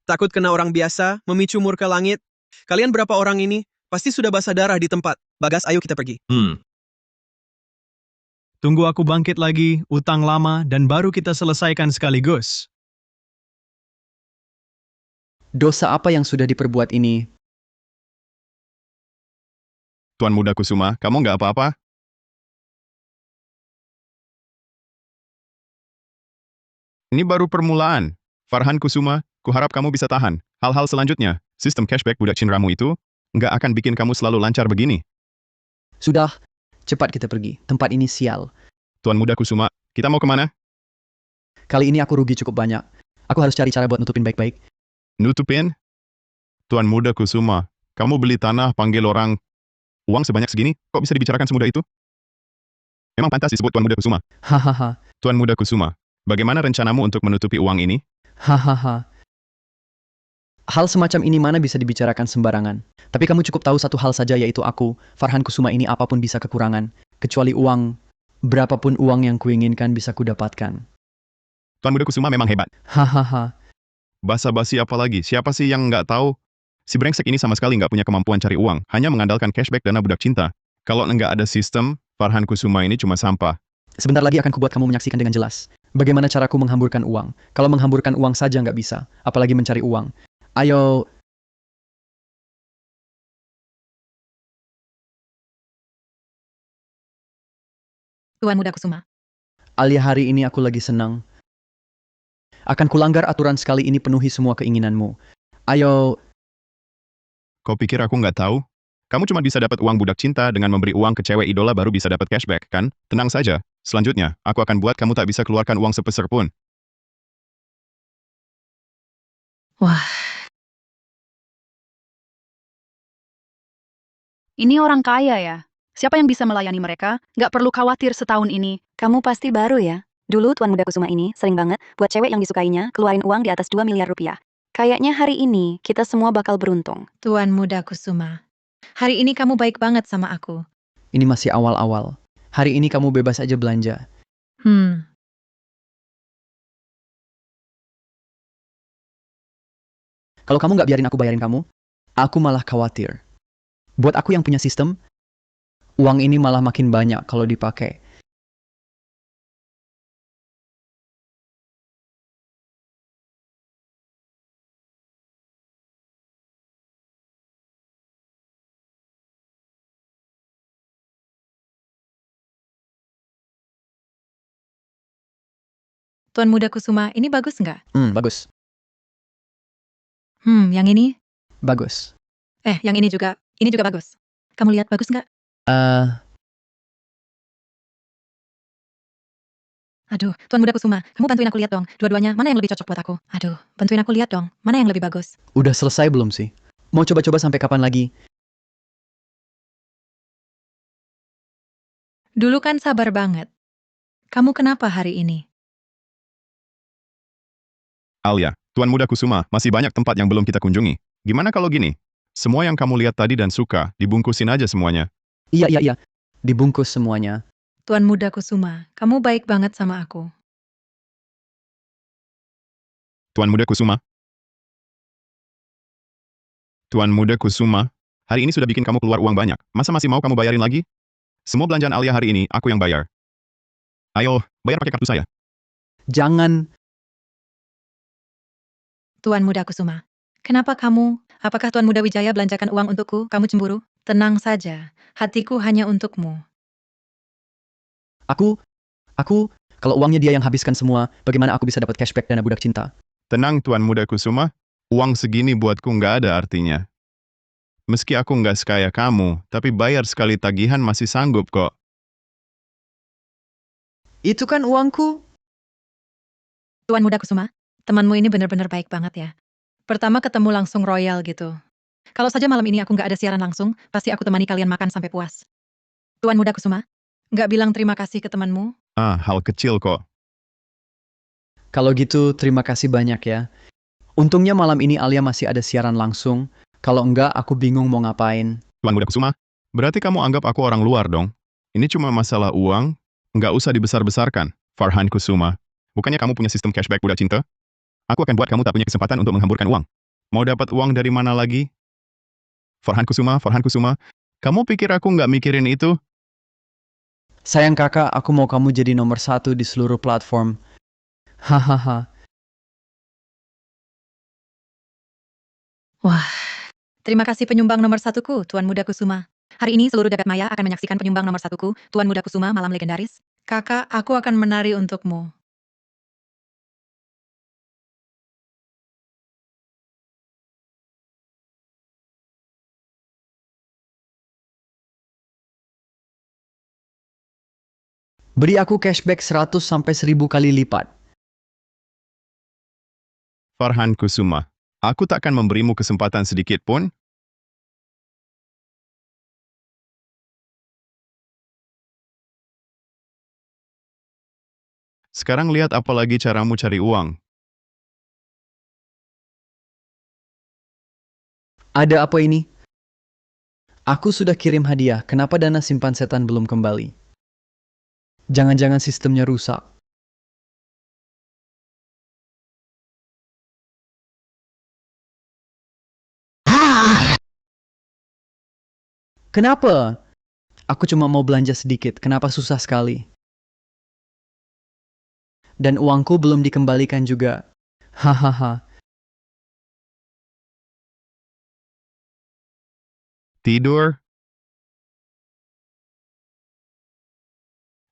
takut kena orang biasa, memicu murka langit, kalian berapa orang ini pasti sudah basah darah di tempat. Bagas, ayo kita pergi. Tunggu aku bangkit lagi, utang lama, dan baru kita selesaikan sekaligus. Dosa apa yang sudah diperbuat ini? Tuan Muda Kusuma, kamu nggak apa-apa? Ini baru permulaan. Farhan Kusuma, kuharap kamu bisa tahan. Hal-hal selanjutnya, sistem cashback budak cinramu itu, nggak akan bikin kamu selalu lancar begini. Sudah, cepat kita pergi. Tempat ini sial. Tuan Muda Kusuma, kita mau kemana? Kali ini aku rugi cukup banyak. Aku harus cari cara buat nutupin baik-baik. Nutupin? Tuan Muda Kusuma, kamu beli tanah panggil orang Uang sebanyak segini, kok bisa dibicarakan semudah itu? Memang pantas disebut Tuan Muda Kusuma. Hahaha. Tuan Muda Kusuma, bagaimana rencanamu untuk menutupi uang ini? Hahaha. Hal semacam ini mana bisa dibicarakan sembarangan. Tapi kamu cukup tahu satu hal saja yaitu aku, Farhan Kusuma ini apapun bisa kekurangan. Kecuali uang. Berapapun uang yang kuinginkan bisa kudapatkan. Tuan Muda Kusuma memang hebat. Hahaha. Basa-basi apa lagi? Siapa sih yang nggak tahu? Si brengsek ini sama sekali nggak punya kemampuan cari uang, hanya mengandalkan cashback dana budak cinta. Kalau nggak ada sistem, Farhan Kusuma ini cuma sampah. Sebentar lagi akan kubuat kamu menyaksikan dengan jelas. Bagaimana caraku menghamburkan uang. Kalau menghamburkan uang saja nggak bisa, apalagi mencari uang. Ayo, Tuan Muda Kusuma. Alia, hari ini aku lagi senang. Akan kulanggar aturan sekali ini, penuhi semua keinginanmu. Ayo, Kau pikir aku nggak tahu? Kamu cuma bisa dapat uang budak cinta dengan memberi uang ke cewek idola baru bisa dapat cashback, kan? Tenang saja. Selanjutnya, aku akan buat kamu tak bisa keluarkan uang sepeser pun. Wah, Ini orang kaya ya. Siapa yang bisa melayani mereka? Nggak perlu khawatir setahun ini. Kamu pasti baru ya? Dulu Tuan Muda Kusuma ini sering banget buat cewek yang disukainya keluarin uang di atas 2 miliar rupiah. Kayaknya hari ini kita semua bakal beruntung. Tuan Muda Kusuma. Hari ini kamu baik banget sama aku. ini masih awal-awal. Hari ini kamu bebas aja belanja. Kalau kamu nggak biarin aku bayarin kamu, aku malah khawatir. Buat aku yang punya sistem, uang ini malah makin banyak kalau dipakai. Tuan Muda Kusuma, ini bagus nggak? Bagus. Yang ini? Bagus. Yang ini juga bagus. Kamu lihat bagus nggak? Aduh, Tuan Muda Kusuma, kamu bantuin aku lihat dong. Dua-duanya, mana yang lebih cocok buat aku? Aduh, bantuin aku lihat dong. Mana yang lebih bagus? Udah selesai belum sih? Mau coba-coba sampai kapan lagi? Dulu kan sabar banget. Kamu kenapa hari ini? Alia, Tuan Muda Kusuma, masih banyak tempat yang belum kita kunjungi. Gimana kalau gini? Semua yang kamu lihat tadi dan suka, dibungkusin aja semuanya. Iya. Dibungkus semuanya. Tuan Muda Kusuma, kamu baik banget sama aku. Tuan Muda Kusuma. Tuan Muda Kusuma, hari ini sudah bikin kamu keluar uang banyak. Masa masih mau kamu bayarin lagi? Semua belanjaan Alia hari ini, aku yang bayar. Ayo, bayar pakai kartu saya. Jangan. Tuan Muda Kusuma, kenapa kamu? Apakah Tuan Muda Wijaya belanjakan uang untukku? Kamu cemburu? Tenang saja, hatiku hanya untukmu. Aku, kalau uangnya dia yang habiskan semua, bagaimana aku bisa dapat cashback dana budak cinta? Tenang Tuan Muda Kusuma, uang segini buatku nggak ada artinya. Meski aku nggak sekaya kamu, tapi bayar sekali tagihan masih sanggup kok. Itu kan uangku. Tuan Muda Kusuma, temanmu ini benar-benar baik banget ya. Pertama ketemu langsung royal gitu. Kalau saja malam ini aku nggak ada siaran langsung, pasti aku temani kalian makan sampai puas. Tuan Muda Kusuma, nggak bilang terima kasih ke temanmu? Hal kecil kok. Kalau gitu, terima kasih banyak ya. Untungnya malam ini Alia masih ada siaran langsung. Kalau enggak, aku bingung mau ngapain. Tuan Muda Kusuma, berarti kamu anggap aku orang luar dong? Ini cuma masalah uang, nggak usah dibesar-besarkan, Farhan Kusuma. Bukannya kamu punya sistem cashback budak cinta? Aku akan buat kamu tak punya kesempatan untuk menghamburkan uang. Mau dapat uang dari mana lagi? Farhan Kusuma, kamu pikir aku nggak mikirin itu? Sayang kakak, aku mau kamu jadi nomor 1 di seluruh platform. Hahaha. Wah, terima kasih penyumbang nomor 1ku, Tuan Muda Kusuma. Hari ini seluruh jagat maya akan menyaksikan penyumbang nomor 1ku, Tuan Muda Kusuma Malam Legendaris. Kakak, aku akan menari untukmu. Beri aku cashback 100 sampai 1000 kali lipat. Farhan Kusuma, aku takkan memberimu kesempatan sedikit pun. Sekarang lihat apa lagi caramu cari uang. Ada apa ini? Aku sudah kirim hadiah, kenapa dana simpan setan belum kembali? Jangan-jangan sistemnya rusak. Kenapa? Aku cuma mau belanja sedikit, kenapa susah sekali? Dan uangku belum dikembalikan juga. Hahaha. Tidur?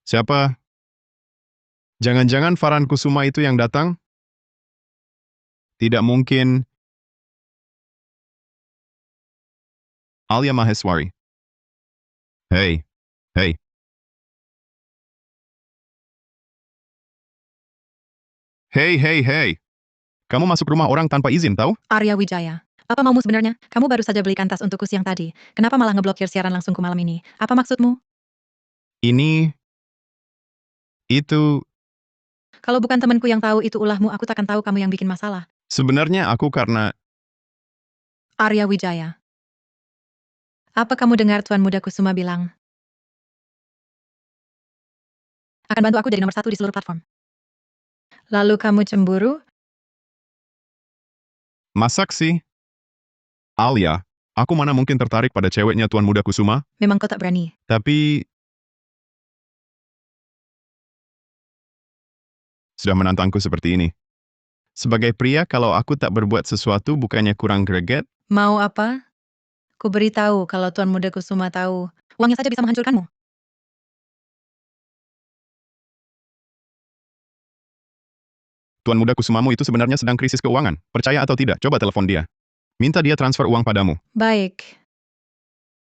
Siapa? Jangan-jangan Farhan Kusuma itu yang datang? Tidak mungkin. Alia Maheswari. Hei, hei. Hei. Kamu masuk rumah orang tanpa izin, tahu? Arya Wijaya, apa maumu sebenarnya? Kamu baru saja belikan tas untukku siang tadi. Kenapa malah ngeblokir siaran langsungku malam ini? Apa maksudmu? Ini... Itu... Kalau bukan temanku yang tahu itu ulahmu, aku takkan tahu kamu yang bikin masalah. Sebenarnya aku karena... Arya Wijaya. Apa kamu dengar Tuan Muda Kusuma bilang? Akan bantu aku jadi nomor 1 di seluruh platform. Lalu kamu cemburu? Masak sih. Alia, aku mana mungkin tertarik pada ceweknya Tuan Muda Kusuma? Memang kau tak berani. Tapi... Sudah menantangku seperti ini. Sebagai pria, kalau aku tak berbuat sesuatu bukannya kurang greget? Mau apa? Ku beritahu kalau Tuan Muda Kusuma tahu, uangnya saja bisa menghancurkanmu. Tuan Muda Kusumamu itu sebenarnya sedang krisis keuangan. Percaya atau tidak, coba telepon dia. Minta dia transfer uang padamu. Baik.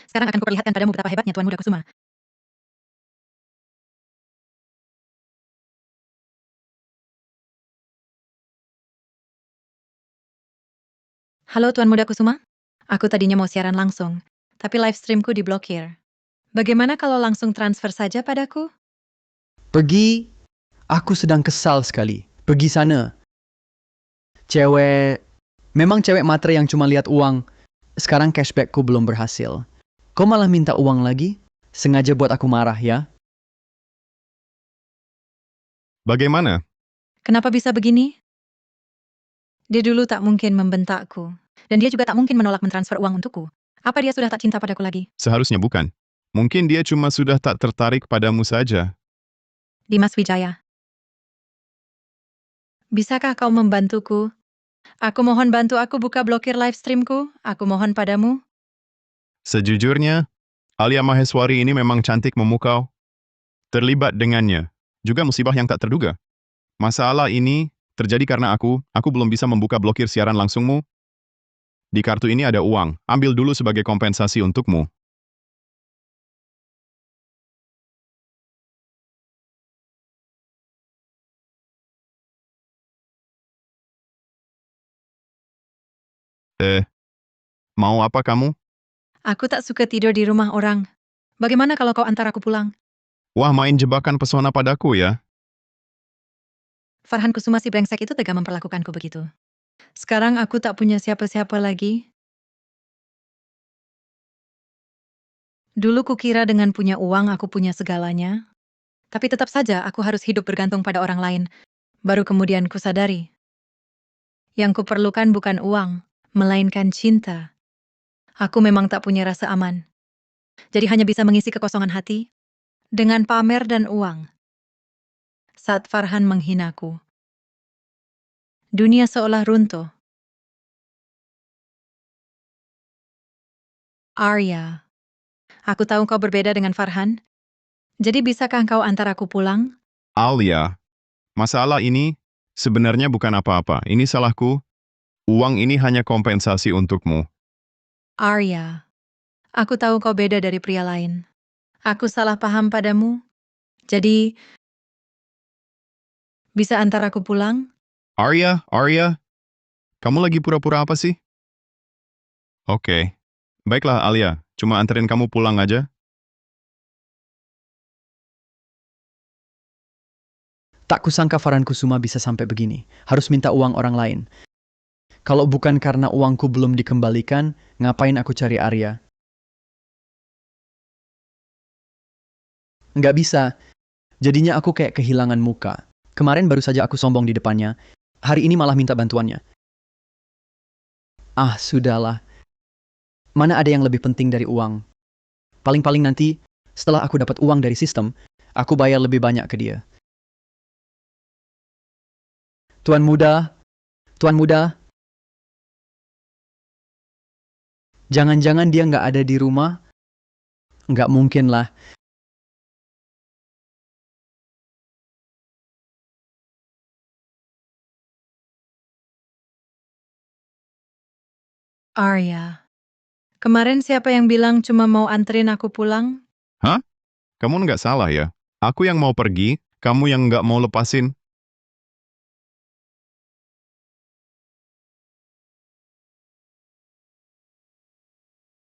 Sekarang akan kuperlihatkan padamu betapa hebatnya Tuan Muda Kusuma. Halo Tuan Muda Kusuma. Aku tadinya mau siaran langsung, tapi live streamku diblokir. Bagaimana kalau langsung transfer saja padaku? Pergi. Aku sedang kesal sekali. Pergi sana. Memang cewek matre yang cuma lihat uang. Sekarang cashbackku belum berhasil. Kau malah minta uang lagi? Sengaja buat aku marah ya? Bagaimana? Kenapa bisa begini? Dia dulu tak mungkin membentakku. Dan dia juga tak mungkin menolak mentransfer uang untukku. Apa dia sudah tak cinta padaku lagi? Seharusnya bukan. Mungkin dia cuma sudah tak tertarik padamu saja. Dimas Wijaya. Bisakah kau membantuku? Aku mohon bantu aku buka blokir live streamku. Aku mohon padamu. Sejujurnya, Alia Maheswari ini memang cantik memukau. Terlibat dengannya. Juga musibah yang tak terduga. Masalah ini terjadi karena aku belum bisa membuka blokir siaran langsungmu. Di kartu ini ada uang, ambil dulu sebagai kompensasi untukmu. Mau apa kamu? Aku tak suka tidur di rumah orang. Bagaimana kalau kau antar aku pulang? Wah, main jebakan pesona padaku ya. Farhan Kusuma si brengsek itu tega memperlakukanku begitu. Sekarang aku tak punya siapa-siapa lagi. Dulu kukira dengan punya uang aku punya segalanya. Tapi tetap saja aku harus hidup bergantung pada orang lain. Baru kemudian kusadari. Yang kuperlukan bukan uang, melainkan cinta. Aku memang tak punya rasa aman. Jadi hanya bisa mengisi kekosongan hati dengan pamer dan uang. Saat Farhan menghinaku, dunia seolah runtuh. Arya, aku tahu kau berbeda dengan Farhan. Jadi bisakah kau antar aku pulang? Alia, masalah ini sebenarnya bukan apa-apa. Ini salahku. Uang ini hanya kompensasi untukmu. Arya, aku tahu kau beda dari pria lain. Aku salah paham padamu. Jadi, bisa antar aku pulang? Arya, kamu lagi pura-pura apa sih? Oke. Baiklah Alia, cuma anterin kamu pulang aja. Tak kusangka Farhan Kusuma bisa sampai begini. Harus minta uang orang lain. Kalau bukan karena uangku belum dikembalikan, ngapain aku cari Arya? Nggak bisa. Jadinya aku kayak kehilangan muka. Kemarin baru saja aku sombong di depannya. Hari ini malah minta bantuannya. Ah, sudahlah. Mana ada yang lebih penting dari uang? Paling-paling nanti, setelah aku dapat uang dari sistem, aku bayar lebih banyak ke dia. Tuan muda, jangan-jangan dia nggak ada di rumah? Nggak mungkin lah. Arya. Kemarin siapa yang bilang cuma mau anterin aku pulang? Hah? Kamu nggak salah ya? Aku yang mau pergi, kamu yang nggak mau lepasin.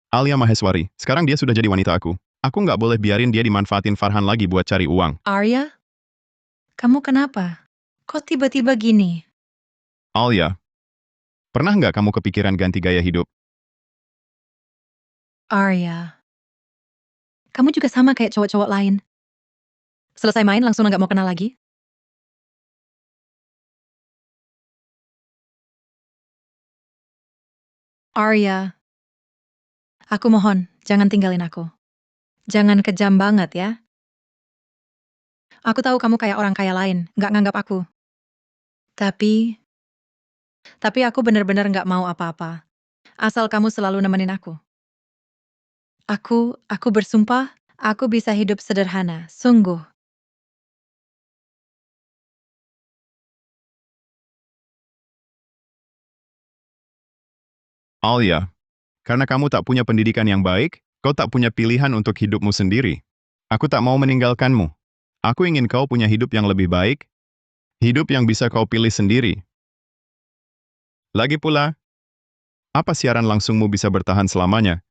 Alia Maheswari, sekarang dia sudah jadi wanita aku. Aku nggak boleh biarin dia dimanfaatin Farhan lagi buat cari uang. Arya? Kamu kenapa? Kok tiba-tiba gini? Alia, pernah nggak kamu kepikiran ganti gaya hidup? Arya. Kamu juga sama kayak cowok-cowok lain. Selesai main langsung nggak mau kenal lagi? Arya. Aku mohon, jangan tinggalin aku. Jangan kejam banget ya. Aku tahu kamu kayak orang kaya lain, nggak nganggap aku. Tapi aku benar-benar nggak mau apa-apa. Asal kamu selalu nemenin aku. Aku bersumpah, aku bisa hidup sederhana, sungguh. Alia, karena kamu tak punya pendidikan yang baik, kau tak punya pilihan untuk hidupmu sendiri. Aku tak mau meninggalkanmu. Aku ingin kau punya hidup yang lebih baik, hidup yang bisa kau pilih sendiri. Lagi pula, apa siaran langsungmu bisa bertahan selamanya?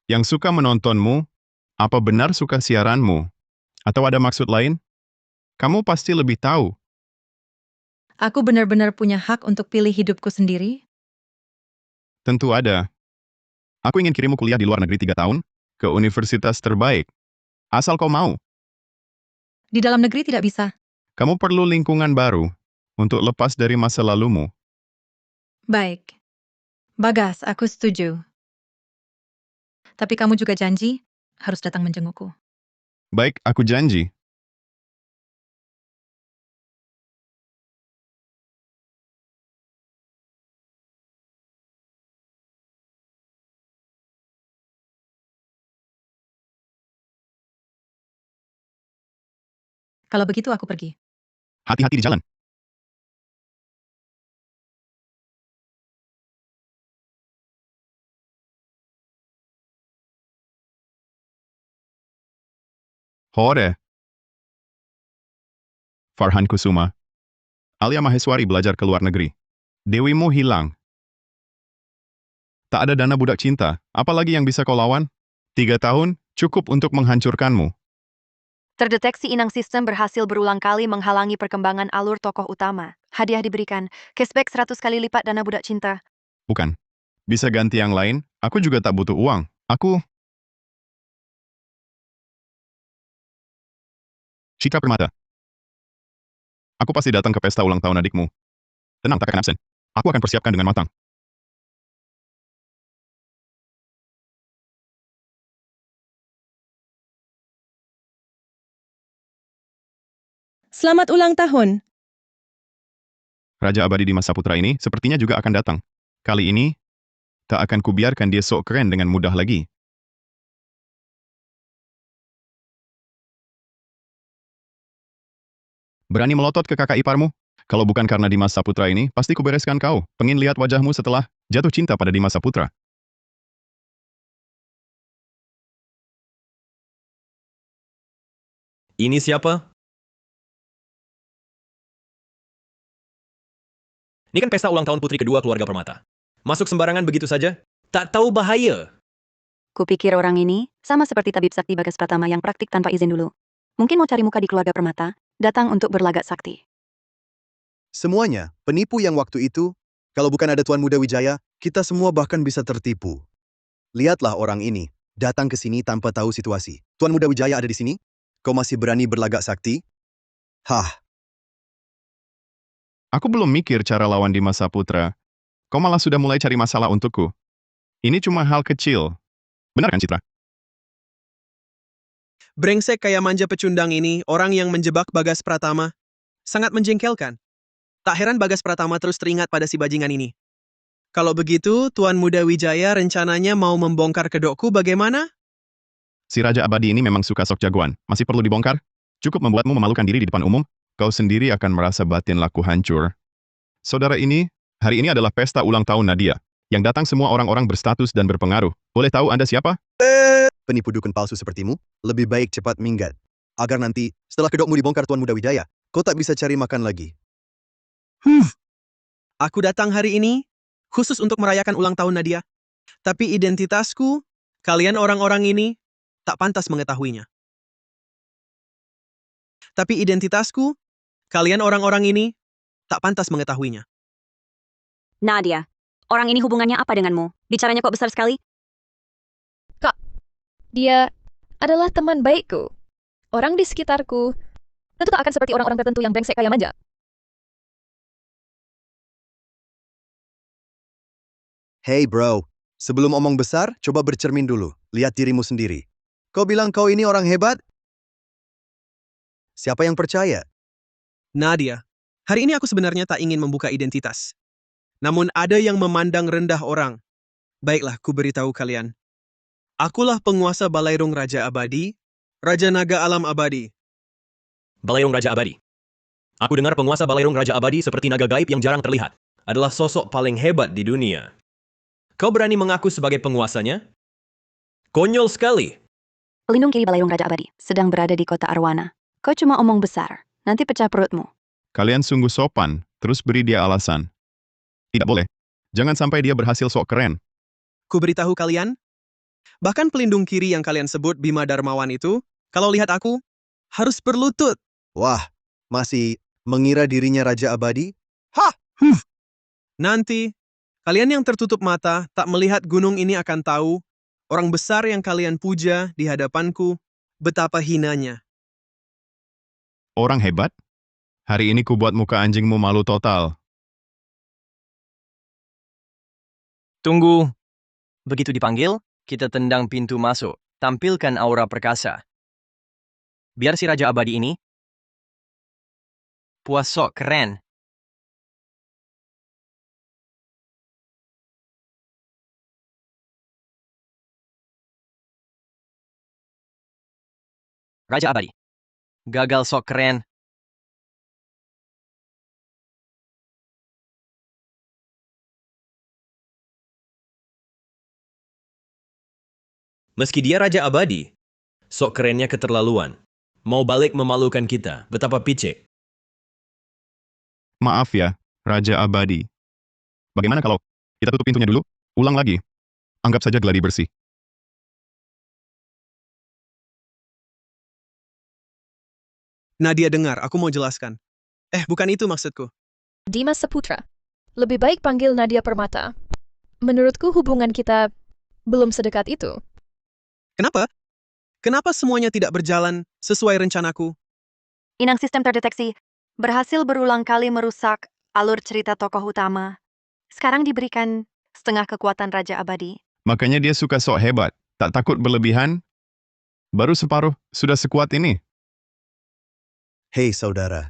Yang suka menontonmu, apa benar suka siaranmu? Atau ada maksud lain? Kamu pasti lebih tahu. Aku benar-benar punya hak untuk pilih hidupku sendiri. Tentu ada. Aku ingin kirimmu kuliah di luar negeri 3 tahun, ke universitas terbaik. Asal kau mau. Di dalam negeri tidak bisa. Kamu perlu lingkungan baru, untuk lepas dari masa lalumu. Baik. Bagas, aku setuju. Tapi kamu juga janji, harus datang menjengukku. Baik, aku janji. Kalau begitu aku pergi. Hati-hati di jalan. Hore. Farhan Kusuma. Alia Maheswari belajar ke luar negeri. Dewimu hilang. Tak ada dana budak cinta, apalagi yang bisa kau lawan? 3 tahun, cukup untuk menghancurkanmu. Terdeteksi inang sistem berhasil berulang kali menghalangi perkembangan alur tokoh utama. Hadiah diberikan, cashback 100 kali lipat dana budak cinta. Bukan. Bisa ganti yang lain, aku juga tak butuh uang. Aku... Citra Permata. Aku pasti datang ke pesta ulang tahun adikmu. Tenang, tak akan absen. Aku akan persiapkan dengan matang. Selamat ulang tahun. Raja abadi Dimas Saputra ini sepertinya juga akan datang. Kali ini, tak akan kubiarkan dia sok keren dengan mudah lagi. Berani melotot ke kakak iparmu? Kalau bukan karena Dimas Saputra ini, pasti kubereskan kau. Pengin lihat wajahmu setelah jatuh cinta pada Dimas Saputra. Ini siapa? Ini kan pesta ulang tahun putri kedua keluarga Permata. Masuk sembarangan begitu saja? Tak tahu bahaya. Kupikir orang ini sama seperti tabib sakti Bagas Pratama yang praktik tanpa izin dulu. Mungkin mau cari muka di keluarga Permata, datang untuk berlagak sakti. Semuanya, penipu yang waktu itu, kalau bukan ada Tuan Muda Wijaya, kita semua bahkan bisa tertipu. Lihatlah orang ini, datang ke sini tanpa tahu situasi. Tuan Muda Wijaya ada di sini? Kau masih berani berlagak sakti? Hah, Aku belum mikir cara lawan di masa putra. Kau malah sudah mulai cari masalah untukku. Ini cuma hal kecil. Benar kan, Citra? Brengsek kayak manja pecundang ini, orang yang menjebak Bagas Pratama. Sangat menjengkelkan. Tak heran Bagas Pratama terus teringat pada si bajingan ini. Kalau begitu, Tuan Muda Wijaya rencananya mau membongkar kedokku bagaimana? Si Raja Abadi ini memang suka sok jagoan. Masih perlu dibongkar? Cukup membuatmu memalukan diri di depan umum, kau sendiri akan merasa batin laku hancur. Saudara ini, hari ini adalah pesta ulang tahun Nadia. Yang datang semua orang-orang berstatus dan berpengaruh. Boleh tahu Anda siapa? penipu dukun palsu sepertimu, lebih baik cepat minggat. Agar nanti, setelah kedokmu dibongkar Tuan Muda Wijaya, kau tak bisa cari makan lagi. Aku datang hari ini, khusus untuk merayakan ulang tahun Nadia. Tapi identitasku, kalian orang-orang ini, tak pantas mengetahuinya. Tapi identitasku, kalian orang-orang ini, tak pantas mengetahuinya. Nadia, orang ini hubungannya apa denganmu? Bicaranya kok besar sekali? Kak, dia adalah teman baikku. Orang di sekitarku tentu tak akan seperti orang-orang tertentu yang brengsek kayak manja. Hey bro, sebelum omong besar, coba bercermin dulu. Lihat dirimu sendiri. Kau bilang kau ini orang hebat? Siapa yang percaya? Nadia, hari ini aku sebenarnya tak ingin membuka identitas. Namun ada yang memandang rendah orang. Baiklah, ku beritahu kalian. Akulah penguasa Balairung Raja Abadi, Raja Naga Alam Abadi. Balairung Raja Abadi. Aku dengar penguasa Balairung Raja Abadi seperti naga gaib yang jarang terlihat. Adalah sosok paling hebat di dunia. Kau berani mengaku sebagai penguasanya? Konyol sekali. Pelindung kiri Balairung Raja Abadi sedang berada di kota Arwana. Kau cuma omong besar, nanti pecah perutmu. Kalian sungguh sopan, terus beri dia alasan. Tidak boleh. Jangan sampai dia berhasil sok keren. Ku beritahu kalian, bahkan pelindung kiri yang kalian sebut Bima Darmawan itu, kalau lihat aku, harus berlutut. Wah, masih mengira dirinya Raja Abadi? Hah! Nanti, kalian yang tertutup mata tak melihat gunung ini akan tahu, orang besar yang kalian puja di hadapanku, betapa hinanya. Orang hebat? Hari ini ku buat muka anjingmu malu total. Tunggu. Begitu dipanggil, kita tendang pintu masuk. Tampilkan aura perkasa. Biar si Raja Abadi ini puas sok keren. Raja Abadi. Gagal sok keren. Meski dia Raja Abadi, sok kerennya keterlaluan. Mau balik memalukan kita, betapa picek. Maaf ya, Raja Abadi. Bagaimana kalau kita tutup pintunya dulu? Ulang lagi. Anggap saja geladi bersih. Nadia dengar, aku mau jelaskan. Bukan itu maksudku. Dimas Saputra, lebih baik panggil Nadia Permata. Menurutku hubungan kita belum sedekat itu. Kenapa? Kenapa semuanya tidak berjalan sesuai rencanaku? Inang sistem terdeteksi, berhasil berulang kali merusak alur cerita tokoh utama. Sekarang diberikan setengah kekuatan Raja Abadi. Makanya dia suka sok hebat, tak takut berlebihan. Baru separuh, sudah sekuat ini. Hei saudara,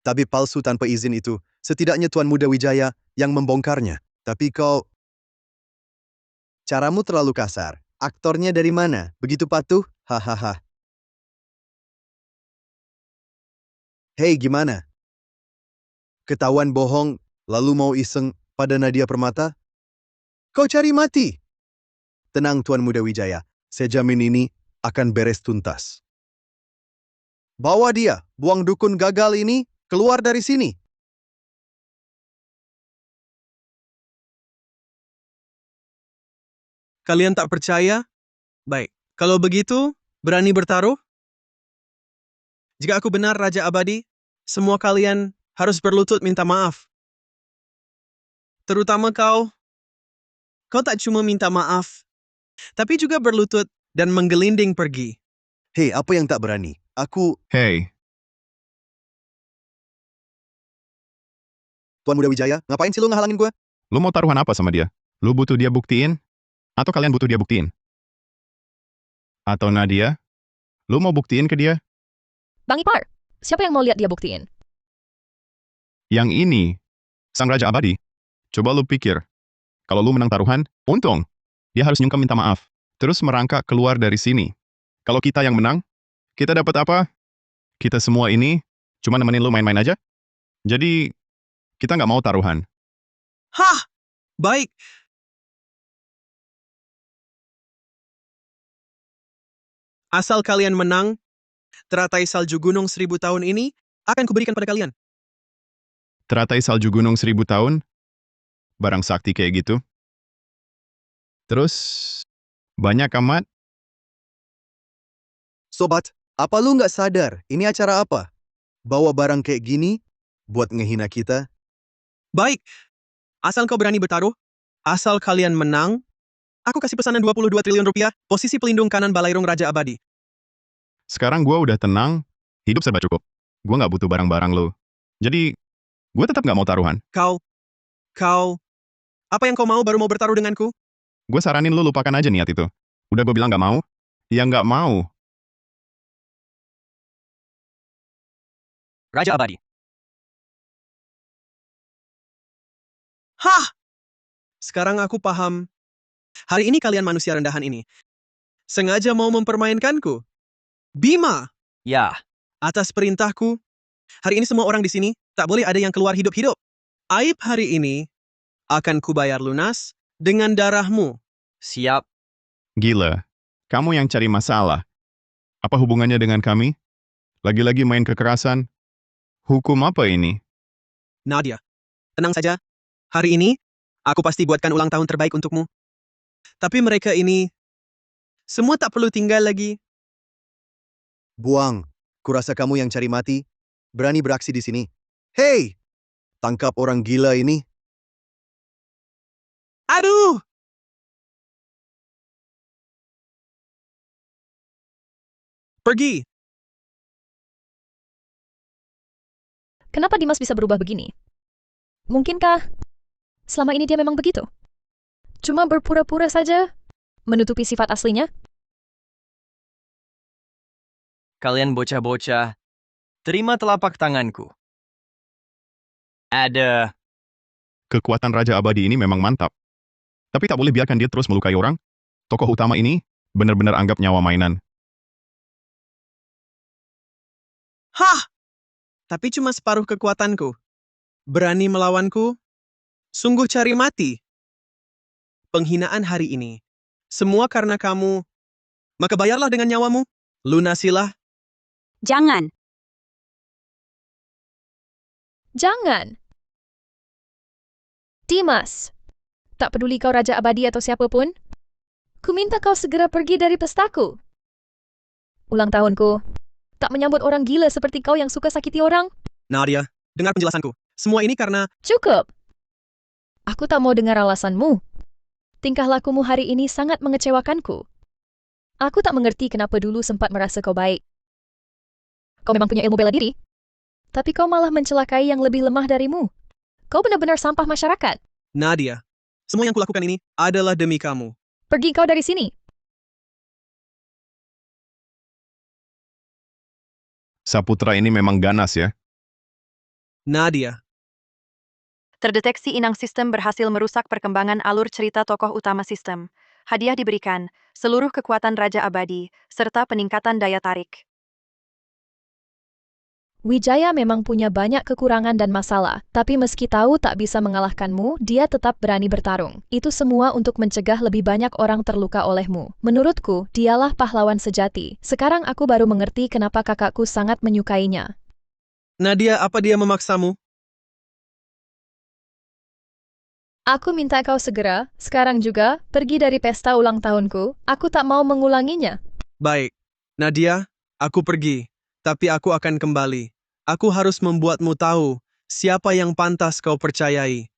tabib palsu tanpa izin itu, setidaknya Tuan Muda Wijaya yang membongkarnya. Tapi kau... Caramu terlalu kasar. Aktornya dari mana? Begitu patuh? Hahaha. Hei, gimana? Ketahuan bohong, lalu mau iseng pada Nadia Permata? Kau cari mati. Tenang Tuan Muda Wijaya, saya jamin ini akan beres tuntas. Bawa dia, buang dukun gagal ini, keluar dari sini. Kalian tak percaya? Baik, kalau begitu, berani bertaruh? Jika aku benar Raja Abadi, semua kalian harus berlutut minta maaf. Terutama kau. Kau tak cuma minta maaf, tapi juga berlutut dan menggelinding pergi. Hei, apa yang tak berani? Hei, Tuan Muda Wijaya, ngapain sih lu ngehalangin gue? lu mau taruhan apa sama dia? Lu butuh dia buktiin? Atau kalian butuh dia buktiin? Atau Nadia? Lu mau buktiin ke dia? Bang Ipar, siapa yang mau lihat dia buktiin? Yang ini, Sang Raja Abadi. Coba lu pikir. Kalau lu menang taruhan, untung. Dia harus nyungkem minta maaf. Terus merangkak keluar dari sini. Kalau kita yang menang, kita dapat apa? Kita semua ini cuma nemenin lu main-main aja. Jadi, kita nggak mau taruhan. Hah! Baik. Asal kalian menang, teratai salju gunung 1000 tahun ini akan kuberikan pada kalian. Teratai salju gunung 1000 tahun? Barang sakti kayak gitu? Terus, banyak amat? Sobat, apa lu nggak sadar ini acara apa? Bawa barang kayak gini buat ngehina kita? Baik. Asal kau berani bertaruh, asal kalian menang, aku kasih pesanan 22 triliun rupiah, posisi pelindung kanan Balairung Raja Abadi. Sekarang gua udah tenang, hidup serba cukup. Gua nggak butuh barang-barang lo. Jadi, gua tetap nggak mau taruhan. Kau, apa yang kau mau baru mau bertaruh denganku? Gue saranin lu lupakan aja niat itu. Udah gue bilang nggak mau, ya nggak mau. Raja Abadi. Hah! Sekarang aku paham. Hari ini kalian manusia rendahan ini sengaja mau mempermainkanku. Bima! Ya. Atas perintahku, hari ini semua orang di sini tak boleh ada yang keluar hidup-hidup. Aib hari ini akan kubayar lunas dengan darahmu. Siap. Gila, kamu yang cari masalah. Apa hubungannya dengan kami? Lagi-lagi main kekerasan? Hukum apa ini? Nadia, tenang saja. Hari ini, aku pasti buatkan ulang tahun terbaik untukmu. Tapi mereka ini, semua tak perlu tinggal lagi. Buang. Kurasa kamu yang cari mati, berani beraksi di sini. Hei! Tangkap orang gila ini. Aduh! Pergi! Kenapa Dimas bisa berubah begini? Mungkinkah selama ini dia memang begitu? Cuma berpura-pura saja, menutupi sifat aslinya? Kalian bocah-bocah, terima telapak tanganku. Ada. Kekuatan Raja Abadi ini memang mantap. Tapi tak boleh biarkan dia terus melukai orang. Tokoh utama ini benar-benar anggap nyawa mainan. Hah! Tapi cuma separuh kekuatanku. Berani melawanku? Sungguh cari mati. Penghinaan hari ini. Semua karena kamu. Maka bayarlah dengan nyawamu. Lunasilah. Jangan. Jangan. Dimas, tak peduli kau Raja Abadi atau siapapun, ku minta kau segera pergi dari pestaku. Ulang tahunku, tak menyambut orang gila seperti kau yang suka sakiti orang. Nadia, dengar penjelasanku. Semua ini karena... Cukup. Aku tak mau dengar alasanmu. Tingkah lakumu hari ini sangat mengecewakanku. Aku tak mengerti kenapa dulu sempat merasa kau baik. Kau memang punya ilmu bela diri, tapi kau malah mencelakai yang lebih lemah darimu. Kau benar-benar sampah masyarakat. Nadia, semua yang kulakukan ini adalah demi kamu. Pergi kau dari sini. Saputra ini memang ganas ya. Nadia. Terdeteksi inang sistem berhasil merusak perkembangan alur cerita tokoh utama sistem. Hadiah diberikan, seluruh kekuatan Raja Abadi, serta peningkatan daya tarik. Wijaya memang punya banyak kekurangan dan masalah, tapi meski tahu tak bisa mengalahkanmu, dia tetap berani bertarung. Itu semua untuk mencegah lebih banyak orang terluka olehmu. Menurutku, dialah pahlawan sejati. Sekarang aku baru mengerti kenapa kakakku sangat menyukainya. Nadia, apa dia memaksamu? Aku minta kau segera, sekarang juga, pergi dari pesta ulang tahunku. Aku tak mau mengulanginya. Baik. Nadia, aku pergi. Tapi aku akan kembali. Aku harus membuatmu tahu siapa yang pantas kau percayai?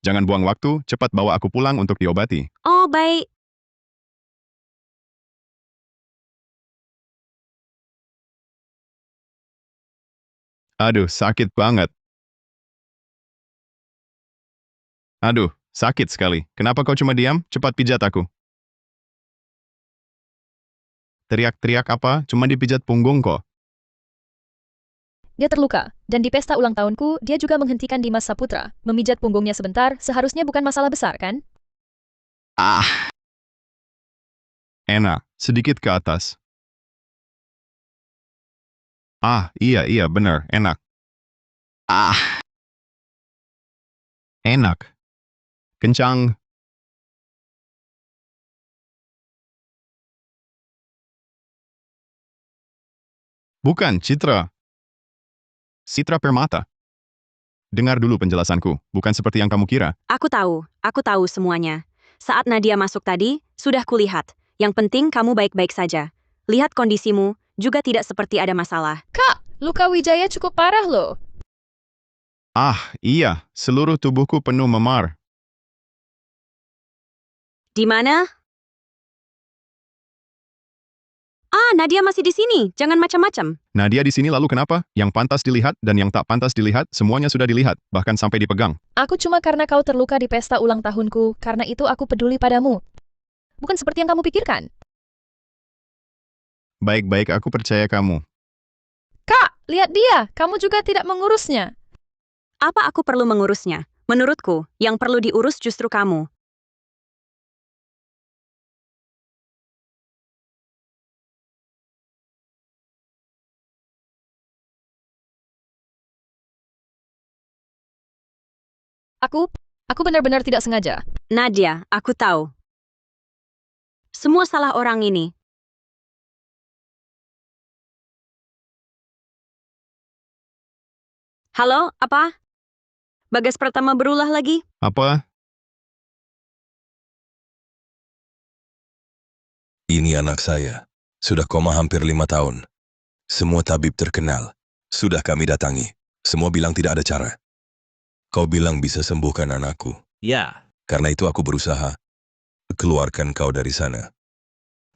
Jangan buang waktu, cepat bawa aku pulang untuk diobati. Oh, baik. Aduh, sakit banget. Aduh, sakit sekali. Kenapa kau cuma diam? Cepat pijat aku. Teriak-teriak apa? Cuma dipijat punggung kok. Dia terluka, dan di pesta ulang tahunku, dia juga menghentikan Dimas Saputra. Memijat punggungnya sebentar, seharusnya bukan masalah besar, kan? Ah. Enak, sedikit ke atas. Ah, iya, benar, enak. Ah. Enak. Kencang. Bukan, Citra. Citra Permata. Dengar dulu penjelasanku, bukan seperti yang kamu kira. Aku tahu semuanya. Saat Nadia masuk tadi, sudah kulihat. Yang penting kamu baik-baik saja. Lihat kondisimu, juga tidak seperti ada masalah. Kak, luka Wijaya cukup parah loh. Ah, iya, seluruh tubuhku penuh memar. Di mana? Ah, Nadia masih di sini. Jangan macam-macam. Nadia di sini lalu kenapa? Yang pantas dilihat dan yang tak pantas dilihat, semuanya sudah dilihat, bahkan sampai dipegang. Aku cuma karena kau terluka di pesta ulang tahunku, karena itu aku peduli padamu. Bukan seperti yang kamu pikirkan. Baik-baik, aku percaya kamu. Kak, lihat dia. Kamu juga tidak mengurusnya. Apa aku perlu mengurusnya? Menurutku, yang perlu diurus justru kamu. Aku benar-benar tidak sengaja. Nadia, aku tahu. Semua salah orang ini. Halo, apa? Bagas Pratama berulah lagi? Apa? Ini anak saya. Sudah koma hampir 5 tahun. Semua tabib terkenal. Sudah kami datangi. Semua bilang tidak ada cara. Kau bilang bisa sembuhkan anakku. Ya. Karena itu aku berusaha. Keluarkan kau dari sana.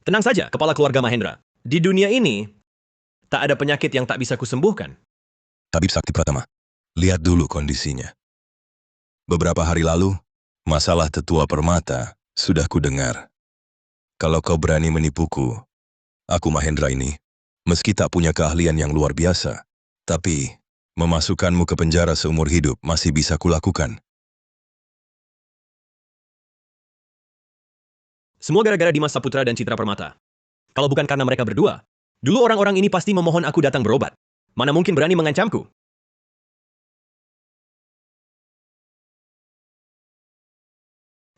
Tenang saja, kepala keluarga Mahendra. Di dunia ini, tak ada penyakit yang tak bisa kusembuhkan. Tabib Sakti Pratama, lihat dulu kondisinya. Beberapa hari lalu, masalah tetua permata sudah kudengar. Kalau kau berani menipuku, aku Mahendra ini, meski tak punya keahlian yang luar biasa, tapi memasukkanmu ke penjara seumur hidup masih bisa kulakukan. Semua gara-gara Dimas Saputra dan Citra Permata. Kalau bukan karena mereka berdua, dulu orang-orang ini pasti memohon aku datang berobat. Mana mungkin berani mengancamku?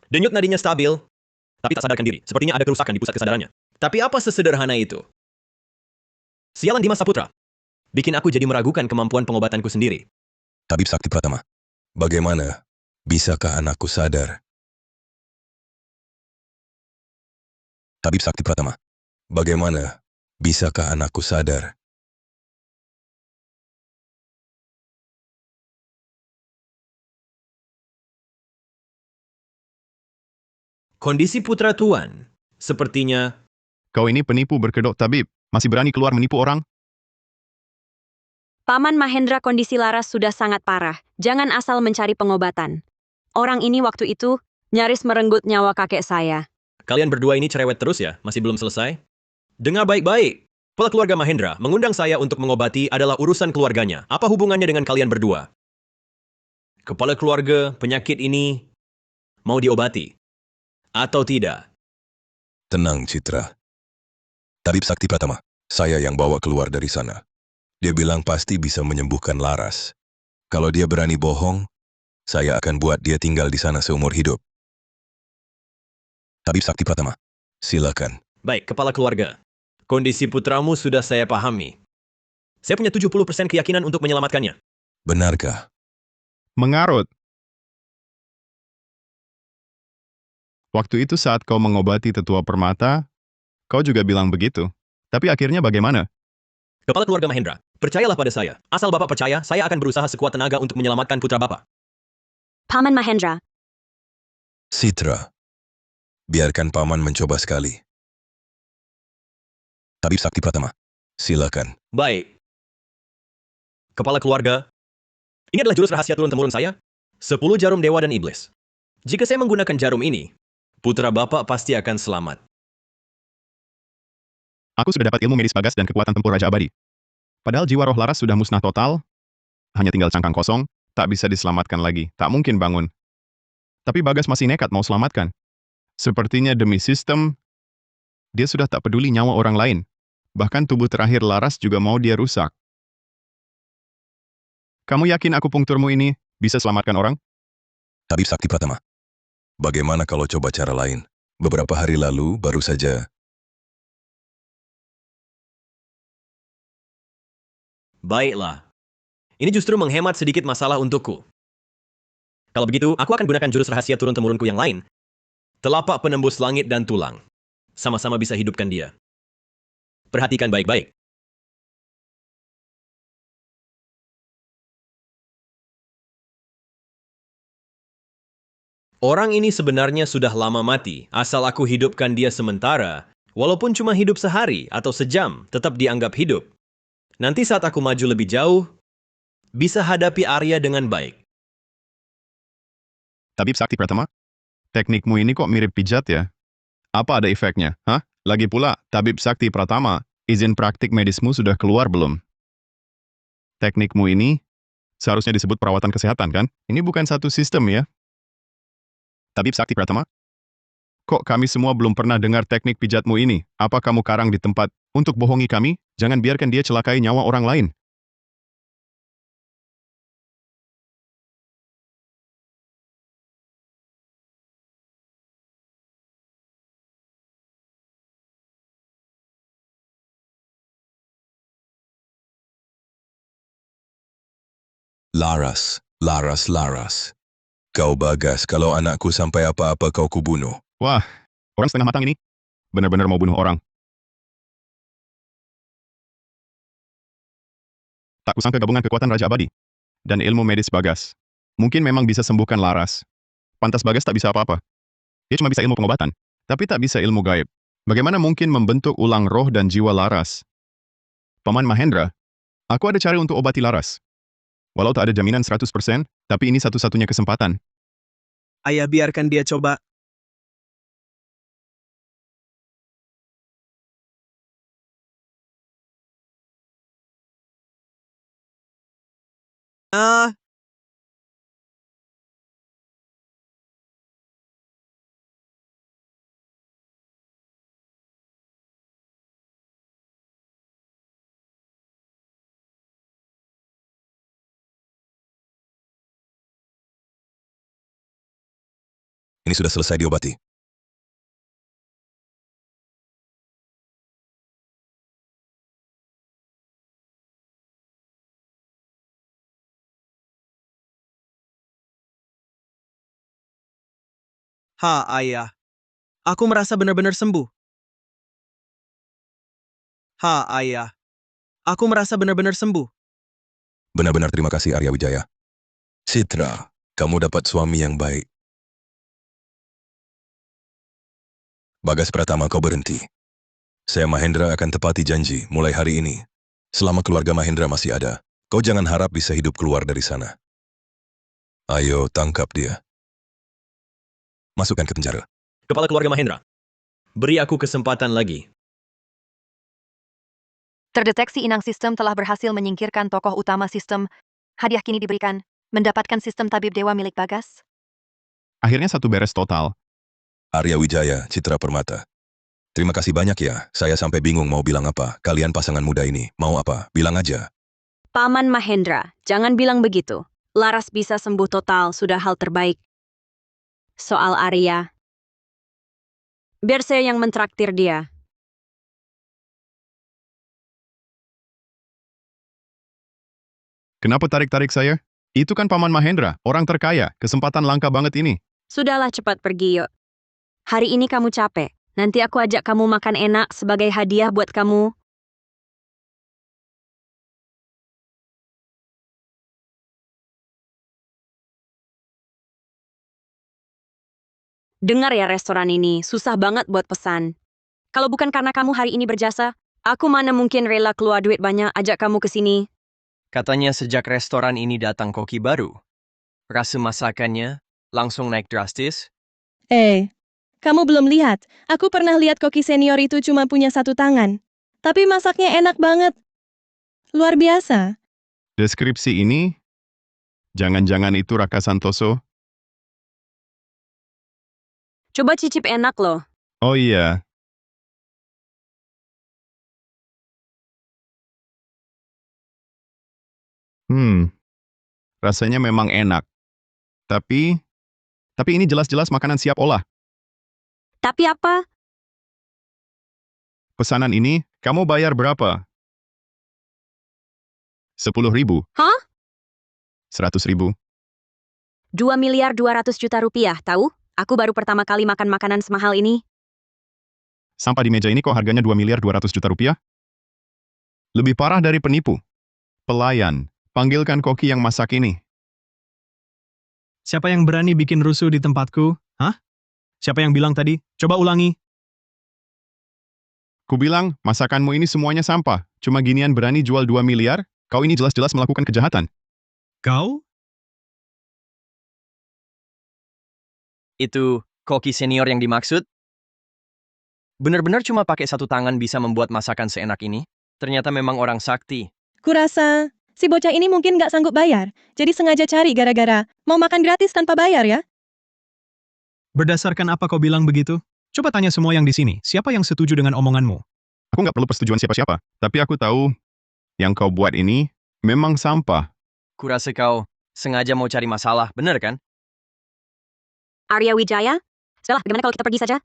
Denyut nadinya stabil, tapi tak sadarkan diri. Sepertinya ada kerusakan di pusat kesadarannya. Tapi apa sesederhana itu? Sialan Dimas Saputra. Bikin aku jadi meragukan kemampuan pengobatanku sendiri. Tabib Sakti Pratama, bagaimana? Bisakah anakku sadar? Tabib Sakti Pratama, bagaimana? Bisakah anakku sadar? Kondisi putra tuan, sepertinya... Kau ini penipu berkedok tabib, masih berani keluar menipu orang? Paman Mahendra, kondisi Laras sudah sangat parah. Jangan asal mencari pengobatan. Orang ini waktu itu nyaris merenggut nyawa kakek saya. Kalian berdua ini cerewet terus ya, masih belum selesai? Dengar baik-baik. Kepala keluarga Mahendra mengundang saya untuk mengobati adalah urusan keluarganya. Apa hubungannya dengan kalian berdua? Kepala keluarga, penyakit ini mau diobati? Atau tidak? Tenang, Citra. Tabib Sakti Pratama, saya yang bawa keluar dari sana. Dia bilang pasti bisa menyembuhkan Laras. Kalau dia berani bohong, saya akan buat dia tinggal di sana seumur hidup. Tabib Sakti Pratama, silakan. Baik, kepala keluarga. Kondisi putramu sudah saya pahami. Saya punya 70% keyakinan untuk menyelamatkannya. Benarkah? Mengarut. Waktu itu saat kau mengobati tetua permata, kau juga bilang begitu. Tapi akhirnya bagaimana? Kepala keluarga Mahendra, percayalah pada saya. Asal Bapak percaya, saya akan berusaha sekuat tenaga untuk menyelamatkan putra Bapak. Paman Mahendra, Citra, biarkan Paman mencoba sekali. Tabib Sakti Pratama, silakan. Baik. Kepala keluarga, ini adalah jurus rahasia turun-temurun saya. 10 jarum dewa dan iblis. Jika saya menggunakan jarum ini, putra Bapak pasti akan selamat. Aku sudah dapat ilmu medis bagas dan kekuatan tempur Raja Abadi. Padahal jiwa roh Laras sudah musnah total, hanya tinggal cangkang kosong, tak bisa diselamatkan lagi, tak mungkin bangun. Tapi Bagas masih nekat mau selamatkan. Sepertinya demi sistem, dia sudah tak peduli nyawa orang lain. Bahkan tubuh terakhir Laras juga mau dia rusak. Kamu yakin akupunkturmu ini bisa selamatkan orang? Tabib Sakti Pratama, bagaimana kalau coba cara lain? Beberapa hari lalu baru saja. Baiklah. Ini justru menghemat sedikit masalah untukku. Kalau begitu, aku akan gunakan jurus rahasia turun-temurunku yang lain. Telapak penembus langit dan tulang. Sama-sama bisa hidupkan dia. Perhatikan baik-baik. Orang ini sebenarnya sudah lama mati, asal aku hidupkan dia sementara, walaupun cuma hidup sehari atau sejam, tetap dianggap hidup. Nanti saat aku maju lebih jauh, bisa hadapi Arya dengan baik. Tabib Sakti Pratama, teknikmu ini kok mirip pijat ya? Apa ada efeknya? Hah? Lagi pula, Tabib Sakti Pratama, izin praktik medismu sudah keluar belum? Teknikmu ini seharusnya disebut perawatan kesehatan kan? Ini bukan satu sistem ya? Tabib Sakti Pratama, kok kami semua belum pernah dengar teknik pijatmu ini? Apa kamu karang di tempat untuk bohongi kami? Jangan biarkan dia celakai nyawa orang lain. Laras, Laras, Laras. Kau Bagas, kalau anakku sampai apa-apa kau kubunuh. Wah, orang setengah matang ini. Benar-benar mau bunuh orang. Tak kusangka gabungan kekuatan Raja Abadi dan ilmu medis Bagas. Mungkin memang bisa sembuhkan Laras. Pantas Bagas tak bisa apa-apa. Dia cuma bisa ilmu pengobatan, tapi tak bisa ilmu gaib. Bagaimana mungkin membentuk ulang roh dan jiwa Laras? Paman Mahendra, aku ada cara untuk obati Laras. Walau tak ada jaminan 100%, tapi ini satu-satunya kesempatan. Ayah biarkan dia coba. Ah, Ini sudah selesai diobati. ayah. Aku merasa benar-benar sembuh. Ayah. Aku merasa benar-benar sembuh. Benar-benar terima kasih Arya Wijaya. Citra, kamu dapat suami yang baik. Bagas Pratama, kau berhenti. Saya Mahendra akan tepati janji mulai hari ini. Selama keluarga Mahendra masih ada, kau jangan harap bisa hidup keluar dari sana. Ayo, tangkap dia. Masukkan ke penjara. Kepala keluarga Mahendra, beri aku kesempatan lagi. Terdeteksi inang sistem telah berhasil menyingkirkan tokoh utama sistem. Hadiah kini diberikan. Mendapatkan sistem tabib dewa milik Bagas. Akhirnya satu beres total. Arya Wijaya, Citra Permata. Terima kasih banyak ya, saya sampai bingung mau bilang apa. Kalian pasangan muda ini, mau apa? Bilang aja. Paman Mahendra, jangan bilang begitu. Laras bisa sembuh total, sudah hal terbaik. Soal Arya, biar saya yang mentraktir dia. Kenapa tarik-tarik saya? Itu kan Paman Mahendra, orang terkaya. Kesempatan langka banget ini. Sudahlah cepat pergi yuk. Hari ini kamu capek. Nanti aku ajak kamu makan enak sebagai hadiah buat kamu. Dengar ya restoran ini, susah banget buat pesan. Kalau bukan karena kamu hari ini berjasa, aku mana mungkin rela keluar duit banyak ajak kamu ke sini. Katanya sejak restoran ini datang koki baru. Rasa masakannya langsung naik drastis. Kamu belum lihat. Aku pernah lihat koki senior itu cuma punya satu tangan. Tapi masaknya enak banget. Luar biasa. Deskripsi ini, jangan-jangan itu Raka Santoso? Coba cicip enak loh. Oh iya. Rasanya memang enak. Tapi ini jelas-jelas makanan siap olah. Tapi apa? Pesanan ini, kamu bayar berapa? 10.000? Hah? 100.000? 2.200.000.000 rupiah, tahu? Aku baru pertama kali makan makanan semahal ini. Sampah di meja ini kok harganya 2.200.000.000 rupiah? Lebih parah dari penipu. Pelayan, panggilkan koki yang masak ini. Siapa yang berani bikin rusuh di tempatku? Hah? Siapa yang bilang tadi? Coba ulangi. Kubilang, masakanmu ini semuanya sampah. Cuma ginian berani jual 2 miliar? Kau ini jelas-jelas melakukan kejahatan. Kau? Itu koki senior yang dimaksud? Benar-benar cuma pakai satu tangan bisa membuat masakan seenak ini? Ternyata memang orang sakti. Kurasa, si bocah ini mungkin nggak sanggup bayar. Jadi sengaja cari gara-gara mau makan gratis tanpa bayar ya? Berdasarkan apa kau bilang begitu? Coba tanya semua yang di sini, siapa yang setuju dengan omonganmu? Aku nggak perlu persetujuan siapa-siapa. Tapi aku tahu, yang kau buat ini memang sampah. Kurasa kau sengaja mau cari masalah, bener kan? Arya Wijaya? Sudahlah, bagaimana kalau kita pergi saja?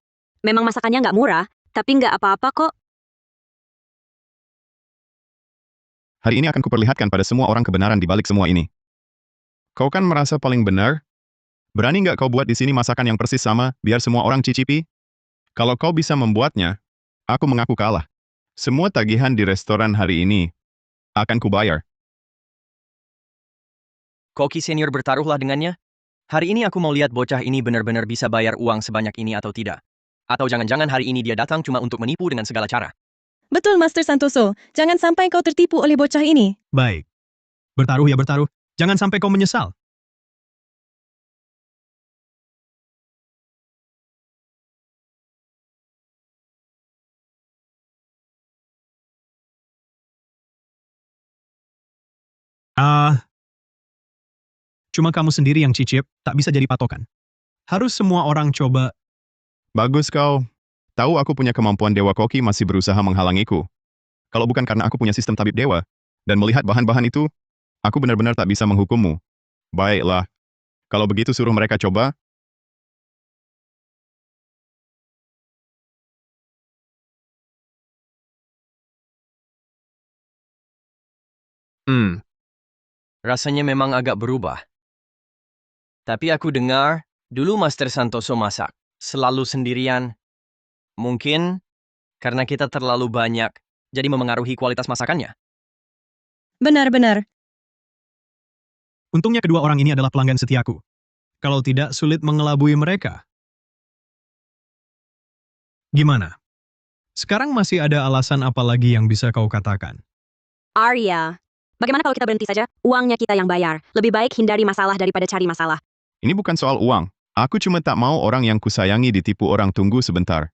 Memang masakannya nggak murah, tapi nggak apa-apa kok. Hari ini akan kuperlihatkan pada semua orang kebenaran di balik semua ini. Kau kan merasa paling benar? Berani nggak kau buat di sini masakan yang persis sama, biar semua orang cicipi? Kalau kau bisa membuatnya, aku mengaku kalah. Semua tagihan di restoran hari ini akan kubayar. Koki senior bertaruhlah dengannya. Hari ini aku mau lihat bocah ini benar-benar bisa bayar uang sebanyak ini atau tidak. Atau jangan-jangan hari ini dia datang cuma untuk menipu dengan segala cara. Betul, Master Santoso. Jangan sampai kau tertipu oleh bocah ini. Baik. Bertaruh ya bertaruh. Jangan sampai kau menyesal. Cuma kamu sendiri yang cicip, tak bisa jadi patokan. Harus semua orang coba. Bagus kau. Tahu aku punya kemampuan Dewa Koki masih berusaha menghalangiku. Kalau bukan karena aku punya sistem tabib dewa, dan melihat bahan-bahan itu, aku benar-benar tak bisa menghukummu. Baiklah. Kalau begitu suruh mereka coba. Rasanya memang agak berubah. Tapi aku dengar, dulu Master Santoso masak. Selalu sendirian. Mungkin karena kita terlalu banyak, jadi memengaruhi kualitas masakannya. Benar-benar. Untungnya kedua orang ini adalah pelanggan setiaku. Kalau tidak, sulit mengelabui mereka. Gimana? Sekarang masih ada alasan apa lagi yang bisa kau katakan? Arya, bagaimana kalau kita berhenti saja? Uangnya kita yang bayar. Lebih baik hindari masalah daripada cari masalah. Ini bukan soal uang. Aku cuma tak mau orang yang kusayangi ditipu orang. Tunggu sebentar.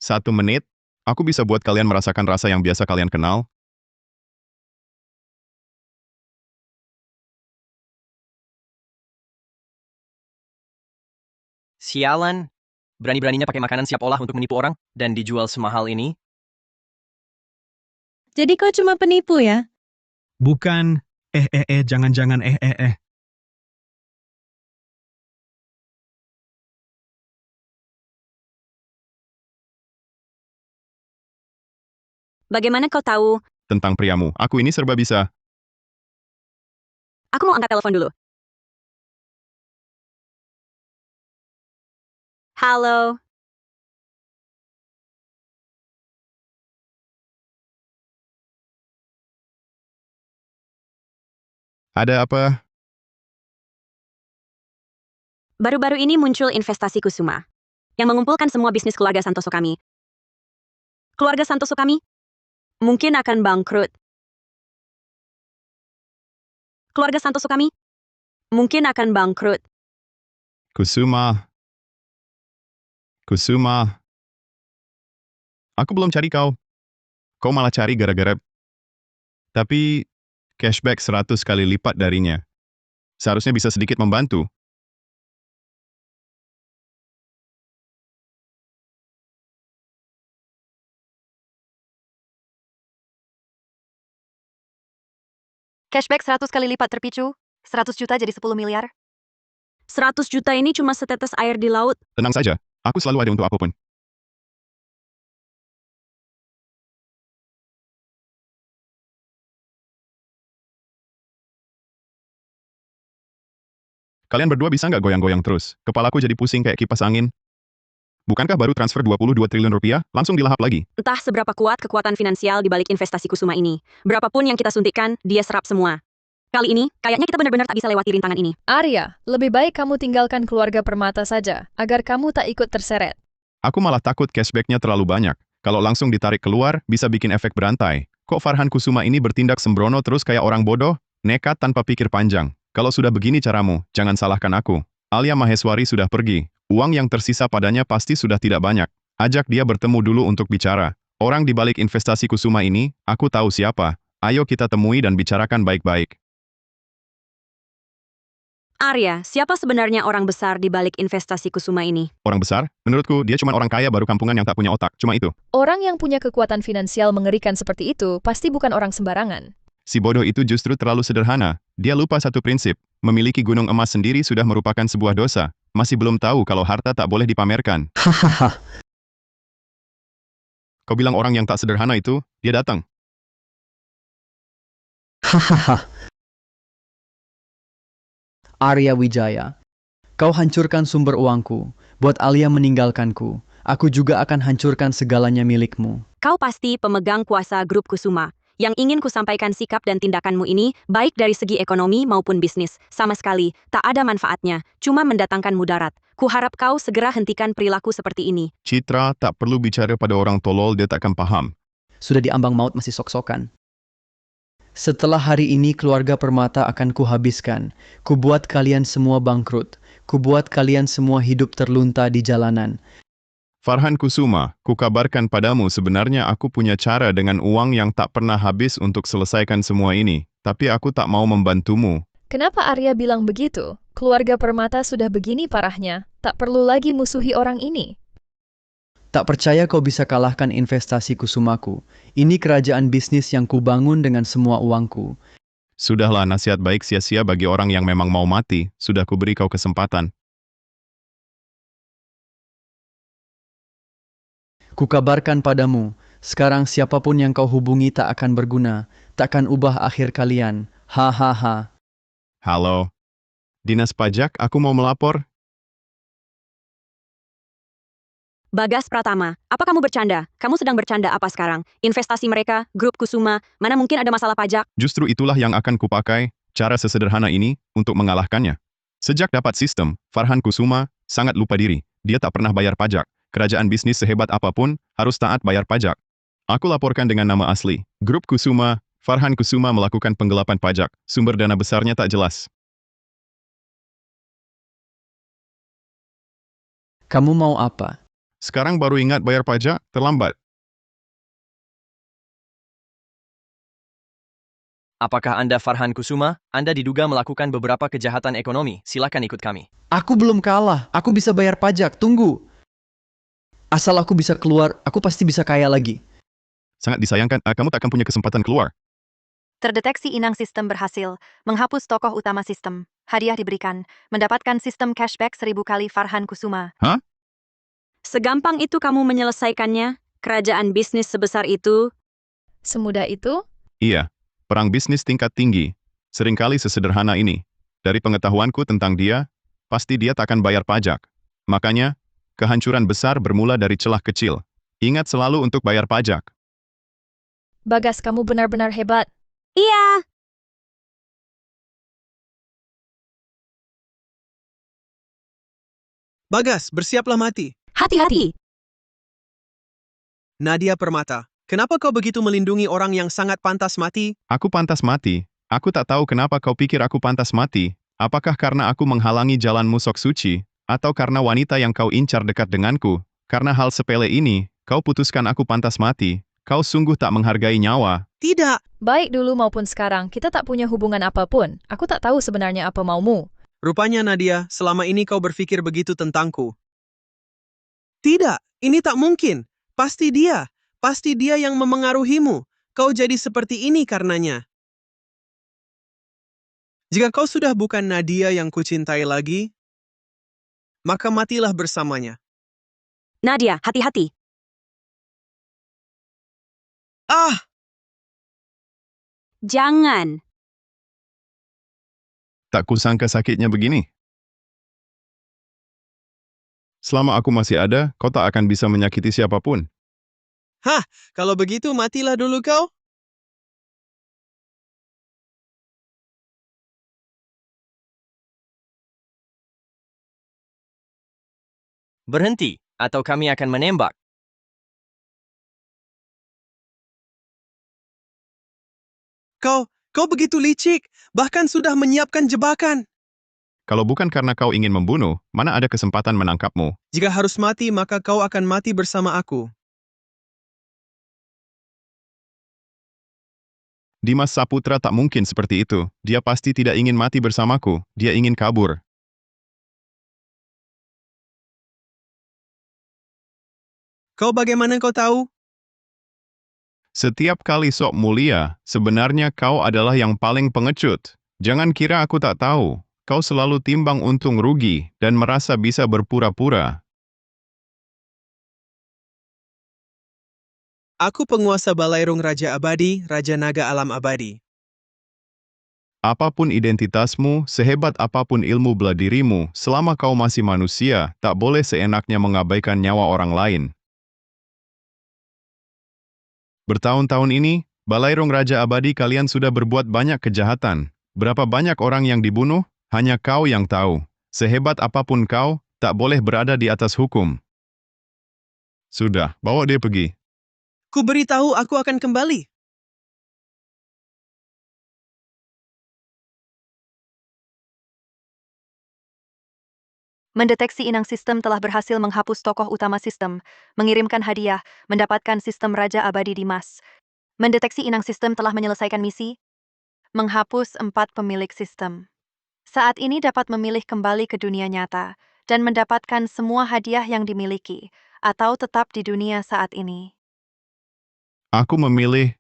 Satu menit, aku bisa buat kalian merasakan rasa yang biasa kalian kenal. Sialan, berani-beraninya pakai makanan siap olah untuk menipu orang, dan dijual semahal ini. Jadi kau cuma penipu ya? Bukan, jangan-jangan Bagaimana kau tahu? Tentang priamu, aku ini serba bisa. Aku mau angkat telepon dulu. Halo. Ada apa? Baru-baru ini muncul investasi Kusuma yang mengumpulkan semua bisnis keluarga Santoso kami. Keluarga Santoso kami mungkin akan bangkrut. Keluarga Santoso kami mungkin akan bangkrut. Kusuma. Aku belum cari kau. Kau malah cari gara-gara. Tapi, cashback 100 kali lipat darinya. Seharusnya bisa sedikit membantu. Cashback 100 kali lipat terpicu, 100 juta jadi 10 miliar. 100 juta ini cuma setetes air di laut. Tenang saja, aku selalu ada untuk apapun. Kalian berdua bisa nggak goyang-goyang terus? Kepalaku jadi pusing kayak kipas angin. Bukankah baru transfer 22 triliun rupiah, langsung dilahap lagi? Entah seberapa kuat kekuatan finansial di balik investasi Kusuma ini. Berapapun yang kita suntikkan, dia serap semua. Kali ini, kayaknya kita benar-benar tak bisa lewati rintangan ini. Arya, lebih baik kamu tinggalkan keluarga Permata saja, agar kamu tak ikut terseret. Aku malah takut cashbacknya terlalu banyak. Kalau langsung ditarik keluar, bisa bikin efek berantai. Kok Farhan Kusuma ini bertindak sembrono terus kayak orang bodoh? Nekat tanpa pikir panjang. Kalau sudah begini caramu, jangan salahkan aku. Alia Maheswari sudah pergi. Uang yang tersisa padanya pasti sudah tidak banyak. Ajak dia bertemu dulu untuk bicara. Orang di balik investasi Kusuma ini, aku tahu siapa. Ayo kita temui dan bicarakan baik-baik. Arya, siapa sebenarnya orang besar di balik investasi Kusuma ini? Orang besar? Menurutku, dia cuma orang kaya baru kampungan yang tak punya otak. Cuma itu. Orang yang punya kekuatan finansial mengerikan seperti itu pasti bukan orang sembarangan. Si bodoh itu justru terlalu sederhana. Dia lupa satu prinsip. Memiliki gunung emas sendiri sudah merupakan sebuah dosa. Masih belum tahu kalau harta tak boleh dipamerkan. Hahaha. Kau bilang orang yang tak sederhana itu, dia datang. Hahaha. Arya Wijaya, kau hancurkan sumber uangku, buat Alia meninggalkanku. Aku juga akan hancurkan segalanya milikmu. Kau pasti pemegang kuasa grup Kusuma. Yang ingin kusampaikan sikap dan tindakanmu ini, baik dari segi ekonomi maupun bisnis, sama sekali tak ada manfaatnya, cuma mendatangkan mudarat. Kuharap kau segera hentikan perilaku seperti ini. Citra tak perlu bicara pada orang tolol, dia takkan paham. Sudah diambang maut masih sok-sokan. Setelah hari ini keluarga Permata akan kuhabiskan. Kubuat kalian semua bangkrut. Kubuat kalian semua hidup terlunta di jalanan. Farhan Kusuma, kukabarkan padamu sebenarnya aku punya cara dengan uang yang tak pernah habis untuk selesaikan semua ini. Tapi aku tak mau membantumu. Kenapa Arya bilang begitu? Keluarga Permata sudah begini parahnya, tak perlu lagi musuhi orang ini. Tak percaya kau bisa kalahkan investasi Kusumaku. Ini kerajaan bisnis yang kubangun dengan semua uangku. Sudahlah, nasihat baik sia-sia bagi orang yang memang mau mati. Sudah kuberi kau kesempatan. Kukabarkan padamu, sekarang siapapun yang kau hubungi tak akan berguna, takkan ubah akhir kalian. Hahaha. Halo. Dinas Pajak, aku mau melapor. Bagas Pratama, apa kamu bercanda? Kamu sedang bercanda apa sekarang? Investasi mereka, grup Kusuma, mana mungkin ada masalah pajak? Justru itulah yang akan kupakai, cara sesederhana ini, untuk mengalahkannya. Sejak dapat sistem, Farhan Kusuma sangat lupa diri. Dia tak pernah bayar pajak. Kerajaan bisnis sehebat apapun, harus taat bayar pajak. Aku laporkan dengan nama asli. Grup Kusuma, Farhan Kusuma melakukan penggelapan pajak. Sumber dana besarnya tak jelas. Kamu mau apa? Sekarang baru ingat bayar pajak, terlambat. Apakah Anda Farhan Kusuma? Anda diduga melakukan beberapa kejahatan ekonomi. Silakan ikut kami. Aku belum kalah. Aku bisa bayar pajak. Tunggu. Asal aku bisa keluar, aku pasti bisa kaya lagi. Sangat disayangkan, kamu takkan punya kesempatan keluar. Terdeteksi inang sistem berhasil. Menghapus tokoh utama sistem. Hadiah diberikan. Mendapatkan sistem cashback 1000 kali Farhan Kusuma. Hah? Segampang itu kamu menyelesaikannya? Kerajaan bisnis sebesar itu? Semudah itu? Iya, perang bisnis tingkat tinggi. Seringkali sesederhana ini. Dari pengetahuanku tentang dia, pasti dia tak akan bayar pajak. Makanya, kehancuran besar bermula dari celah kecil. Ingat selalu untuk bayar pajak. Bagas, kamu benar-benar hebat. Iya. Bagas, bersiaplah mati. Hati-hati. Nadia Permata, kenapa kau begitu melindungi orang yang sangat pantas mati? Aku pantas mati. Aku tak tahu kenapa kau pikir aku pantas mati. Apakah karena aku menghalangi jalanmu sok suci, atau karena wanita yang kau incar dekat denganku? Karena hal sepele ini, kau putuskan aku pantas mati. Kau sungguh tak menghargai nyawa. Tidak. Baik dulu maupun sekarang, kita tak punya hubungan apapun. Aku tak tahu sebenarnya apa maumu. Rupanya Nadia, selama ini kau berpikir begitu tentangku. Tidak, ini tak mungkin. Pasti dia yang memengaruhimu. Kau jadi seperti ini karenanya. Jika kau sudah bukan Nadia yang kucintai lagi, maka matilah bersamanya. Nadia, hati-hati. Ah! Jangan. Tak kusangka sakitnya begini. Selama aku masih ada, kau tak akan bisa menyakiti siapapun. Hah, kalau begitu matilah dulu kau. Berhenti, atau kami akan menembak. Kau begitu licik, bahkan sudah menyiapkan jebakan. Kalau bukan karena kau ingin membunuh, mana ada kesempatan menangkapmu? Jika harus mati, maka kau akan mati bersama aku. Dimas Saputra tak mungkin seperti itu. Dia pasti tidak ingin mati bersamaku. Dia ingin kabur. Bagaimana kau tahu? Setiap kali sok mulia, sebenarnya kau adalah yang paling pengecut. Jangan kira aku tak tahu. Kau selalu timbang untung rugi dan merasa bisa berpura-pura. Aku penguasa Balairung Raja Abadi, Raja Naga Alam Abadi. Apapun identitasmu, sehebat apapun ilmu bela dirimu, selama kau masih manusia, tak boleh seenaknya mengabaikan nyawa orang lain. Bertahun-tahun ini, Balairung Raja Abadi kalian sudah berbuat banyak kejahatan. Berapa banyak orang yang dibunuh, hanya kau yang tahu. Sehebat apapun kau, tak boleh berada di atas hukum. Sudah, bawa dia pergi. Ku beritahu aku akan kembali. Mendeteksi inang sistem telah berhasil menghapus tokoh utama sistem, mengirimkan hadiah, mendapatkan sistem Raja Abadi Dimas. Mendeteksi inang sistem telah menyelesaikan misi, menghapus 4 pemilik sistem. Saat ini dapat memilih kembali ke dunia nyata, dan mendapatkan semua hadiah yang dimiliki, atau tetap di dunia saat ini. Aku memilih